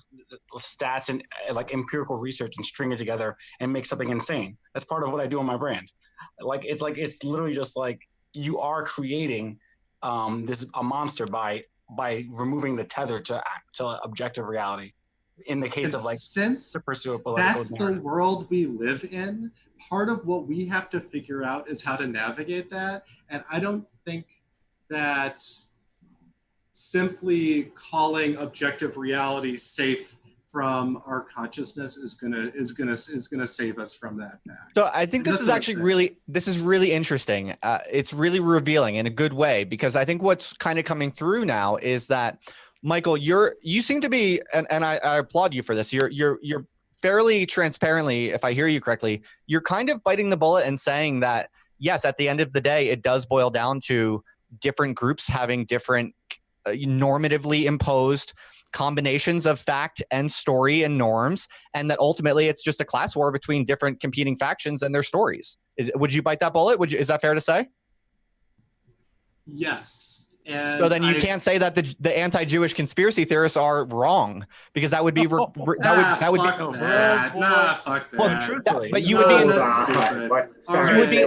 stats and like empirical research and string it together and make something insane. That's part of what I do on my brand. It's literally just like you are creating a monster by removing the tether to objective reality. In the case of like since the pursuit of political that's narrative. the world we live in, part of what we have to figure out is how to navigate that. And I don't think that simply calling objective reality safe from our consciousness is gonna save us from that fact. So I think this is actually really interesting. It's really revealing in a good way, because I think what's kind of coming through now is that, Michael, you seem to be, and I applaud you for this. You're fairly transparently, if I hear you correctly, you're kind of biting the bullet and saying that yes, at the end of the day, it does boil down to different groups having different normatively imposed combinations of fact and story and norms, and that ultimately it's just a class war between different competing factions and their stories. Would you bite that bullet? Is that fair to say? Yes. And so then you can't say that the anti-Jewish conspiracy theorists are wrong, because that would be fuck that. Well, truthfully, but you would be in you would be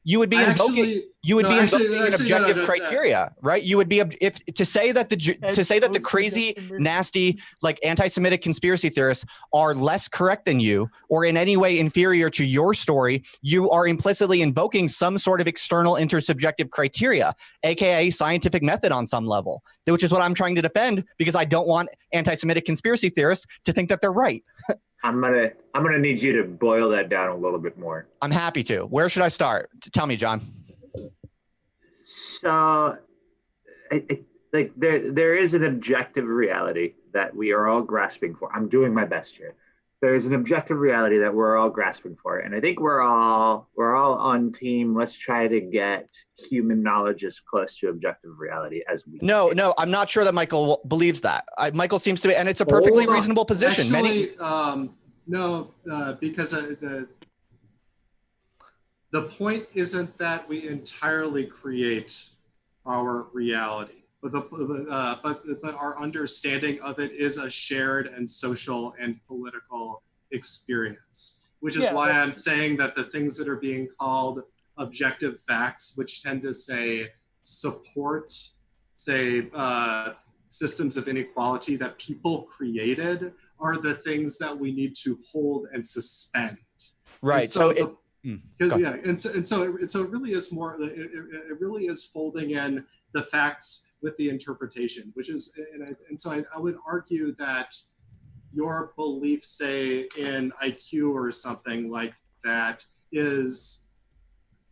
You would be invoking an objective criteria, right? You would be to say that the crazy, nasty, like anti-Semitic conspiracy theorists are less correct than you or in any way inferior to your story. You are implicitly invoking some sort of external intersubjective criteria, aka scientific method on some level, which is what I'm trying to defend because I don't want anti-Semitic conspiracy theorists to think that they're right. I'm gonna need you to boil that down a little bit more. I'm happy to. Where should I start? Tell me, John. So, like there is an objective reality that we are all grasping for. I'm doing my best here. There is an objective reality that we're all grasping for, and I think we're all on team. Let's try to get human knowledge as close to objective reality as we. No, I'm not sure that Michael believes that. Michael seems to be, and it's a perfectly reasonable position. Actually, because the point isn't that we entirely create our reality, but our understanding of it is a shared and social and political experience, which is why I'm saying that the things that are being called objective facts, which tend to support systems of inequality that people created, are the things that we need to hold and suspend. Right. And so it really is more. It really is folding in the facts with the interpretation, which is, so I would argue that your belief, say in IQ or something like that, is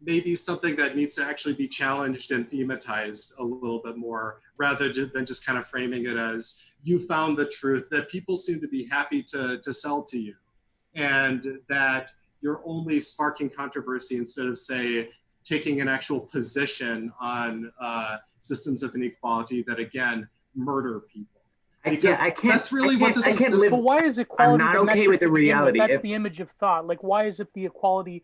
maybe something that needs to actually be challenged and thematized a little bit more, rather than just kind of framing it as you found the truth that people seem to be happy to sell to you, and that you're only sparking controversy instead of, say, taking an actual position on systems of inequality that, again, murder people. I can't. That's really what this is. But why is equality? I'm not okay with the reality. That's the image of thought. Like, why is it the equality?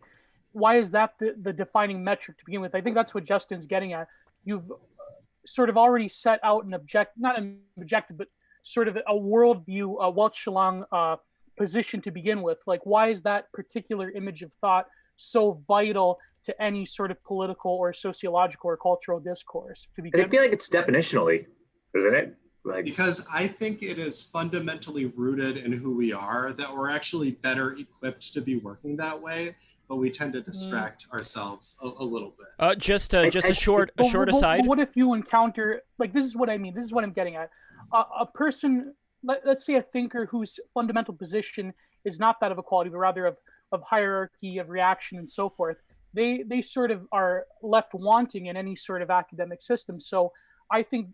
Why is that the defining metric to begin with? I think that's what Justin's getting at. You've sort of already set out not an objective, but sort of a worldview, a Weltschauung position to begin with. Like, why is that particular image of thought so vital to any sort of political or sociological or cultural discourse to begin with? I feel like it's definitionally, isn't it? Because I think it is fundamentally rooted in who we are, that we're actually better equipped to be working that way, but we tend to distract ourselves a little bit. Just a short aside. But what if you encounter, like, this is what I mean, this is what I'm getting at. A person, let's say a thinker whose fundamental position is not that of equality, but rather of hierarchy, of reaction, and so forth, they sort of are left wanting in any sort of academic system. So I think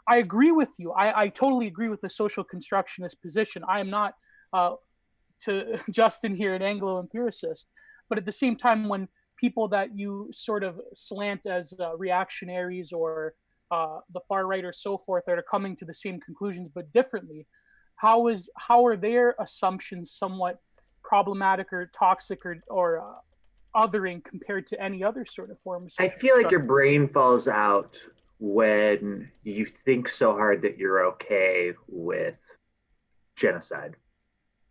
I agree with you. I totally agree with the social constructionist position. I am not, to Justin here, an Anglo-empiricist. But at the same time, when people that you sort of slant as reactionaries or the far right or so forth are coming to the same conclusions but differently, how are their assumptions somewhat problematic or toxic or othering compared to any other sort of form of social I feel like your brain falls out when you think so hard that you're okay with genocide.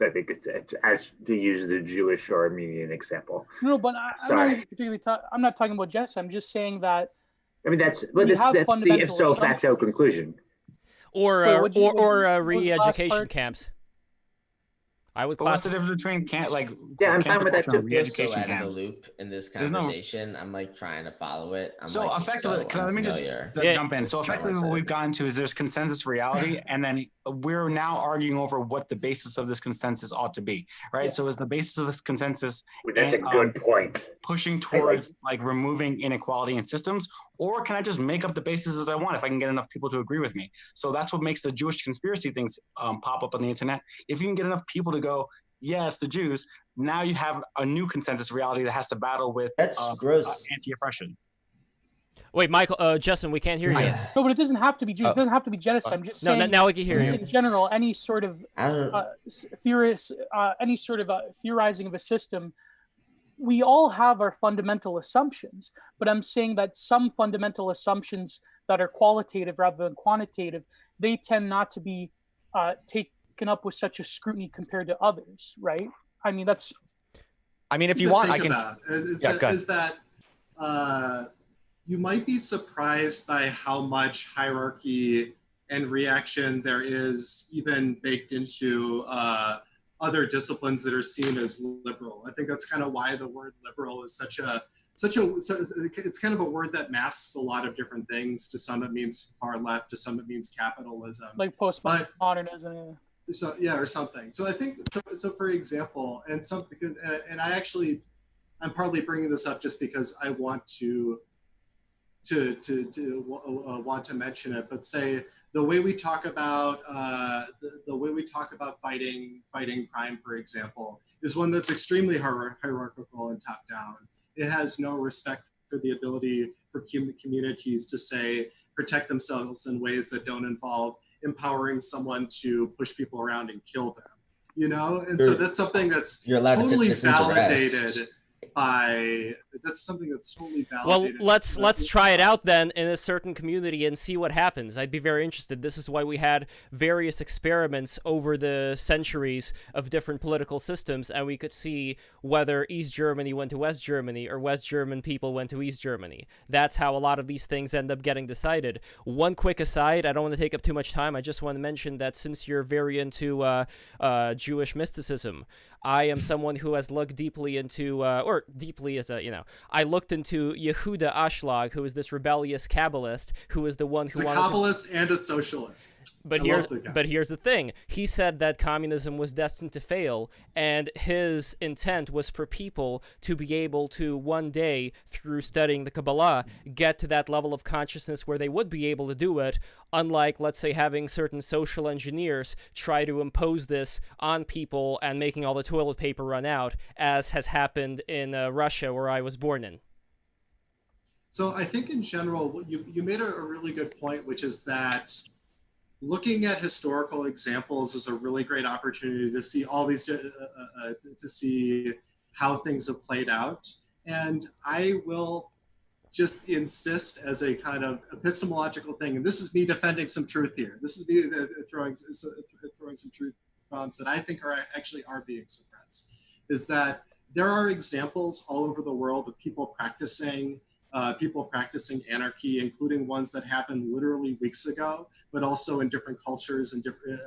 I think it's as to use the Jewish or Armenian example. No, but I'm not talking about genocide. I'm just saying that. I mean, that's the ipso facto conclusion. Or re-education camps. I would. But what's the difference between I'm fine with that too. Re-education camps. The loop in this conversation. I'm like trying to follow it. Effectively, let me just jump in. So effectively, what we've gotten to is there's consensus reality, and then we're now arguing over what the basis of this consensus ought to be, right? Yeah. So is the basis of this consensus? That's a good point. Pushing towards like removing inequality in systems, or can I just make up the basis as I want if I can get enough people to agree with me? So that's what makes the Jewish conspiracy things pop up on the internet. If you can get enough people to go, yes, the Jews, now you have a new consensus reality that has to battle with gross anti-oppression. Wait, Michael, Justin, we can't hear you. No, but it doesn't have to be Jews. It doesn't have to be genocide. I'm just saying. No, now we can hear you. In general, any sort of theorizing of a system, we all have our fundamental assumptions. But I'm saying that some fundamental assumptions that are qualitative rather than quantitative, they tend not to be taken up with such a scrutiny compared to others, right? I mean, that's. I mean, if you want, I can. Is that you might be surprised by how much hierarchy and reaction there is even baked into other disciplines that are seen as liberal. I think that's kind of why the word liberal is it's kind of a word that masks a lot of different things. To some it means far left, to some it means capitalism. Like postmodernism. So yeah, or something. So I think so for example, and I'm partly bringing this up just because I want to want to mention it, but say the way we talk about fighting crime, for example, is one that's extremely hierarchical and top down. It has no respect for the ability for communities to say protect themselves in ways that don't involve empowering someone to push people around and kill them. You know, and so that's something that's totally validated. That's something that's totally validated. Well, let's try it out then in a certain community and see what happens. I'd be very interested. This is why we had various experiments over the centuries of different political systems, and we could see whether East Germany went to West Germany or West German people went to East Germany. That's how a lot of these things end up getting decided. One quick aside, I don't want to take up too much time. I just want to mention that since you're very into Jewish mysticism, I am someone who has looked deeply into, or deeply as a, I looked into Yehuda Ashlag, who is this rebellious Kabbalist, who is the one who wanted a Kabbalist and a socialist. But here's the thing. He said that communism was destined to fail, and his intent was for people to be able to one day, through studying the Kabbalah, get to that level of consciousness where they would be able to do it, unlike, let's say, having certain social engineers try to impose this on people and making all the toilet paper run out, as has happened in Russia, where I was born in. So I think in general, you made a really good point, which is that looking at historical examples is a really great opportunity to see all these, to see how things have played out. And I will just insist as a kind of epistemological thing, and this is me defending some truth here. This is me throwing some truth bombs that I think are being suppressed, is that there are examples all over the world of people practicing anarchy, including ones that happened literally weeks ago, but also in different cultures and different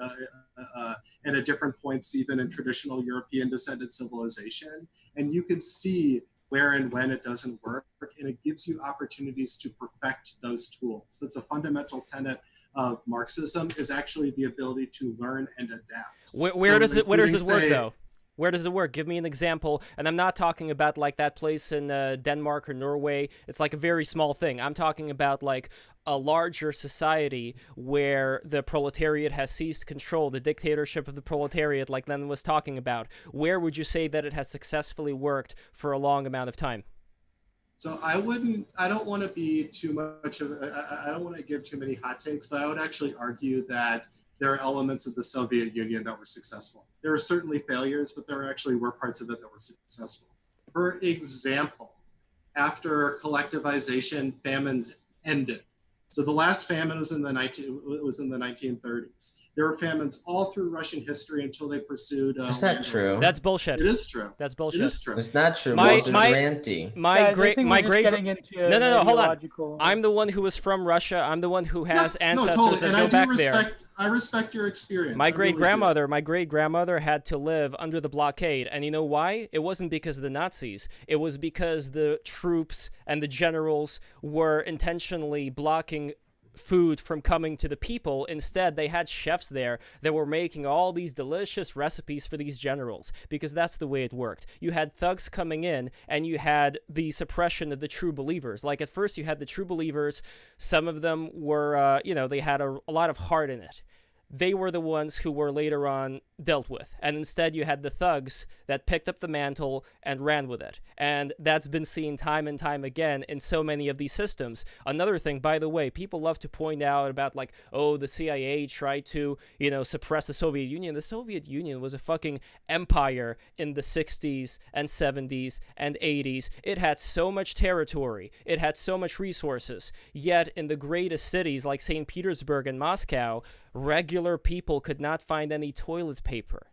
and at different points, even in traditional European descended civilization. And you can see where and when it doesn't work, and it gives you opportunities to perfect those tools. That's a fundamental tenet of Marxism, is actually the ability to learn and adapt. Where does it work though? Where does it work? Give me an example. And I'm not talking about like that place in Denmark or Norway. It's like a very small thing. I'm talking about like a larger society where the proletariat has seized control, the dictatorship of the proletariat, like Lenin was talking about. Where would you say that it has successfully worked for a long amount of time? So I don't want to be too much of, I don't want to give too many hot takes, but I would actually argue that there are elements of the Soviet Union that were successful. There are certainly failures, but there actually were parts of it that were successful. For example, after collectivization, famines ended. So the last famine was in the 1930s. There were famines all through Russian history until they pursued. That's not true. That's bullshit. It is true. That's bullshit. It is true. It's not true. My great. No, hold on. I'm the one who was from Russia. I'm the one who has ancestors that go back there. I respect your experience. My great grandmother had to live under the blockade, and you know why? It wasn't because of the Nazis. It was because the troops and the generals were intentionally blocking food from coming to the people. Instead, they had chefs there that were making all these delicious recipes for these generals, because that's the way it worked. You had thugs coming in, and you had the suppression of the true believers. Like, at first you had the true believers. Some of them were, they had a lot of heart in it. They were the ones who were later on dealt with. And instead you had the thugs that picked up the mantle and ran with it. And that's been seen time and time again in so many of these systems. Another thing, by the way, people love to point out about like, oh, the CIA tried to, suppress the Soviet Union. The Soviet Union was a fucking empire in the 60s and 70s and 80s. It had so much territory. It had so much resources. Yet in the greatest cities like St. Petersburg and Moscow, regular people could not find any toilet paper.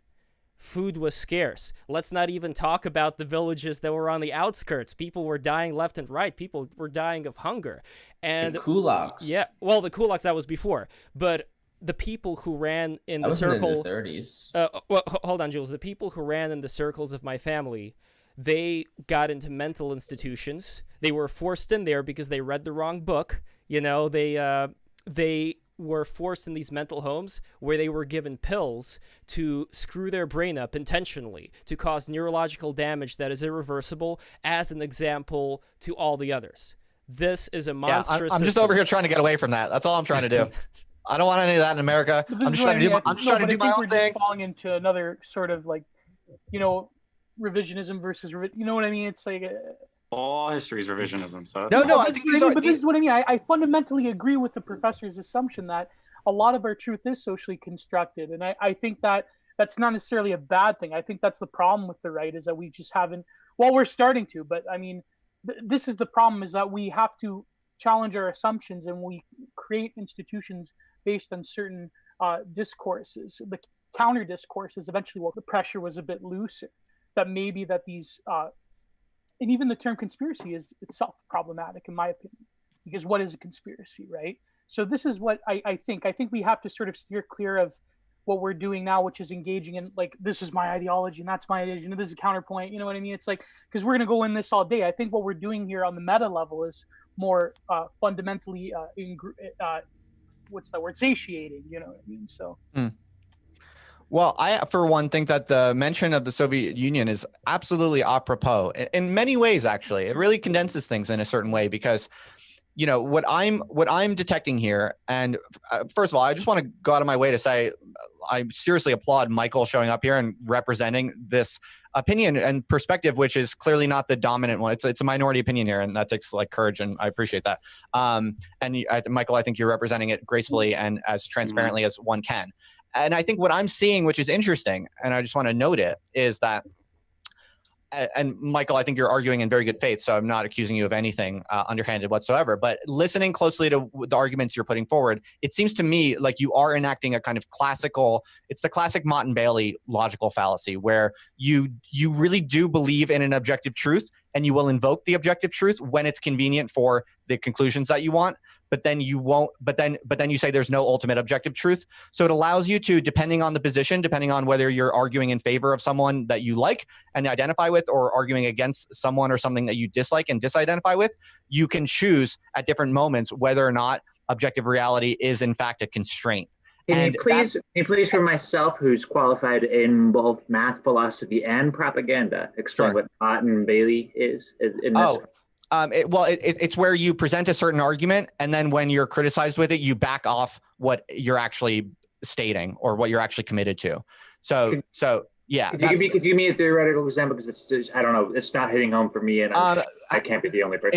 food was scarce. Let's not even talk about the villages that were on the outskirts. People were dying left and right. People were dying of hunger. And the kulaks. Yeah, well, the kulaks, that was before. But the people who ran in the circle... in the 30s. Well, hold on, Jules. The people who ran in the circles of my family, they got into mental institutions. They were forced in there because they read the wrong book. You know, they were forced in these mental homes where they were given pills to screw their brain up intentionally to cause neurological damage that is irreversible, as an example to all the others. This is a monstrous... I'm just over here trying to get away from that. That's all I'm trying to do. I don't want any of that in America. I'm just trying to do my own thing. Just falling into another sort of like, you know, revisionism versus, you know what I mean? It's like... all history is revisionism. So I think this is what I mean. I fundamentally agree with the professor's assumption that a lot of our truth is socially constructed, and I think that that's not necessarily a bad thing. I think that's the problem with the right, is that we just haven't. Well, we're starting to, but I mean, this is the problem: is that we have to challenge our assumptions, and we create institutions based on certain discourses. The counter discourses eventually, well, the pressure was a bit looser. That maybe that these and even the term conspiracy is itself problematic, in my opinion, because what is a conspiracy, right? So this is what I think. I think we have to sort of steer clear of what we're doing now, which is engaging in like, this is my ideology and that's my ideology, and this is a counterpoint. You know what I mean? It's like, because we're going to go in this all day. I think what we're doing here on the meta level is more fundamentally, what's that word? Satiating. You know what I mean? So. Well, I, for one, think that the mention of the Soviet Union is absolutely apropos in many ways, actually. It really condenses things in a certain way because, you know, what I'm detecting here, and first of all, I just want to go out of my way to say I seriously applaud Michael showing up here and representing this opinion and perspective, which is clearly not the dominant one. It's a minority opinion here, and that takes like courage, and I appreciate that. Michael, I think you're representing it gracefully and as transparently as one can. And I think what I'm seeing, which is interesting, and I just want to note it, is that, and Michael, I think you're arguing in very good faith, so I'm not accusing you of anything underhanded whatsoever, but listening closely to the arguments you're putting forward, it seems to me like you are enacting a kind of classical, it's the classic Mott and Bailey logical fallacy, where you really do believe in an objective truth, and you will invoke the objective truth when it's convenient for the conclusions that you want, but then you won't, but then you say there's no ultimate objective truth. So it allows you to, depending on the position, depending on whether you're arguing in favor of someone that you like and identify with, or arguing against someone or something that you dislike and disidentify with, you can choose at different moments whether or not objective reality is in fact a constraint. Can you please, for myself, who's qualified in both math, philosophy, and propaganda, explain what Mott and Bailey is in this? It's where you present a certain argument, and then when you're criticized with it, you back off what you're actually stating or what you're actually committed to. Yeah. Could you give me a theoretical example? Because it's just, I don't know, it's not hitting home for me, and I can't be the only person.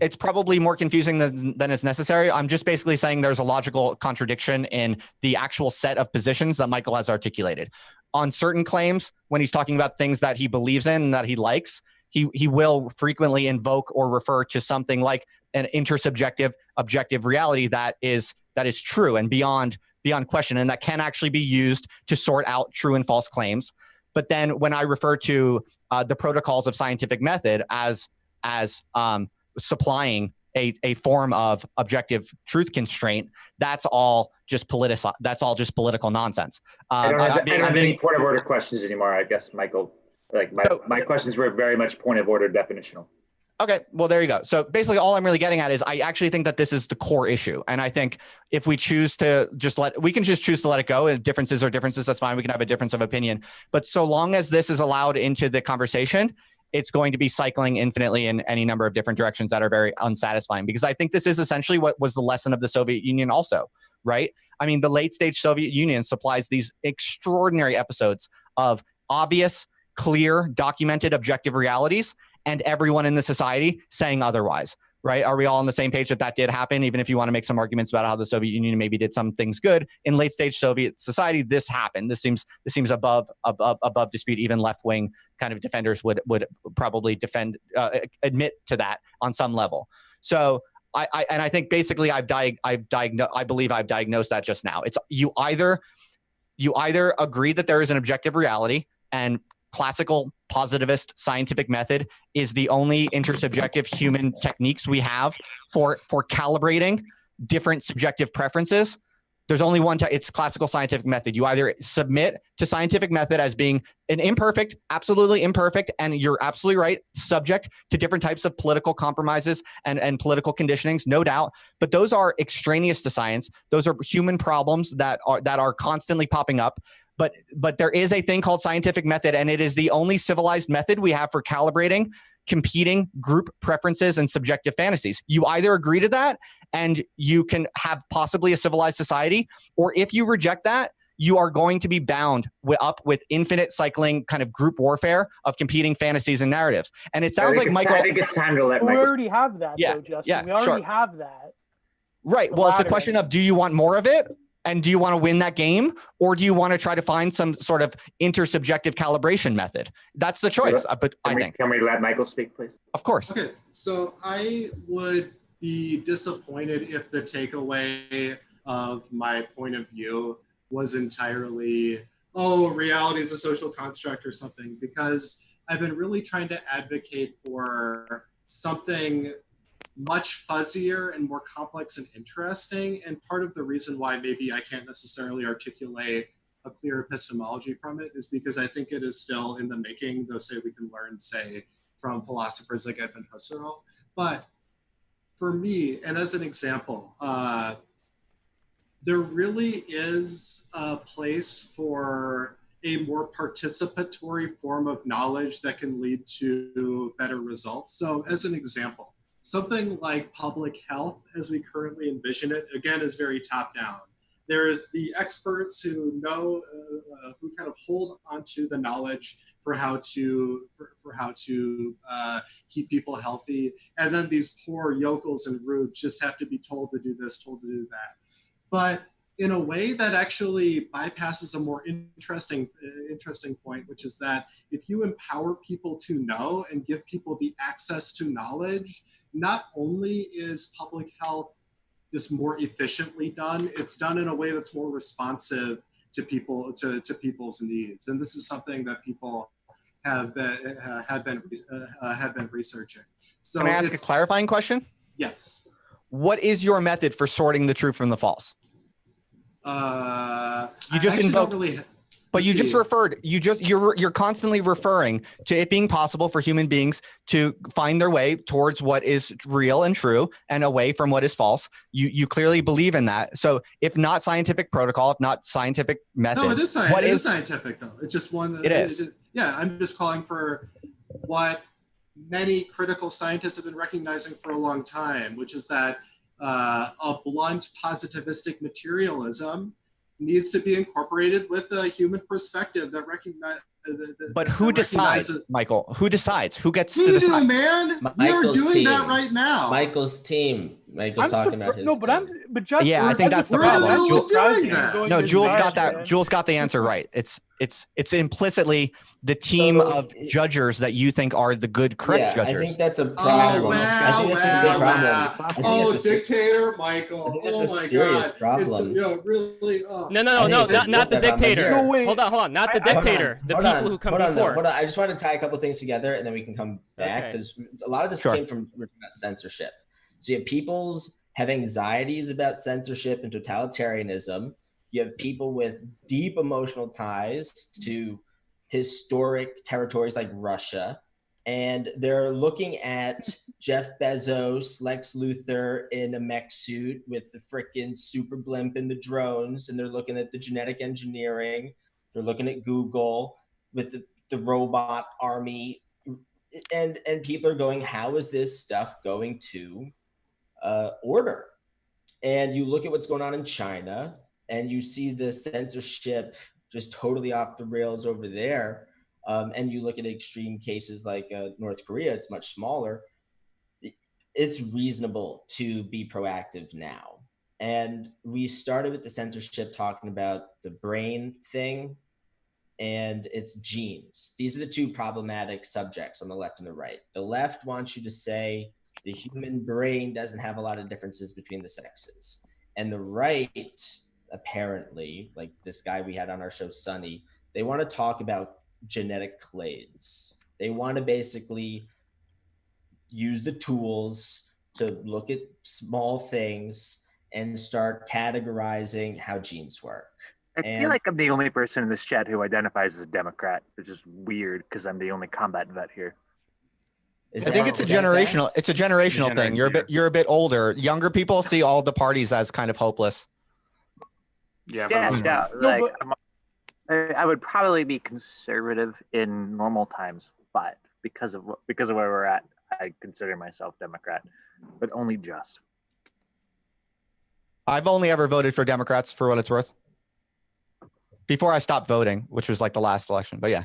It's probably more confusing than is necessary. I'm just basically saying there's a logical contradiction in the actual set of positions that Michael has articulated. On certain claims, when he's talking about things that he believes in and that he likes, he will frequently invoke or refer to something like an intersubjective objective reality that is true and beyond question, and that can actually be used to sort out true and false claims. But then when I refer to the protocols of scientific method as supplying a form of objective truth constraint, that's all just political nonsense. I don't have any point of order questions anymore, I guess, Michael. Like my questions were very much point of order definitional. Okay, well, there you go. So basically all I'm really getting at is I actually think that this is the core issue. And I think if we choose to we can just choose to let it go, and differences are differences, that's fine. We can have a difference of opinion. But so long as this is allowed into the conversation, it's going to be cycling infinitely in any number of different directions that are very unsatisfying. Because I think this is essentially what was the lesson of the Soviet Union also, right? I mean, the late stage Soviet Union supplies these extraordinary episodes of obvious, clear, documented, objective realities, and everyone in the society saying otherwise, right? Are we all on the same page that did happen? Even if you want to make some arguments about how the Soviet Union maybe did some things good in late stage Soviet society, this happened. This seems above dispute. Even left wing kind of defenders would probably admit to that on some level. So I think basically I believe I've diagnosed that just now. It's you You either agree that there is an objective reality, and classical positivist scientific method is the only intersubjective human techniques we have for calibrating different subjective preferences. There's only one. It's classical scientific method. You either submit to scientific method as being an imperfect, absolutely imperfect, and you're absolutely right, subject to different types of political compromises and political conditionings, no doubt. But those are extraneous to science. Those are human problems that are constantly popping up. But there is a thing called scientific method, and it is the only civilized method we have for calibrating competing group preferences and subjective fantasies. You either agree to that and you can have possibly a civilized society, or if you reject that, you are going to be bound up with infinite cycling kind of group warfare of competing fantasies and narratives. And it sounds like Michael. I think it's time to let we Michael. already have that, though, Justin. We already have that. Right. Well, it's a question of, do you want more of it? And do you want to win that game, or do you want to try to find some sort of intersubjective calibration method? That's the choice. But I think. Can we let Michael speak, please? Of course. Okay. So I would be disappointed if the takeaway of my point of view was entirely, oh, reality is a social construct or something, because I've been really trying to advocate for something much fuzzier and more complex and interesting. And part of the reason why maybe I can't necessarily articulate a clear epistemology from it is because I think it is still in the making, though say we can learn, say, from philosophers like Edmund Husserl. But for me, and as an example, there really is a place for a more participatory form of knowledge that can lead to better results. So as an example, something like public health, as we currently envision it, again, is very top-down. There's the experts who know, who kind of hold onto the knowledge for how to keep people healthy, and then these poor yokels and rubes just have to be told to do this, told to do that. But in a way that actually bypasses a more interesting point, which is that if you empower people to know and give people the access to knowledge, not only is public health just more efficiently done, it's done in a way that's more responsive to people, to people's needs. And this is something that people have been researching. So can I ask a clarifying question? Yes. What is your method for sorting the true from the false? You just invoked, but you just referred. You're constantly referring to it being possible for human beings to find their way towards what is real and true and away from what is false. You clearly believe in that. So if not scientific protocol, if not scientific method, no, it is scientific. It is scientific, though. It's just one. It is. Yeah, I'm just calling for what many critical scientists have been recognizing for a long time, which is that a blunt positivistic materialism needs to be incorporated with a human perspective that recognize. But who decides, Michael? Who decides? Who gets we to decide? do, man. We're doing that right now. Michael's team. Michael's talking about his. No, but just yeah, I think that's the problem. No, Jules got that. Man. Jules got the answer right. It's implicitly the team of judgers that you think are the good, correct judgers. I think that's a problem. I think that's a big problem. Oh, dictator, Michael. I think that's a serious problem. It's really. No, not the dictator. No, wait. Hold on, not the dictator. The people who come before. Hold on. I just want to tie a couple things together, and then we can come back because a lot of this came from censorship. So you have people have anxieties about censorship and totalitarianism. You have people with deep emotional ties to historic territories like Russia. And they're looking at Jeff Bezos, Lex Luthor in a mech suit with the frickin' super blimp and the drones. And they're looking at the genetic engineering. They're looking at Google with the robot army. And people are going, how is this stuff going to order? And you look at what's going on in China, and you see the censorship just totally off the rails over there. And you look at extreme cases like North Korea, it's much smaller. It's reasonable to be proactive now. And we started with the censorship talking about the brain thing and its genes. These are the two problematic subjects on the left and the right. The left wants you to say the human brain doesn't have a lot of differences between the sexes. And the right apparently, like this guy we had on our show, Sunny, they want to talk about genetic clades. They want to basically use the tools to look at small things and start categorizing how genes work. I feel like I'm the only person in this chat who identifies as a Democrat, which is weird because I'm the only combat vet here. I think it's a generational thing. You're a bit older. Younger people see all the parties as kind of hopeless. Yeah. Like, I would probably be conservative in normal times, but because of where we're at, I consider myself Democrat, but only just. I've only ever voted for Democrats for what it's worth. Before I stopped voting, which was like the last election, but yeah.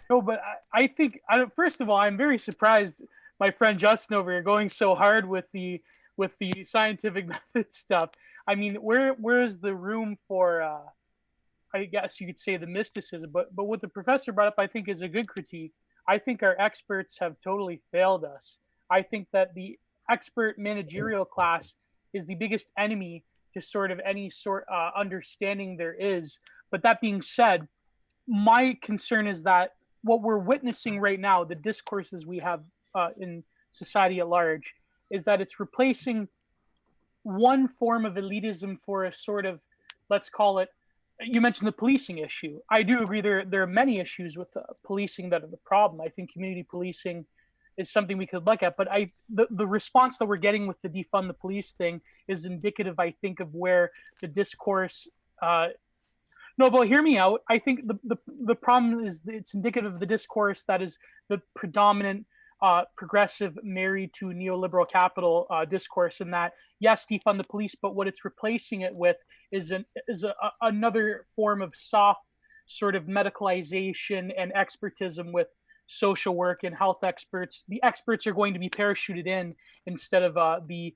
No, but I think, first of all, I'm very surprised my friend Justin over here going so hard with the scientific method stuff. I mean, where is the room for, I guess you could say, the mysticism? But what the professor brought up, I think, is a good critique. I think our experts have totally failed us. I think that the expert managerial class is the biggest enemy to sort of any sort understanding there is. But that being said, my concern is that what we're witnessing right now, the discourses we have in society at large, is that it's replacing one form of elitism for a sort of, let's call it, you mentioned the policing issue. I do agree there are many issues with policing that are the problem. I think community policing is something we could look at, but the response that we're getting with the defund the police thing is indicative, I think, of where the discourse no, but hear me out. I think the problem is it's indicative of the discourse that is the predominant progressive married to neoliberal capital discourse, in that, yes, defund the police, but what it's replacing it with is another form of soft sort of medicalization and expertism with social work and health experts. The experts are going to be parachuted in instead of the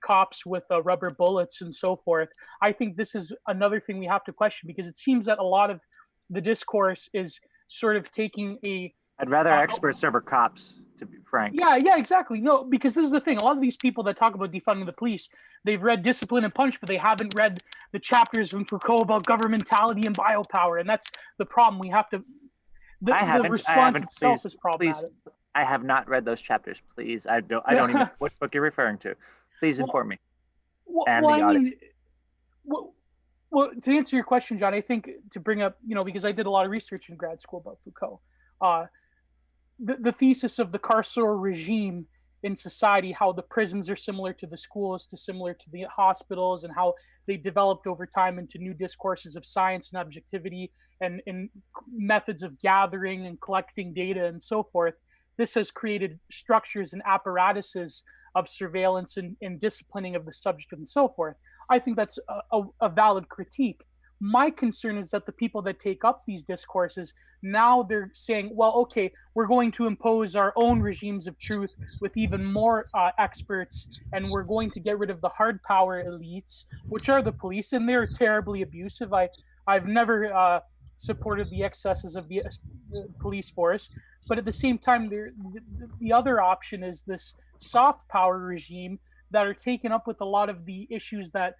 cops with rubber bullets and so forth. I think this is another thing we have to question, because it seems that a lot of the discourse is sort of taking a... I'd rather experts over cops, to be frank. Yeah, exactly. No, because this is the thing. A lot of these people that talk about defunding the police, they've read Discipline and Punch, but they haven't read the chapters from Foucault about governmentality and biopower. And that's the problem. We have to... The response itself is problematic. Please, I have not read those chapters. Please, I don't even know what book you're referring to. Please inform me. Well, to answer your question, John, I think to bring up, because I did a lot of research in grad school about Foucault, the thesis of the carceral regime in society, how the prisons are similar to the schools, similar to the hospitals, and how they developed over time into new discourses of science and objectivity and methods of gathering and collecting data and so forth. This has created structures and apparatuses of surveillance and disciplining of the subject and so forth. I think that's a valid critique. My concern is that the people that take up these discourses, now they're saying, well, okay, we're going to impose our own regimes of truth with even more experts, and we're going to get rid of the hard power elites, which are the police, and they're terribly abusive. I've never supported the excesses of the police force, but at the same time, the other option is this soft power regime that are taken up with a lot of the issues that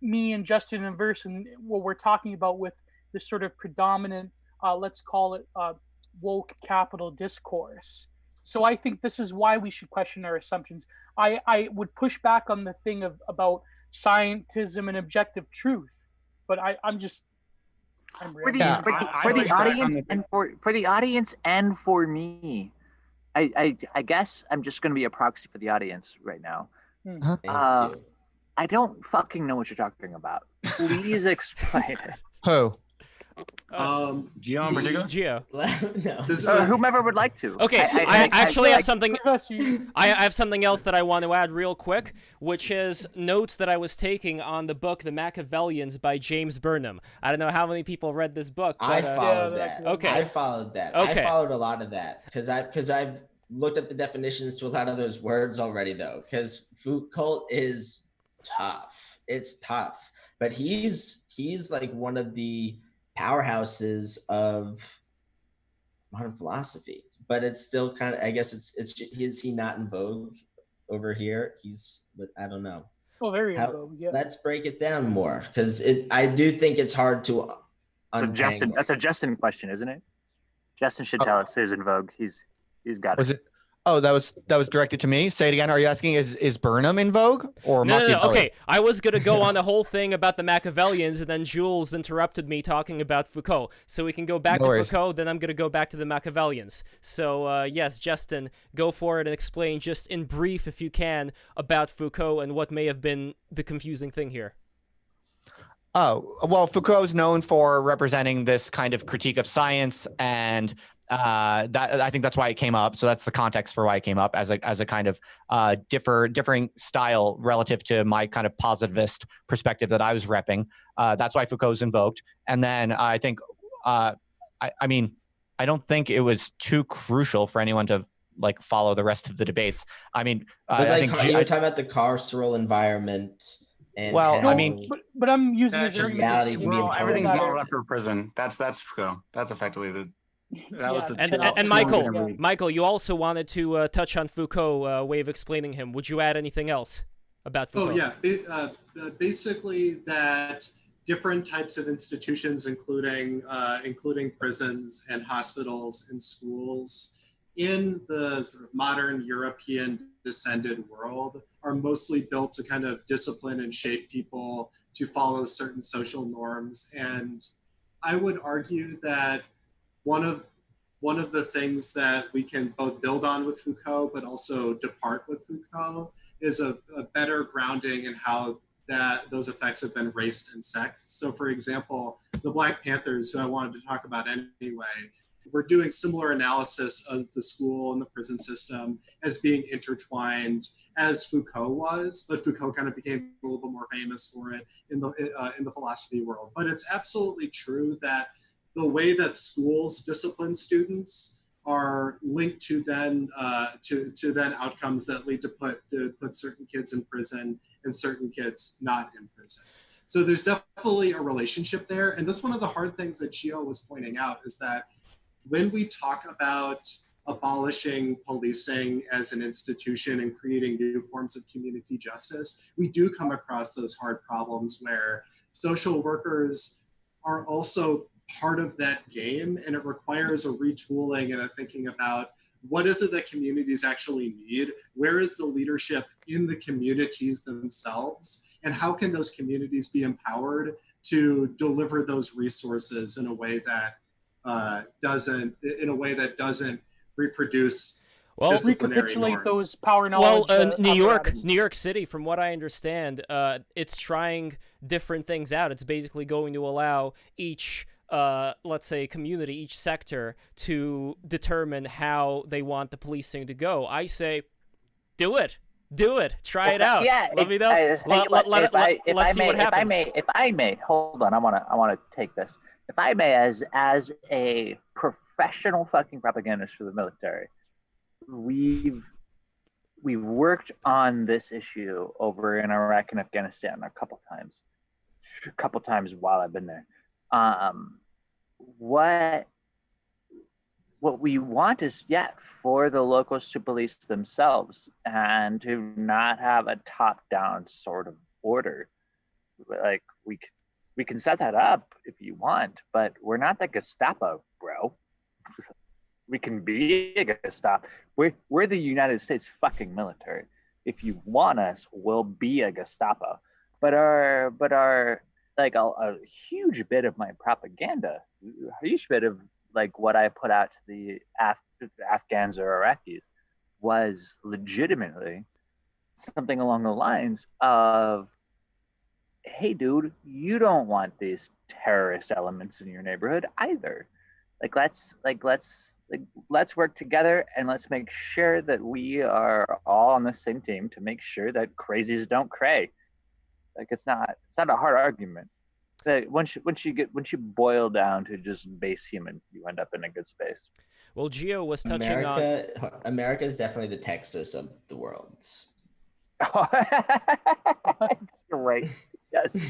me and Justin and Verse and what we're talking about with this sort of predominant, let's call it woke capital discourse. So I think this is why we should question our assumptions. I would push back on the thing about scientism and objective truth, but I'm for the audience and for the audience and for me, I guess I'm just going to be a proxy for the audience right now. I don't fucking know what you're talking about. Please explain it. Who? Geo in particular? Geo. No. Whomever would like to. Okay, I actually have something. I have something else that I want to add real quick, which is notes that I was taking on the book The Machiavellians by James Burnham. I don't know how many people read this book. But, I followed that. Okay. I followed that. Okay. I followed a lot of that because I've looked up the definitions to a lot of those words already, though, because Foucault is tough. It's tough, but he's like one of the powerhouses of modern philosophy, but it's still kind of, I guess is he not in vogue over here? But I don't know. Oh, very in vogue. Yeah. Let's break it down more, because I do think it's hard to untangle. That's a Justin question, isn't it? Justin should tell us who's in vogue. He's got it. Was it? Oh, that was directed to me. Say it again. Are you asking is Burnham in vogue or No. Okay, I was gonna go on the whole thing about the Machiavellians, and then Jules interrupted me talking about Foucault. So we can go back to Foucault. Then I'm gonna go back to the Machiavellians. So yes, Justin, go for it and explain just in brief, if you can, about Foucault and what may have been the confusing thing here. Oh, well, Foucault is known for representing this kind of critique of science, and that I think that's why it came up. So that's the context for why it came up as a kind of differing style relative to my kind of positivist perspective that I was repping. That's why Foucault's invoked. And then I think, I mean, I don't think it was too crucial for anyone to like follow the rest of the debates. I mean, I think you were talking about the carceral environment. And I mean, but I'm using this as everything's modeled after prison. That's Foucault. That's effectively the. That was the and Michael, you also wanted to touch on Foucault, way of explaining him. Would you add anything else about Foucault? Oh yeah, basically that different types of institutions, including prisons and hospitals and schools, in the sort of modern European descended world, are mostly built to kind of discipline and shape people to follow certain social norms. And I would argue that one of the things that we can both build on with Foucault, but also depart with Foucault, is a better grounding in how those effects have been raced and sexed. So for example, the Black Panthers, who I wanted to talk about anyway, we're doing similar analysis of the school and the prison system as being intertwined as Foucault was, but Foucault kind of became a little bit more famous for it in the philosophy world. But it's absolutely true that the way that schools discipline students are linked to then outcomes that lead to put certain kids in prison and certain kids not in prison. So there's definitely a relationship there, and that's one of the hard things that Gio was pointing out, is that when we talk about abolishing policing as an institution and creating new forms of community justice, we do come across those hard problems where social workers are also part of that game, and it requires a retooling and a thinking about what is it that communities actually need, where is the leadership in the communities themselves, and how can those communities be empowered to deliver those resources in a way that doesn't reproduce recapitulate those power knowledge. Well, New York City, from what I understand, it's trying different things out. It's basically going to allow each, let's say, community, each sector, to determine how they want the policing to go. I say, do it. Try it out. Yeah. Let me know. Let's see what happens. If I may, hold on. I want to take this. If I may, as a professional fucking propagandist for the military, we've worked on this issue over in Iraq and Afghanistan a couple times while I've been there. What we want is for the locals to police themselves and to not have a top-down sort of order. Like we can set that up if you want, but we're not the Gestapo, bro. We can be a Gestapo. We're the United States fucking military. If you want us, we'll be a Gestapo. But our like a huge bit of my propaganda, a huge bit of like what I put out to the Afghans or Iraqis was legitimately something along the lines of, hey dude, you don't want these terrorist elements in your neighborhood either. Let's work together and let's make sure that we are all on the same team to make sure that crazies don't cray. Like it's not a hard argument. Once you boil down to just base human, you end up in a good space. Well, Gio was touching on America is definitely the Texas of the world. You're right. Yes.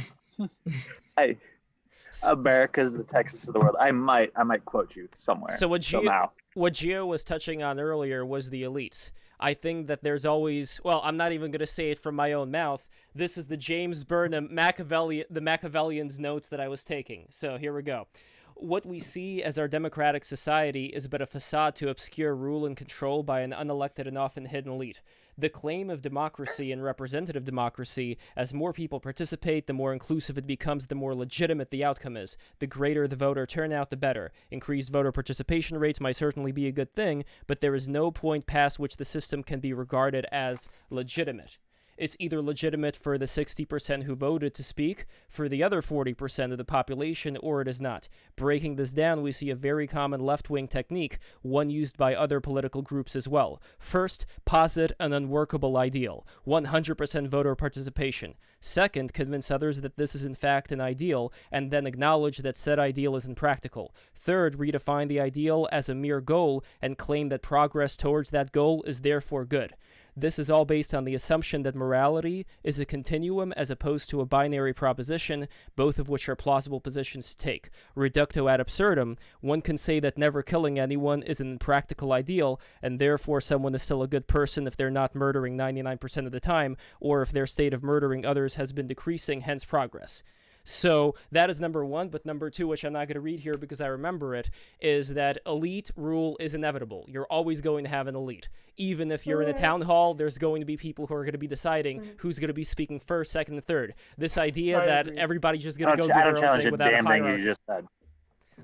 America's the Texas of the world. I might quote you somewhere. So what Gio was touching on earlier was the elites. I think that there's always, well, I'm not even going to say it from my own mouth. This is the James Burnham the Machiavellian's notes that I was taking. So here we go. What we see as our democratic society is but a facade to obscure rule and control by an unelected and often hidden elite. The claim of democracy and representative democracy, as more people participate, the more inclusive it becomes, the more legitimate the outcome is. The greater the voter turnout, the better. Increased voter participation rates might certainly be a good thing, but there is no point past which the system can be regarded as legitimate. It's either legitimate for the 60% who voted to speak, for the other 40% of the population, or it is not. Breaking this down, we see a very common left-wing technique, one used by other political groups as well. First, posit an unworkable ideal, 100% voter participation. Second, convince others that this is in fact an ideal, and then acknowledge that said ideal is impractical. Third, redefine the ideal as a mere goal and claim that progress towards that goal is therefore good. This is all based on the assumption that morality is a continuum as opposed to a binary proposition, both of which are plausible positions to take. Reducto ad absurdum, one can say that never killing anyone is an impractical ideal, and therefore someone is still a good person if they're not murdering 99% of the time, or if their state of murdering others has been decreasing, hence progress. So that is number one, but number two, which I'm not going to read here because I remember it, is that elite rule is inevitable. You're always going to have an elite. Even if you're in a town hall, there's going to be people who are going to be deciding who's going to be speaking first, second, and third. This idea that everybody's just going to go do their own thing without a hierarchy. You just said.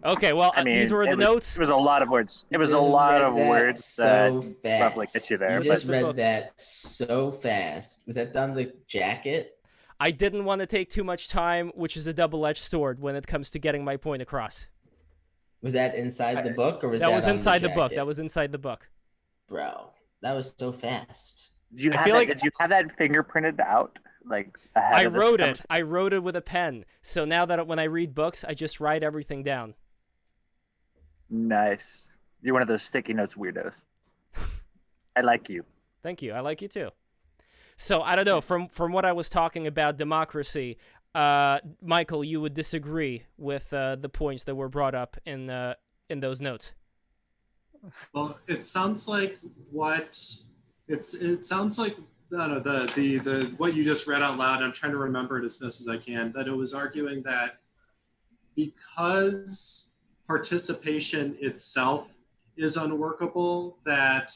Okay, well, I mean, these were the notes. It was a lot of words. It was a lot of words so that roughly get you there. You just read that so fast. Was that on the jacket? I didn't want to take too much time, which is a double-edged sword when it comes to getting my point across. Was that inside the book, or was that that was on inside the book? That was inside the book. Bro, that was so fast. Did you have that fingerprinted out? Like I wrote it. I wrote it with a pen. So now that when I read books, I just write everything down. Nice. You're one of those sticky notes weirdos. I like you. Thank you. I like you too. So I don't know. From what I was talking about democracy, Michael, you would disagree with the points that were brought up in those notes. Well, it sounds like it sounds like I don't know, the what you just read out loud. I'm trying to remember it as best as I can. That it was arguing that because participation itself is unworkable, that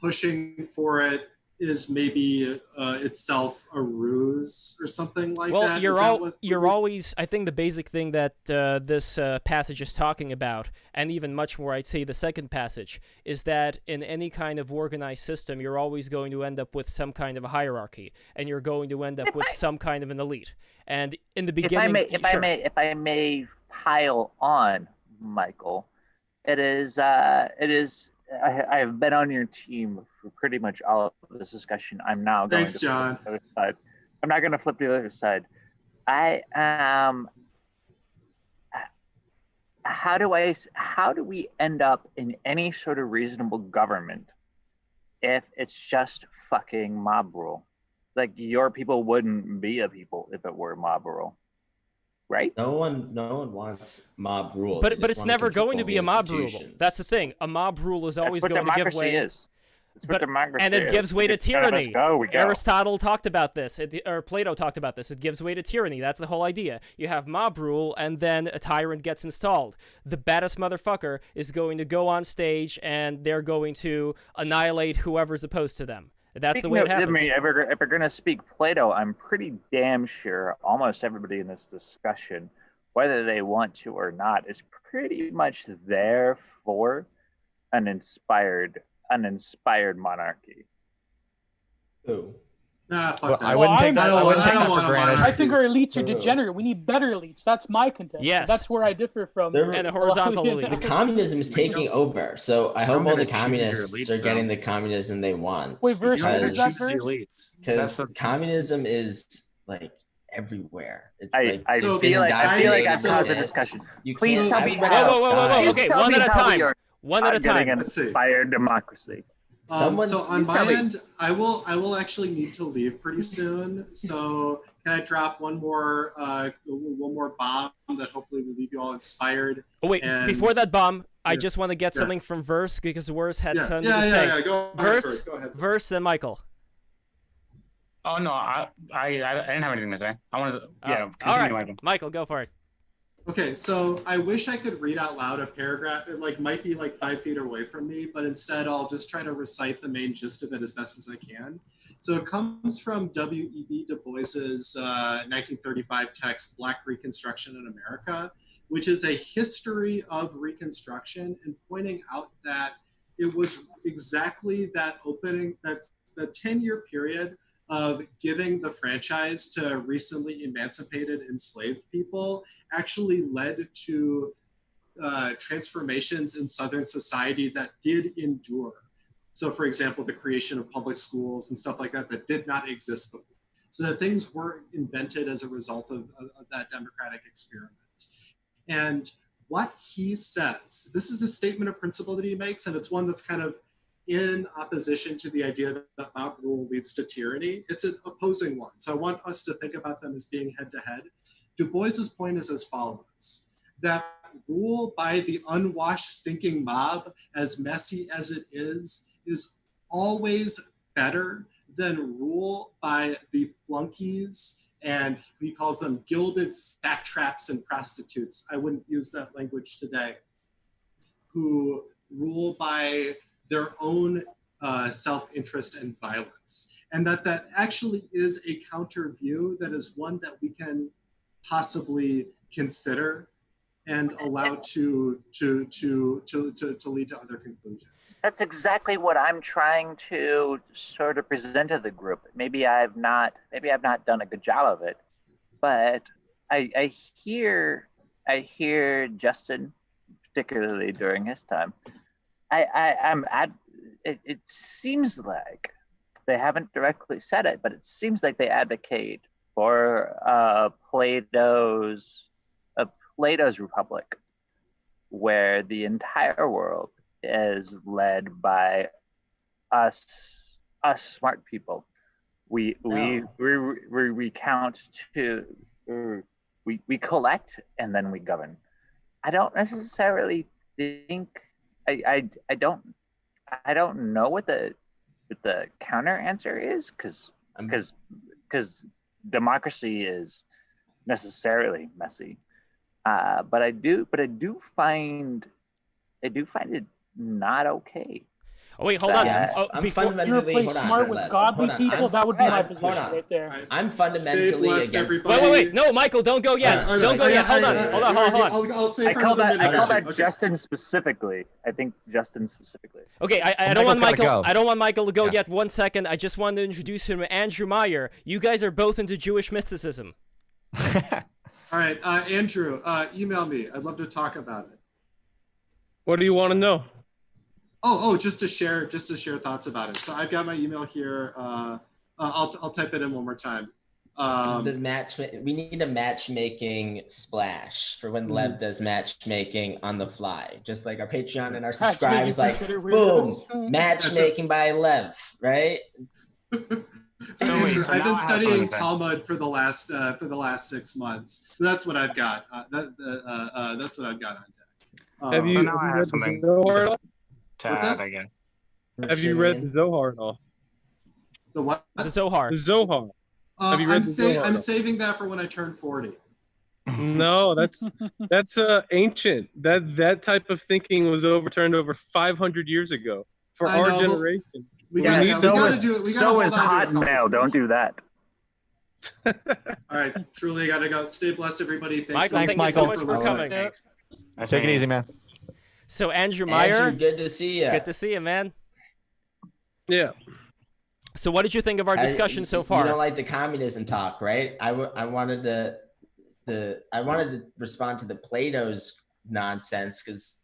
pushing for it is maybe itself a ruse or something like that. Well, you're always, I think the basic thing that this passage is talking about, and even much more, I'd say the second passage, is that in any kind of organized system, you're always going to end up with some kind of a hierarchy, and you're going to end up with some kind of an elite. And in the beginning, if I may pile on, Michael, it is. I have been on your team for pretty much all of this discussion. I'm now going to flip to the other side. I'm not going to flip to the other side. How do we end up in any sort of reasonable government if it's just fucking mob rule? Like, your people wouldn't be a people if it were mob rule. Right? No one wants mob rule. But it's never going to be a mob rule. That's the thing. A mob rule is always going to give way. And it gives way to tyranny. Aristotle talked about this, or Plato talked about this. It gives way to tyranny. That's the whole idea. You have mob rule, and then a tyrant gets installed. The baddest motherfucker is going to go on stage, and they're going to annihilate whoever's opposed to them. That's the way it happens. I mean, if we're going to speak Plato, I'm pretty damn sure almost everybody in this discussion, whether they want to or not, is pretty much there for an inspired monarchy. Who? Nah, fuck that. I wouldn't take that for granted. I think our elites are degenerate. We need better elites. That's my contention. Yes. That's where I differ from. And a horizontal elite. The communism is taking over, so I hope all the communists are getting the communism they want. Wait, verse, because communism is like everywhere. It's I feel like I've caused a discussion. Please tell me Whoa. Okay, one at a time. One at a time. An inspired democracy. So on my end, I will actually need to leave pretty soon. So can I drop one more bomb that hopefully will leave you all inspired? Oh wait, before that bomb, I just want to get something from Verse because Verse had something to say. Yeah. Go ahead. Verse, and Michael. Oh no, I didn't have anything to say. I want to continue, all right. Michael. Michael, go for it. Okay, so I wish I could read out loud a paragraph. It might be 5 feet away from me, but instead I'll just try to recite the main gist of it as best as I can. So it comes from W.E.B. Du Bois's 1935 text, Black Reconstruction in America, which is a history of Reconstruction and pointing out that it was exactly that opening, that the 10-year period of giving the franchise to recently emancipated enslaved people actually led to transformations in Southern society that did endure. So for example, the creation of public schools and stuff like that that did not exist before. So that things were invented as a result of that democratic experiment. And what he says, this is a statement of principle that he makes, and it's one that's kind of in opposition to the idea that mob rule leads to tyranny. It's an opposing one. So I want us to think about them as being head to head. Du Bois's point is as follows, that rule by the unwashed, stinking mob, as messy as it is always better than rule by the flunkies, and he calls them gilded satraps and prostitutes. I wouldn't use that language today, who rule by their own self-interest and violence. And that actually is a counter view that is one that we can possibly consider and allow to lead to other conclusions. That's exactly what I'm trying to sort of present to the group. Maybe I've not done a good job of it, but I hear Justin, particularly during his time. It seems like they haven't directly said it, but it seems like they advocate for Plato's Republic, where the entire world is led by us smart people. We count to, we collect and then we govern. I don't necessarily think I don't know what the counter answer is, because democracy is necessarily messy. But I do find it not okay. Oh wait, hold on. Before you replace smart with godly people, that would be my position right there. I'm fundamentally against. Wait! No, Michael, don't go yet. Don't go yet. Hold on. I'll say I call that Justin specifically. I think Justin specifically. Okay, I don't want Michael. I don't want Michael to go yet. 1 second. I just wanted to introduce him to Andrew Meyer. You guys are both into Jewish mysticism. All right, Andrew, email me. I'd love to talk about it. What do you want to know? Just to share thoughts about it. So I've got my email here. I'll type it in one more time. We need a matchmaking splash for when Lev does matchmaking on the fly, just like our Patreon and our subscribers. Like, boom, matchmaking by Lev, right? I've been studying Talmud for the last 6 months, so that's what I've got. That's what I've got on deck. Have you read the Zohar? I guess. Have you read the Zohar at all? The what? The Zohar. The Zohar. Have you read the Zohar? I'm saving that for when I turn 40. No, that's ancient. That type of thinking was overturned over 500 years ago for our generation. So is Hotmail. Don't do that. All right, truly gotta go. Stay blessed, everybody. Thanks, Michael. So much for coming. Take it easy, man. So Andrew Meyer, good to see you. Good to see you, man. Yeah. So what did you think of our discussion so far? You don't like the communism talk, right? I wanted to respond to the Plato's nonsense, because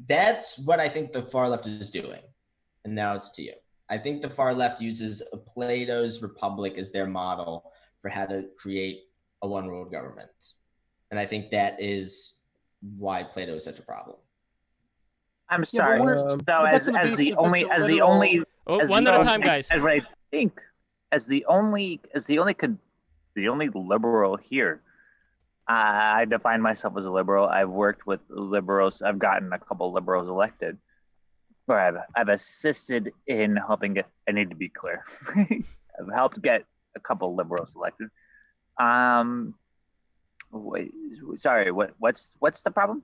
that's what I think the far left is doing. And now it's to you. I think the far left uses Plato's Republic as their model for how to create a one world government. And I think that is why Plato is such a problem. I'm sorry. As the only one at a time, guys. I think as the only liberal here, I define myself as a liberal. I've worked with liberals. I've gotten a couple liberals elected, or I've assisted in helping get. I need to be clear. I've helped get a couple liberals elected. Sorry. What's the problem?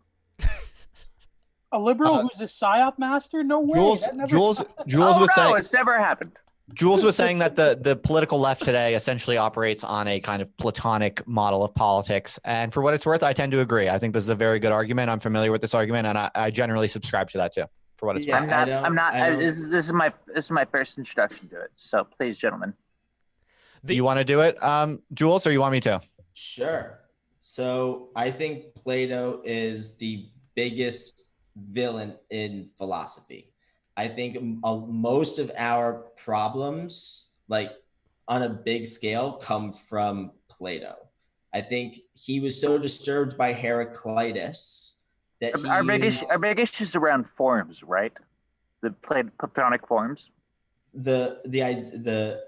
A liberal who's a psyop master? No way. Jules Oh was no, saying it's never happened. Jules was saying that the political left today essentially operates on a kind of Platonic model of politics. And for what it's worth, I tend to agree. I think this is a very good argument. I'm familiar with this argument, and I generally subscribe to that too. For what it's worth. This is my first introduction to it. So please, gentlemen. You want to do it, Jules, or you want me to? Sure. So I think Plato is the biggest villain in philosophy. I think most of our problems, like on a big scale, come from Plato. I think he was so disturbed by Heraclitus that our big issues around forms, right? The Platonic forms. The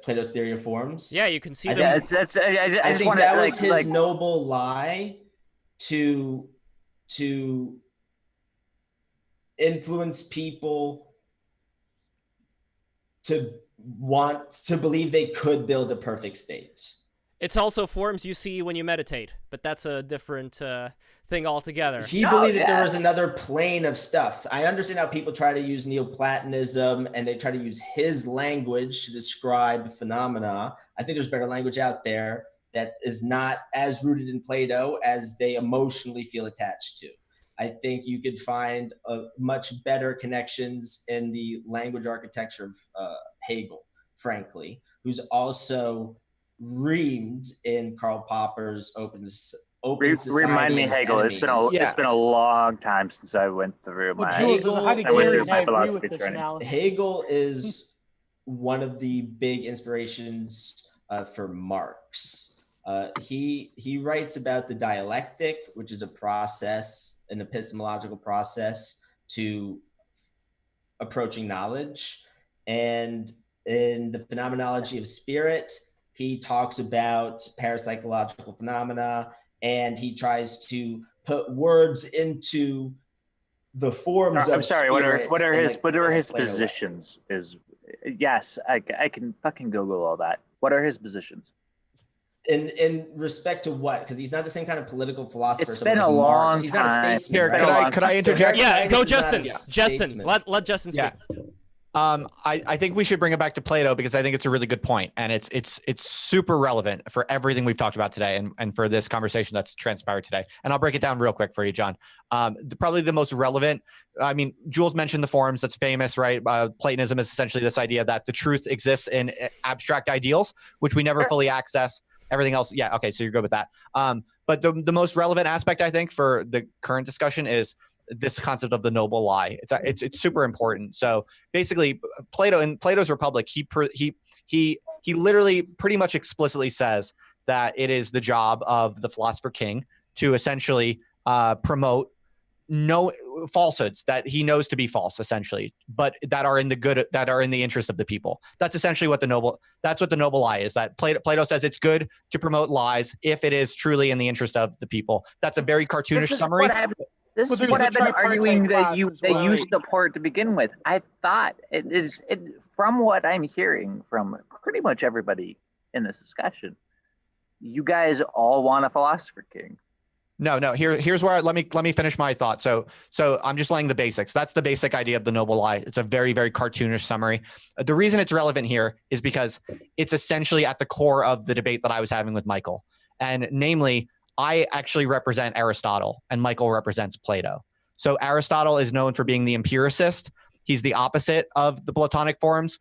Plato's theory of forms. Yeah, you can see that. I think that was his noble lie to influence people to want to believe they could build a perfect state. It's also forms you see when you meditate, but that's a different thing altogether. He believed that there was another plane of stuff. I understand how people try to use Neoplatonism and they try to use his language to describe phenomena. I think there's better language out there that is not as rooted in Plato as they emotionally feel attached to. I think you could find much better connections in the language architecture of Hegel, frankly, who's also reamed in Karl Popper's Open Society. Remind me, Hegel. It's been a long time since I went through my philosophy journey. Hegel is one of the big inspirations for Marx. He writes about the dialectic, which is a process, an epistemological process to approaching knowledge. And in the phenomenology of spirit, he talks about parapsychological phenomena, and he tries to put words into the forms of I'm sorry, what are his Plato positions? Yes, I can fucking Google all that. What are his positions? In respect to what? Because he's not the same kind of political philosopher. It's been a long time. He's not a statesman. Here, right? could I interject? Yeah, go Justin. Justin, let Justin speak. Yeah. I think we should bring it back to Plato because I think it's a really good point, and it's super relevant for everything we've talked about today and for this conversation that's transpired today. And I'll break it down real quick for you, John. Probably the most relevant. I mean, Jules mentioned the forms. That's famous, right? Platonism is essentially this idea that the truth exists in abstract ideals, which we never fully access. Everything else, yeah, okay, so you're good with that. But the most relevant aspect, I think, for the current discussion is this concept of the noble lie. It's super important. So basically, Plato in Plato's Republic, he literally pretty much explicitly says that it is the job of the philosopher king to essentially promote no falsehoods that he knows to be false, essentially, but that are in the interest of the people. That's essentially what the noble lie is. That Plato says it's good to promote lies if it is truly in the interest of the people. That's a very cartoonish summary. This is what I've been arguing that you support to begin with. I thought it from what I'm hearing from pretty much everybody in this discussion, you guys all want a philosopher king. No. Here's where let me finish my thought. So I'm just laying the basics. That's the basic idea of the noble lie. It's a very, very cartoonish summary. The reason it's relevant here is because it's essentially at the core of the debate that I was having with Michael, and namely, I actually represent Aristotle and Michael represents Plato. So Aristotle is known for being the empiricist. He's the opposite of the Platonic forms.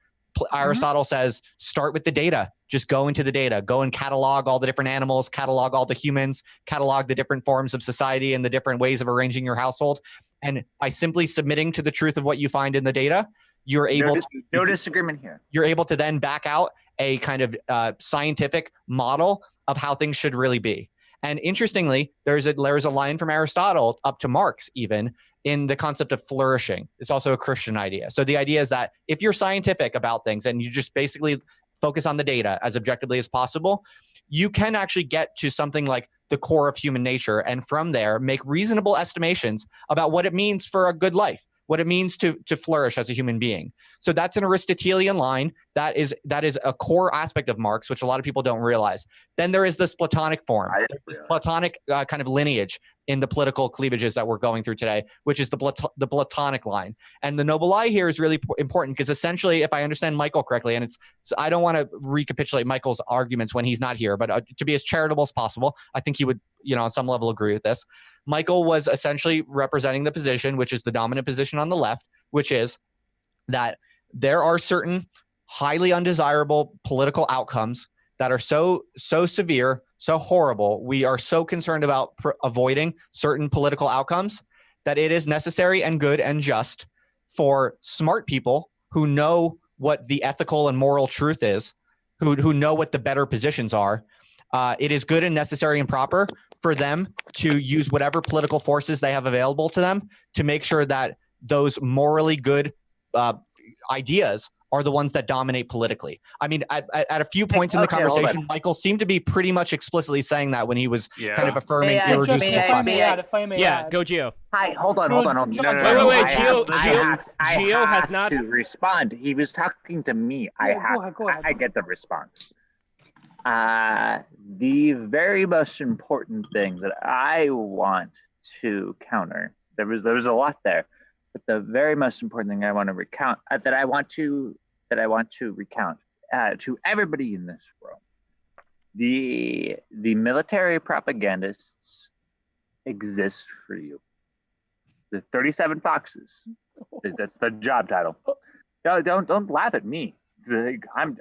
Aristotle says, start with the data. Just go into the data. Go and catalog all the different animals, catalog all the humans, catalog the different forms of society and the different ways of arranging your household. And by simply submitting to the truth of what you find in the data, you're able no disagreement here. You're able to then back out a kind of scientific model of how things should really be. And interestingly, there's a line from Aristotle up to Marx even in the concept of flourishing. It's also a Christian idea. So the idea is that if you're scientific about things and you just basically focus on the data as objectively as possible, you can actually get to something like the core of human nature, and from there make reasonable estimations about what it means for a good life, what it means to flourish as a human being. So that's an Aristotelian line. That is a core aspect of Marx, which a lot of people don't realize. Then there is this Platonic form, this Platonic kind of lineage in the political cleavages that we're going through today, which is the Platonic line. And the noble lie here is really important because essentially, if I understand Michael correctly, and I don't want to recapitulate Michael's arguments when he's not here, but to be as charitable as possible, I think he would, on some level agree with this. Michael was essentially representing the position, which is the dominant position on the left, which is that there are certain highly undesirable political outcomes that are so severe, so horrible. We are so concerned about avoiding certain political outcomes that it is necessary and good and just for smart people who know what the ethical and moral truth is, who know what the better positions are. It is good and necessary and proper for them to use whatever political forces they have available to them to make sure that those morally good ideas are the ones that dominate politically. I mean, at a few points in the conversation, Michael seemed to be pretty much explicitly saying that when he was kind of affirming irreducible if I may add. Go Geo. Hi, hold on. Wait, Geo has not to respond. He was talking to me. Go ahead. I get the response. The very most important thing that I want to counter, there was a lot there, but the very most important thing I want to recount, that I want to recount to everybody in this room, the military propagandists exist for you. The 37 Foxes. That's the job title. No, don't laugh at me.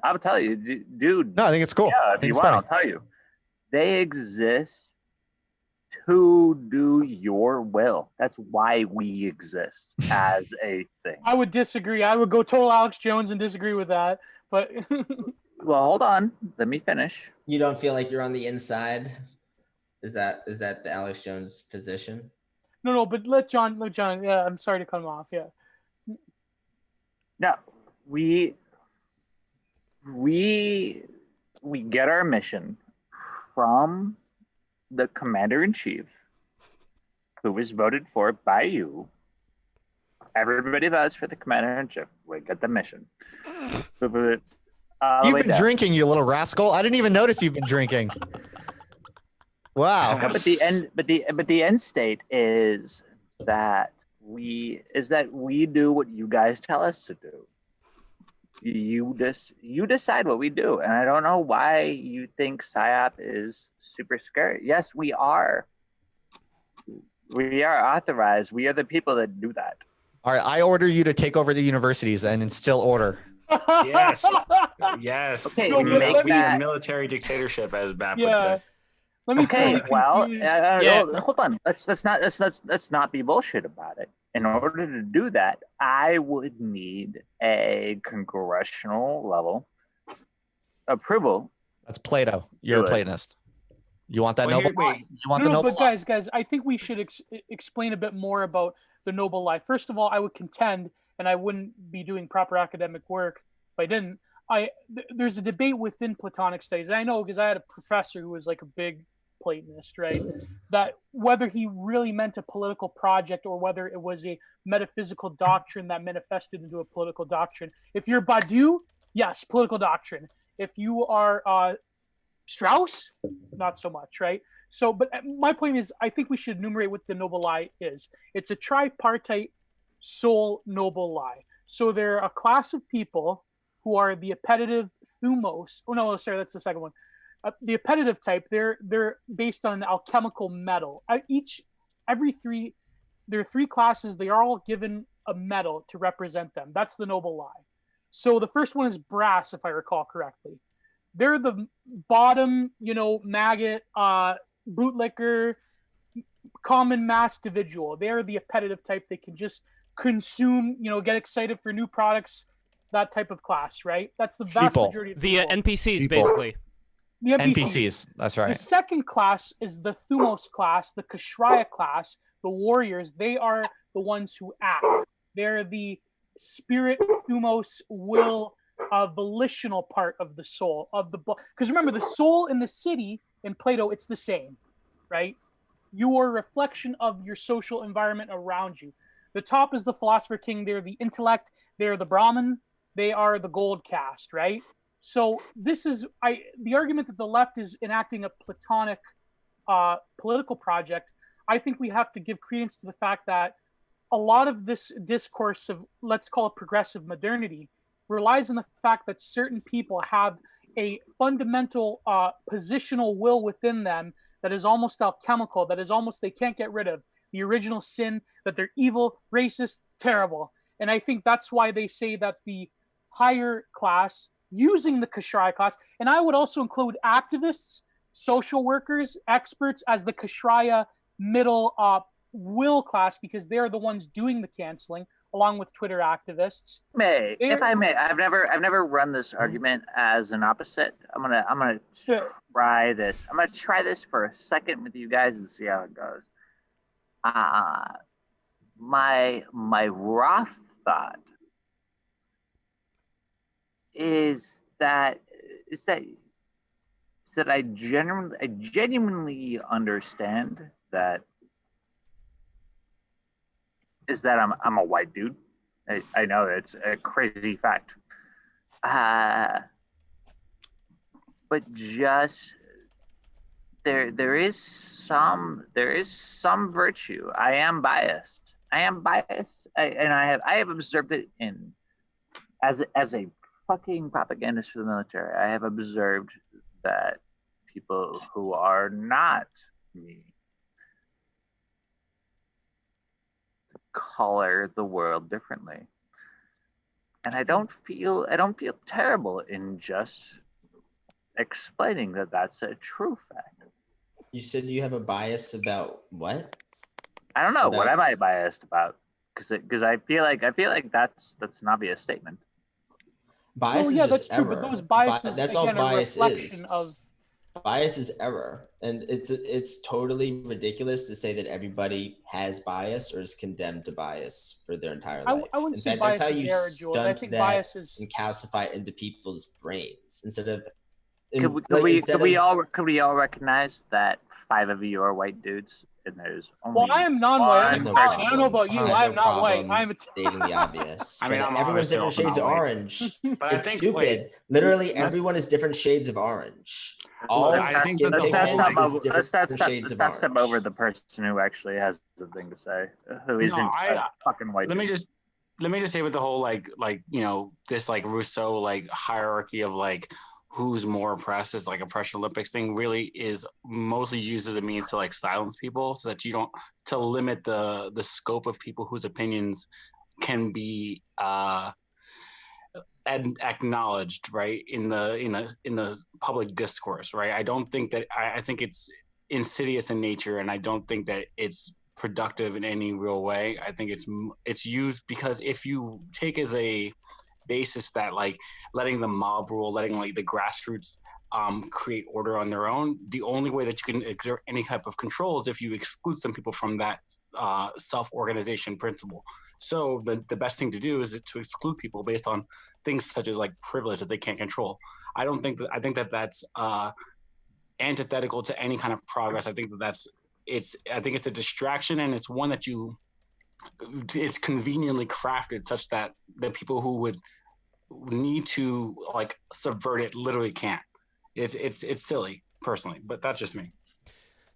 I'll tell you, dude. No, I think it's cool. Yeah, if you want, I'll tell you. They exist to do your will. That's why we exist as a thing. I would disagree. I would go total Alex Jones and disagree with that. But well, hold on. Let me finish. You don't feel like you're on the inside? Is that the Alex Jones position? No, but let John. Yeah, I'm sorry to cut him off. Yeah. No, we get our mission from the commander-in-chief, who was voted for by you. Everybody votes for the commander-in-chief. We get the mission. You've been drinking, you little rascal. I didn't even notice you've been drinking. Wow. But the end state is that we do what you guys tell us to do. You decide what we do, and I don't know why you think PSYOP is super scary. Yes, we are. We are authorized. We are the people that do that. All right, I order you to take over the universities and instill order. Yes. Okay, we make that military dictatorship, as Bap would say. Let me hold on. Let's not be bullshit about it. In order to do that, I would need a congressional level approval. That's Plato. You're a Platonist. You want that noble lie? You want the noble lie? Guys, I think we should explain a bit more about the noble lie. First of all, I would contend, and I wouldn't be doing proper academic work if I didn't. There's a debate within Platonic studies. I know because I had a professor who was like a big Platonist, right? That whether he really meant a political project or whether it was a metaphysical doctrine that manifested into a political doctrine. If you're Badiou, yes, political doctrine. If you are Strauss, not so much, right? So, but my point is, I think we should enumerate what the noble lie is. It's a tripartite soul noble lie. So there are a class of people who are the appetitive thumos. Oh no, sorry, that's the second one. The appetitive type, they're based on an alchemical metal. There are three classes. They are all given a metal to represent them. That's the noble lie. So the first one is brass, if I recall correctly. They're the bottom, maggot, bootlicker, common mass individual. They're the appetitive type. They can just consume, get excited for new products. That type of class, right? That's the vast majority of the NPCs, basically. The NPCs, that's right. The second class is the Thumos class, the Kshatriya class, the warriors. They are the ones who act. They're the spirit, Thumos, will, volitional part of the soul of the book. Because remember, the soul in the city in Plato, it's the same. right? You are a reflection of your social environment around you. The top is the philosopher king. They're the intellect. They're the Brahmin. They are the gold caste, right? So this is the argument that the left is enacting a Platonic political project. I think we have to give credence to the fact that a lot of this discourse of, let's call it progressive modernity, relies on the fact that certain people have a fundamental positional will within them that is almost alchemical, that is almost they can't get rid of. The original sin, that they're evil, racist, terrible. And I think that's why they say that the higher class, using the Kshatriya class, and I would also include activists, social workers, experts as the Kshatriya middle will class, because they're the ones doing the canceling, along with Twitter activists. If I may, I've never run this argument as an opposite. I'm gonna try this. I'm gonna try this for a second with you guys and see how it goes. My rough thought is that I genuinely understand that I'm a white dude. I know it's a crazy fact, but just there is some virtue. I am biased, and I have observed it as a fucking propagandist for the military. I have observed that people who are not me color the world differently, and I don't feel terrible in just explaining that that's a true fact. You said you have a bias about what? I don't know. What am I biased about? Because I feel like that's an obvious statement. Bias yeah, is that's just true. error. But those biases, that's again, all bias a reflection is. Of... Bias is error, and it's totally ridiculous to say that everybody has bias or is condemned to bias for their entire life. I wouldn't say bias is error, Jules. I think bias is and calcify it into people's brains instead of. Could we all recognize that 5 of you are white dudes? And there's only I am non-white. I don't know about you. I am not white. I'm stating the obvious. I mean, everyone's different shades of orange. But it's stupid. Literally, everyone is different shades of orange. Let's not step over the person who actually has the thing to say, who isn't a fucking white. Let me just say with the whole this Rousseau hierarchy of who's more oppressed is a Pressure Olympics thing really is mostly used as a means to silence people so that you don't to limit the scope of people whose opinions can be acknowledged right in the public discourse, right? I don't think that I think it's insidious in nature, and I don't think that it's productive in any real way. I think it's used because if you take as a basis that letting the mob rule, letting the grassroots create order on their own, the only way that you can exert any type of control is if you exclude some people from that self-organization principle. So the best thing to do is to exclude people based on things such as privilege that they can't control. I think that that's antithetical to any kind of progress. I think it's a distraction, and it's one that it's conveniently crafted such that the people who would need to subvert it literally can't. It's silly personally, but that's just me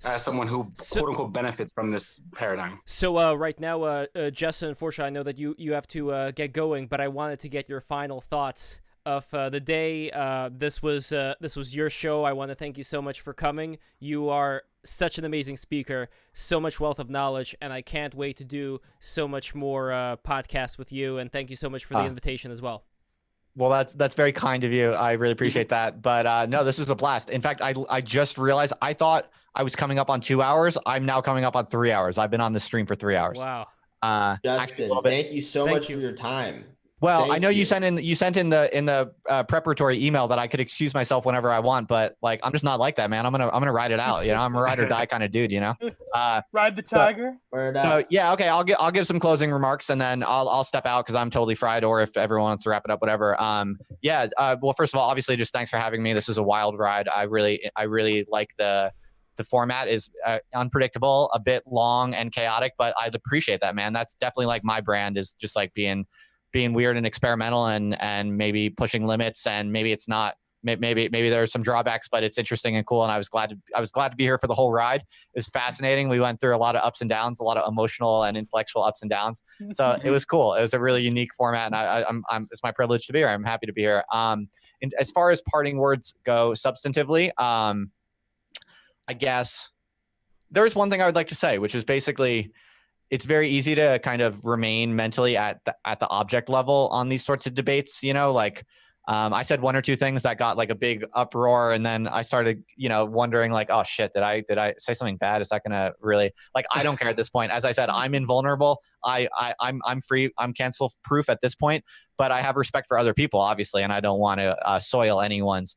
as someone who quote unquote benefits from this paradigm. So right now, Justin, unfortunately, I know that you have to get going, but I wanted to get your final thoughts of the day. This was your show. I want to thank you so much for coming. You are such an amazing speaker, so much wealth of knowledge, and I can't wait to do so much more podcasts with you. And thank you so much for the invitation as well. Well, that's very kind of you. I really appreciate that. But no, this was a blast. In fact, I just realized I thought I was coming up on 2 hours. I'm now coming up on 3 hours. I've been on the stream for 3 hours. Wow. Justin, thank you so much for your time. Well, I know you sent in the preparatory email that I could excuse myself whenever I want, but I'm just not like that, man. I'm gonna ride it out. I'm a ride or die kind of dude. Ride the tiger. So yeah, okay. I'll give some closing remarks and then I'll step out because I'm totally fried. Or if everyone wants to wrap it up, whatever. Well, first of all, obviously, just thanks for having me. This was a wild ride. I really like the the format is unpredictable, a bit long and chaotic, but I appreciate that, man. That's definitely like my brand, is just like being weird and experimental and maybe pushing limits, and maybe it's not. Maybe there's some drawbacks, but it's interesting and cool. And I was glad to be here for the whole ride. It was fascinating. We went through a lot of ups and downs, a lot of emotional and intellectual ups and downs. So it was cool. It was a really unique format, and it's my privilege to be here. I'm happy to be here. And as far as parting words go, substantively, I guess there's one thing I would like to say, which is basically, it's very easy to kind of remain mentally at the object level on these sorts of debates. Like. I said one or two things that got like a big uproar, and then I started, wondering like, oh shit, did I say something bad? Is that gonna really, like, I don't care at this point. As I said, I'm invulnerable. I'm free. I'm cancel proof at this point, but I have respect for other people, obviously, and I don't want to soil anyone's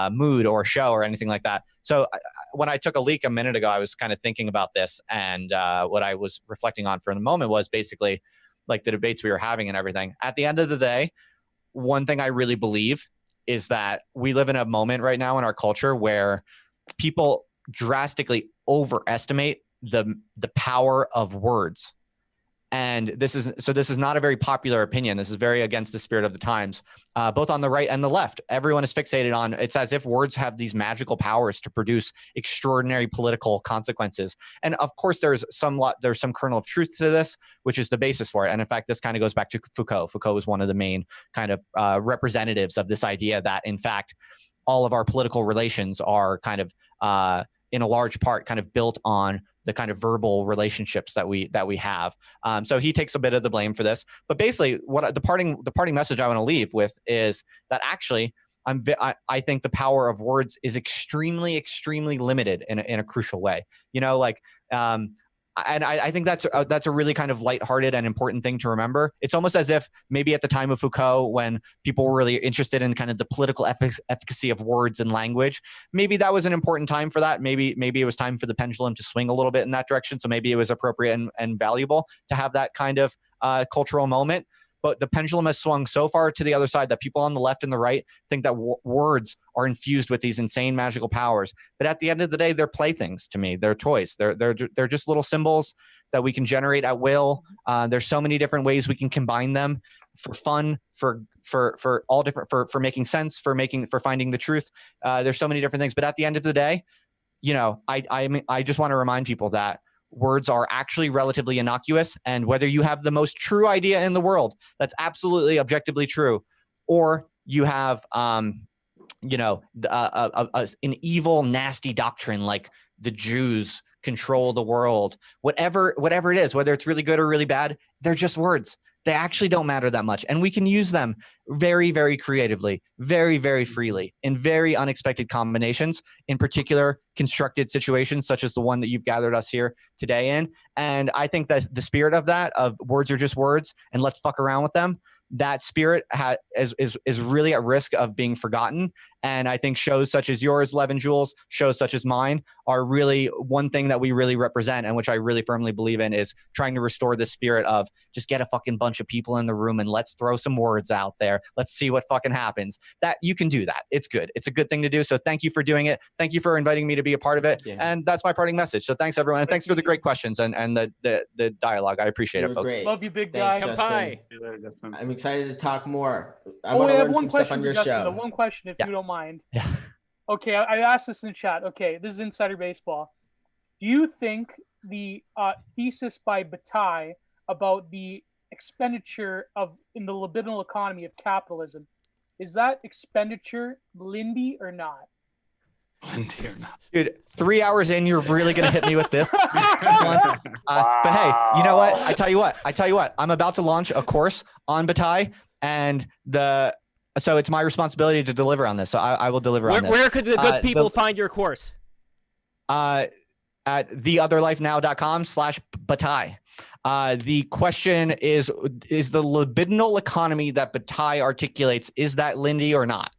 mood or show or anything like that. So when I took a leak a minute ago, I was kind of thinking about this, and what I was reflecting on for the moment was basically like the debates we were having and everything. At the end of the day, one thing I really believe is that we live in a moment right now in our culture where people drastically overestimate the power of words. And this is not a very popular opinion. This is very against the spirit of the times, both on the right and the left. Everyone is fixated on, it's as if words have these magical powers to produce extraordinary political consequences. And of course, there's some kernel of truth to this, which is the basis for it. And in fact, this kind of goes back to Foucault. Foucault was one of the main kind of representatives of this idea that, in fact, all of our political relations are kind of, in a large part, kind of built on the kind of verbal relationships that we have. So he takes a bit of the blame for this. But basically, what the parting message I want to leave with is that actually, I think the power of words is extremely, extremely limited in a crucial way. And I think that's a really kind of lighthearted and important thing to remember. It's almost as if maybe at the time of Foucault, when people were really interested in kind of the political efficacy of words and language, maybe that was an important time for that. Maybe it was time for the pendulum to swing a little bit in that direction. So maybe it was appropriate and valuable to have that kind of cultural moment. But the pendulum has swung so far to the other side that people on the left and the right think that words are infused with these insane magical powers. But at the end of the day, they're playthings to me. They're toys. They're just little symbols that we can generate at will. There's so many different ways we can combine them for fun, for all different, for making sense, for finding the truth. There's so many different things. But at the end of the day, I just want to remind people that words are actually relatively innocuous, and whether you have the most true idea in the world that's absolutely objectively true, or you have an evil, nasty doctrine like the Jews control the world, whatever it is, whether it's really good or really bad, they're just words. They actually don't matter that much, and we can use them very, very creatively, very, very freely, in very unexpected combinations, in particular constructed situations such as the one that you've gathered us here today in. And I think that the spirit of that, of words are just words and let's fuck around with them, that spirit is really at risk of being forgotten. And I think shows such as yours, Lev and Jules, shows such as mine, are really one thing that we really represent, and which I really firmly believe in, is trying to restore the spirit of just get a fucking bunch of people in the room and let's throw some words out there. Let's see what fucking happens. That you can do that. It's good. It's a good thing to do. So thank you for doing it. Thank you for inviting me to be a part of it. Yeah. And that's my parting message. So thanks everyone. And thanks for the great questions and the dialogue. I appreciate it, folks. Great. Love you, big guy. Bye. I'm excited to talk more. I want to have learn one some question stuff on your Justin, show. One question, if you don't mind. Yeah. Okay, I asked this in the chat. Okay, this is Insider Baseball. Do you think the thesis by Bataille about the expenditure in the libidinal economy of capitalism, is that expenditure Lindy or not? Lindy or not? Dude, 3 hours in, you're really gonna hit me with this. But hey, you know what? I tell you what. I'm about to launch a course on Bataille, and so it's my responsibility to deliver on this. So I will deliver on this. Where could the good people find your course? At theotherlifenow.com/Bataille. The question is the libidinal economy that Bataille articulates, is that Lindy or not?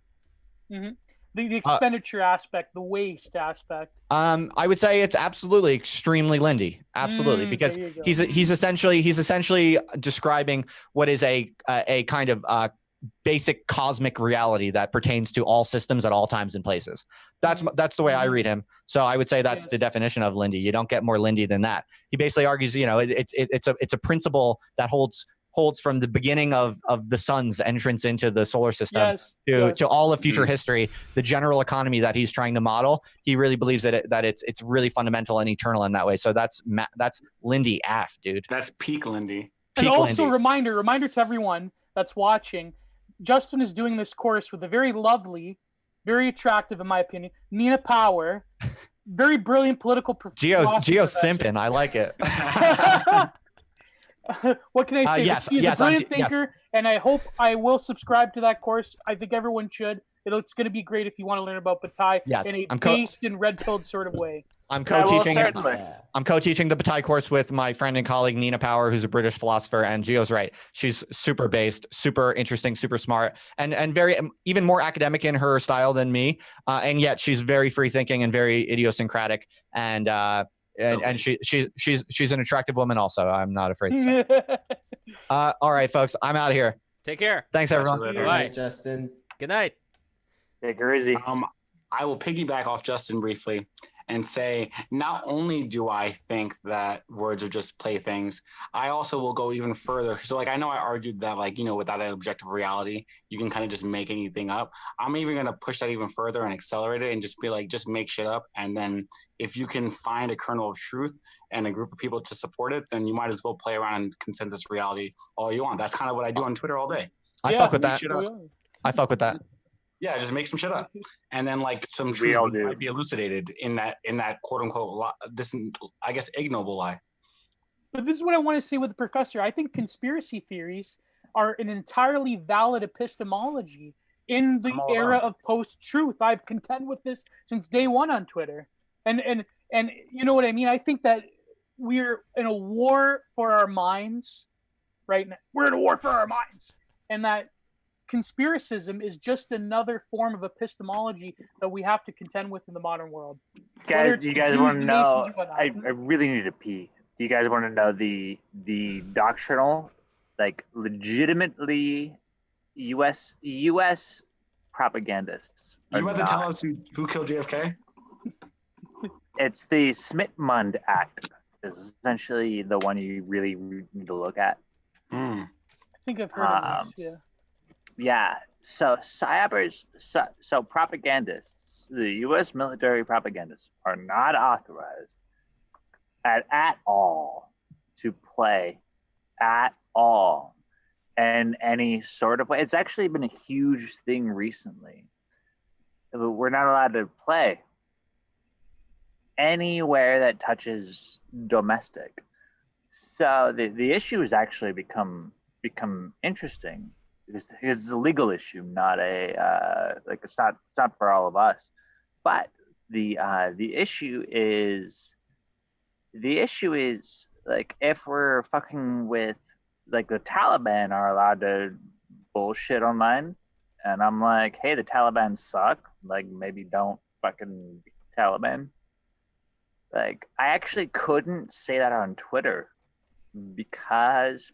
Mm-hmm. The expenditure aspect, the waste aspect. I would say it's absolutely extremely Lindy. Absolutely, because he's essentially describing what is a kind of basic cosmic reality that pertains to all systems at all times and places. That's the way I read him. So I would say that's the definition of Lindy. You don't get more Lindy than that. He basically argues, it's a principle that holds from the beginning of the sun's entrance into the solar system to all of future history. The general economy that he's trying to model, he really believes that it's really fundamental and eternal in that way. So that's Lindy Af, dude. That's peak Lindy. And also reminder to everyone that's watching, Justin is doing this course with a very lovely, very attractive, in my opinion, Nina Power, very brilliant political Geo's simping. I like it. What can I say? She's a brilliant thinker, and I hope I will subscribe to that course. I think everyone should. It's going to be great if you want to learn about Bataille in a based and red-pilled sort of way. I'm co-teaching the Bataille course with my friend and colleague Nina Power, who's a British philosopher, and Geo's right. She's super based, super interesting, super smart, and very even more academic in her style than me. And yet she's very free thinking and very idiosyncratic, and she's an attractive woman also. I'm not afraid to say. All right, folks, I'm out of here. Take care. Thanks, everyone. Bye, Justin. Good night. Take her easy. I will piggyback off Justin briefly and say, not only do I think that words are just playthings, I also will go even further. So I know I argued that without an objective reality, you can kind of just make anything up. I'm even going to push that even further and accelerate it and just be just make shit up. And then if you can find a kernel of truth and a group of people to support it, then you might as well play around in consensus reality all you want. That's kind of what I do on Twitter all day. I fuck with that. I fuck with that. Yeah, just make some shit up, and then some truth might be elucidated in that quote unquote this, I guess, ignoble lie. But this is what I want to say with the professor. I think conspiracy theories are an entirely valid epistemology in the era of post-truth. I've contended with this since day one on Twitter, and you know what I mean. I think that we're in a war for our minds right now. We're in a war for our minds, and that conspiracism is just another form of epistemology that we have to contend with in the modern world. Guys, do you guys want to know? I really need to pee. Do you guys want to know the doctrinal, legitimately U.S. propagandists? Are you about to tell us who killed JFK? It's the Smith-Mund Act. Is essentially the one you really need to look at. I think I've heard of this. Yeah. Yeah, so psyopers, so propagandists, the U.S. military propagandists are not authorized at all to play at all in any sort of way. It's actually been a huge thing recently. We're not allowed to play anywhere that touches domestic. So the issue has actually become interesting. Because it's a legal issue, not it's not for all of us. But the issue is if we're fucking with the Taliban are allowed to bullshit online, and I'm like, hey, the Taliban suck. Maybe don't fucking be Taliban. I actually couldn't say that on Twitter because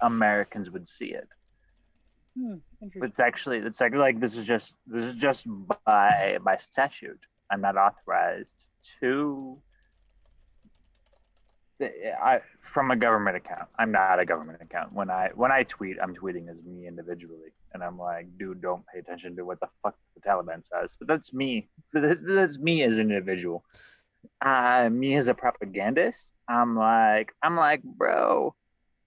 Americans would see it. It's actually this is just by statute. I'm not authorized to from a government account. I'm not a government account. When I tweet, I'm tweeting as me individually, and I'm like, dude, don't pay attention to what the fuck the Taliban says. But that's me. That's me as an individual. Me as a propagandist, I'm like, bro,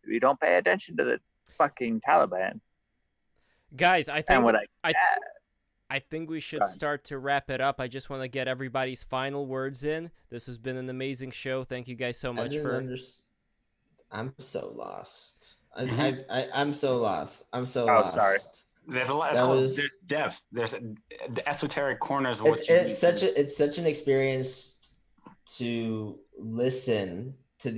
you don't pay attention to the fucking Taliban. Guys, I think we should start to wrap it up. I just want to get everybody's final words in. This has been an amazing show. Thank you guys so much I'm so lost. I'm so lost. Oh, sorry. There's a lot. There's depth. There's the esoteric corners. It's such an experience to listen to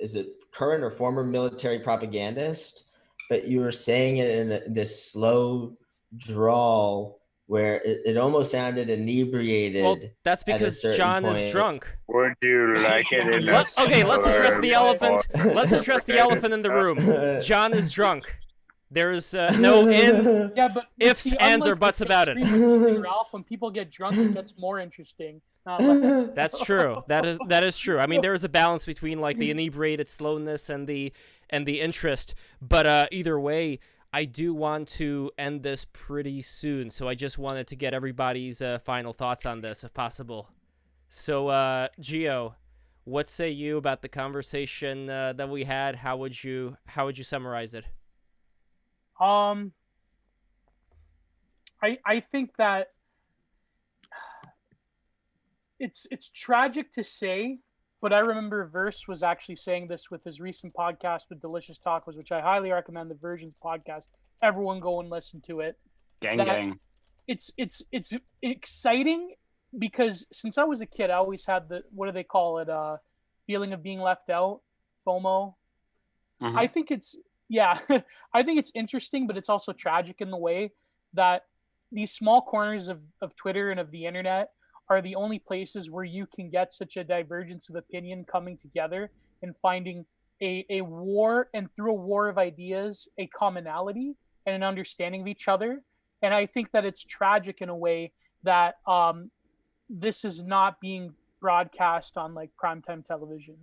is it current or former military propagandist, but you were saying it in this slow drawl where it almost sounded inebriated. Well, that's because John is drunk. Would you like it in Okay, let's address the elephant. Let's address the elephant in the room. John is drunk. There is no ifs, ands, or buts about it. Ralph, when people get drunk, it gets more interesting. That's true. That is true. I mean, there is a balance between like the inebriated slowness and the interest. But either way, I do want to end this pretty soon. So I just wanted to get everybody's final thoughts on this, if possible. So, Geo, what say you about the conversation that we had? How would you summarize it? I think that it's tragic to say, but I remember Verse was actually saying this with his recent podcast with Delicious Tacos, which I highly recommend, the Versions podcast. Everyone go and listen to it. Gang. It's exciting because since I was a kid, I always had the, what do they call it? Feeling of being left out, FOMO. Mm-hmm. I think it's interesting, but it's also tragic in the way that these small corners of Twitter and of the internet are the only places where you can get such a divergence of opinion coming together and finding a war, and through a war of ideas, a commonality and an understanding of each other. And I think that it's tragic in a way that this is not being broadcast on like primetime television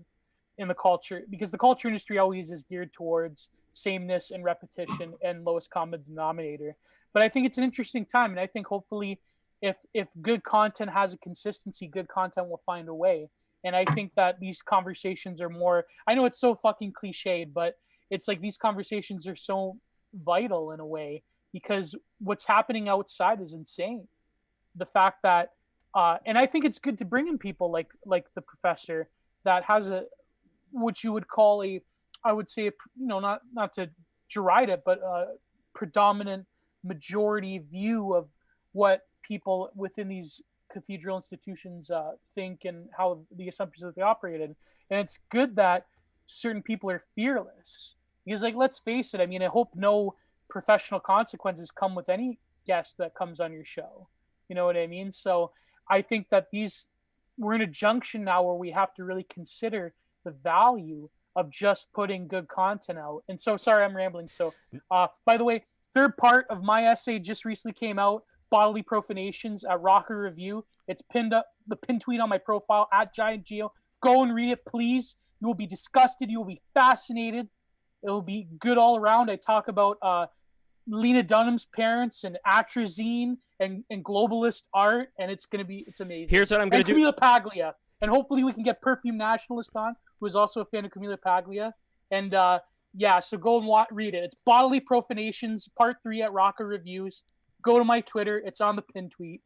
in the culture, because the culture industry always is geared towards sameness and repetition and lowest common denominator. But I think it's an interesting time, and I think hopefully if good content has a consistency, good content will find a way. And I think that these conversations are more, I know it's so fucking cliched, but it's like these conversations are so vital in a way, because what's happening outside is insane. The fact that, and I think it's good to bring in people like the professor that has a, what you would call a, I would say, not to deride it, but a predominant majority view of what people within these cathedral institutions think and how the assumptions that they operate in. And it's good that certain people are fearless, because, like, let's face it, I mean, I hope no professional consequences come with any guest that comes on your show. You know what I mean? So I think that we're in a junction now where we have to really consider the value of just putting good content out. And so, sorry, I'm rambling. So, by the way, third part of my essay just recently came out, Bodily Profanations, at Rocker Review. It's pinned up, the pin tweet on my profile, at Giant Geo. Go and read it, please. You will be disgusted. You will be fascinated. It will be good all around. I talk about Lena Dunham's parents and atrazine and globalist art, and it's amazing. Here's what I'm going to do. Camila Paglia. And hopefully we can get Perfume Nationalist on, who is also a fan of Camila Paglia. And so go and read it. It's Bodily Profanations, Part 3 at Rocker Reviews. Go to my Twitter. It's on the pin tweet.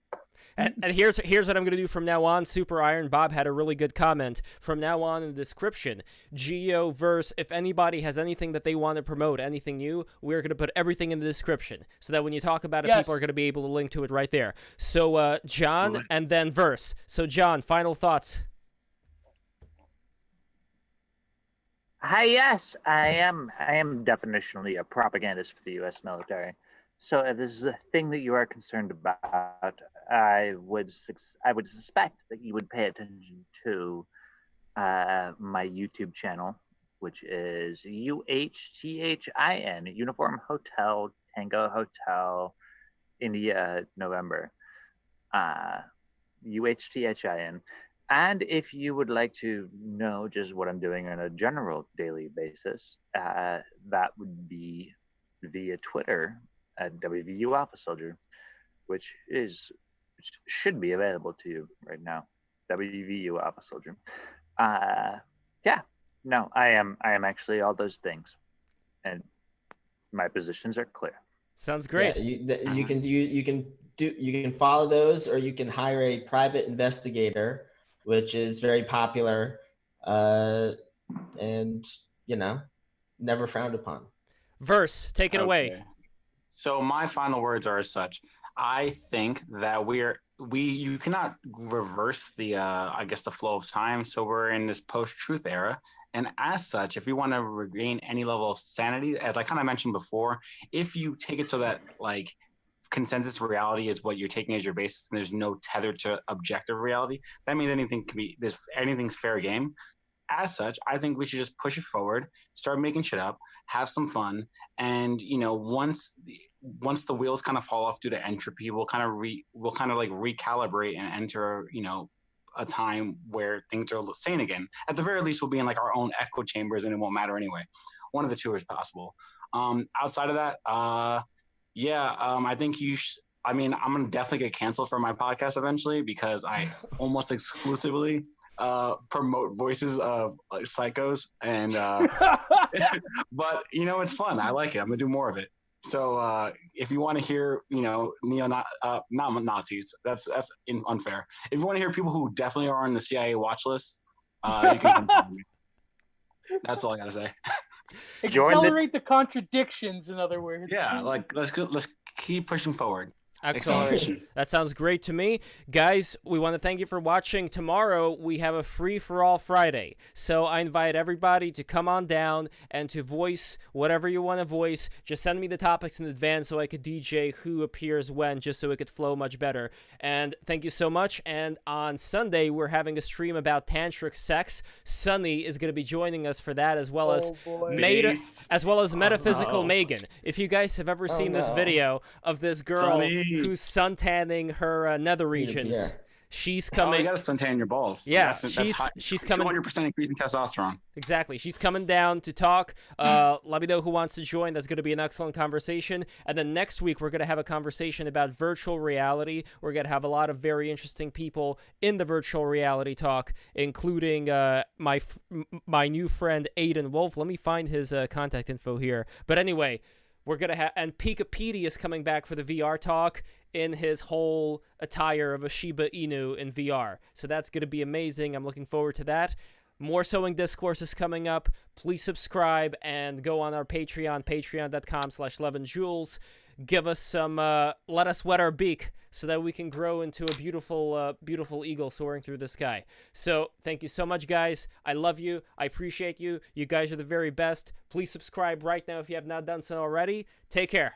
And here's what I'm going to do from now on. Super Iron Bob had a really good comment. From now on in the description, Geo Verse, if anybody has anything that they want to promote, anything new, we're going to put everything in the description so that when you talk about it, people are going to be able to link to it right there. So John and then Verse. So John, final thoughts. Hi, yes, I am definitionally a propagandist for the U.S. military. So if this is a thing that you are concerned about, I would suspect that you would pay attention to my YouTube channel, which is UHTHIN, Uniform Hotel Tango Hotel India November, UHTHIN. And if you would like to know just what I'm doing on a general daily basis, that would be via Twitter at WVU Alpha Soldier, which should be available to you right now. WVU Alpha Soldier. I am actually all those things, and my positions are clear. Sounds great. Yeah, you can follow those, or you can hire a private investigator, which is very popular, and never frowned upon. Verse, take it away. So my final words are as such. I think that you cannot reverse the the flow of time. So we're in this post-truth era. And as such, if we want to regain any level of sanity, as I kind of mentioned before, if you take it so that consensus reality is what you're taking as your basis, and there's no tether to objective reality, that means anything's fair game. As such, I think we should just push it forward, start making shit up, have some fun, and once the wheels kind of fall off due to entropy, we'll kind of recalibrate and enter a time where things are sane again. At the very least, we'll be in like our own echo chambers, and it won't matter anyway. One of the two is possible. Outside of that, I think I'm gonna definitely get canceled for my podcast eventually, because I almost exclusively promote voices of psychos, and but it's fun. I like it. I'm gonna do more of it. So if you want to hear not Nazis, that's unfair. If you want to hear people who definitely are on the CIA watch list, you can come find me. That's all I gotta say. Accelerate the contradictions, in other words. Yeah, let's keep pushing forward. Excellent. That sounds great to me. Guys, we want to thank you for watching. Tomorrow, we have a free-for-all Friday. So I invite everybody to come on down and to voice whatever you want to voice. Just send me the topics in advance so I could DJ who appears when, just so it could flow much better. And thank you so much. And on Sunday, we're having a stream about tantric sex. Sunny is going to be joining us for that, as well as Metaphysical Megan. If you guys have ever seen this video of this girl who's suntanning her nether regions, she's coming. Oh, you gotta suntan your balls. Yeah, that's she's coming. 200% increase in testosterone. Exactly. She's coming down to talk. Let me know who wants to join. That's going to be an excellent conversation. And then next week, we're going to have a conversation about virtual reality. We're going to have a lot of very interesting people in the virtual reality talk, including my new friend Aiden Wolf. Let me find his contact info here. But anyway, we're going to have, and Pika Petey is coming back for the VR talk in his whole attire of a Shiba Inu in VR. So that's going to be amazing. I'm looking forward to that. More Sewing Discourse is coming up. Please subscribe and go on our Patreon, patreon.com/11joules. Give us some, let us wet our beak so that we can grow into a beautiful eagle soaring through the sky. So thank you so much, guys. I love you. I appreciate you. You guys are the very best. Please subscribe right now if you have not done so already. Take care.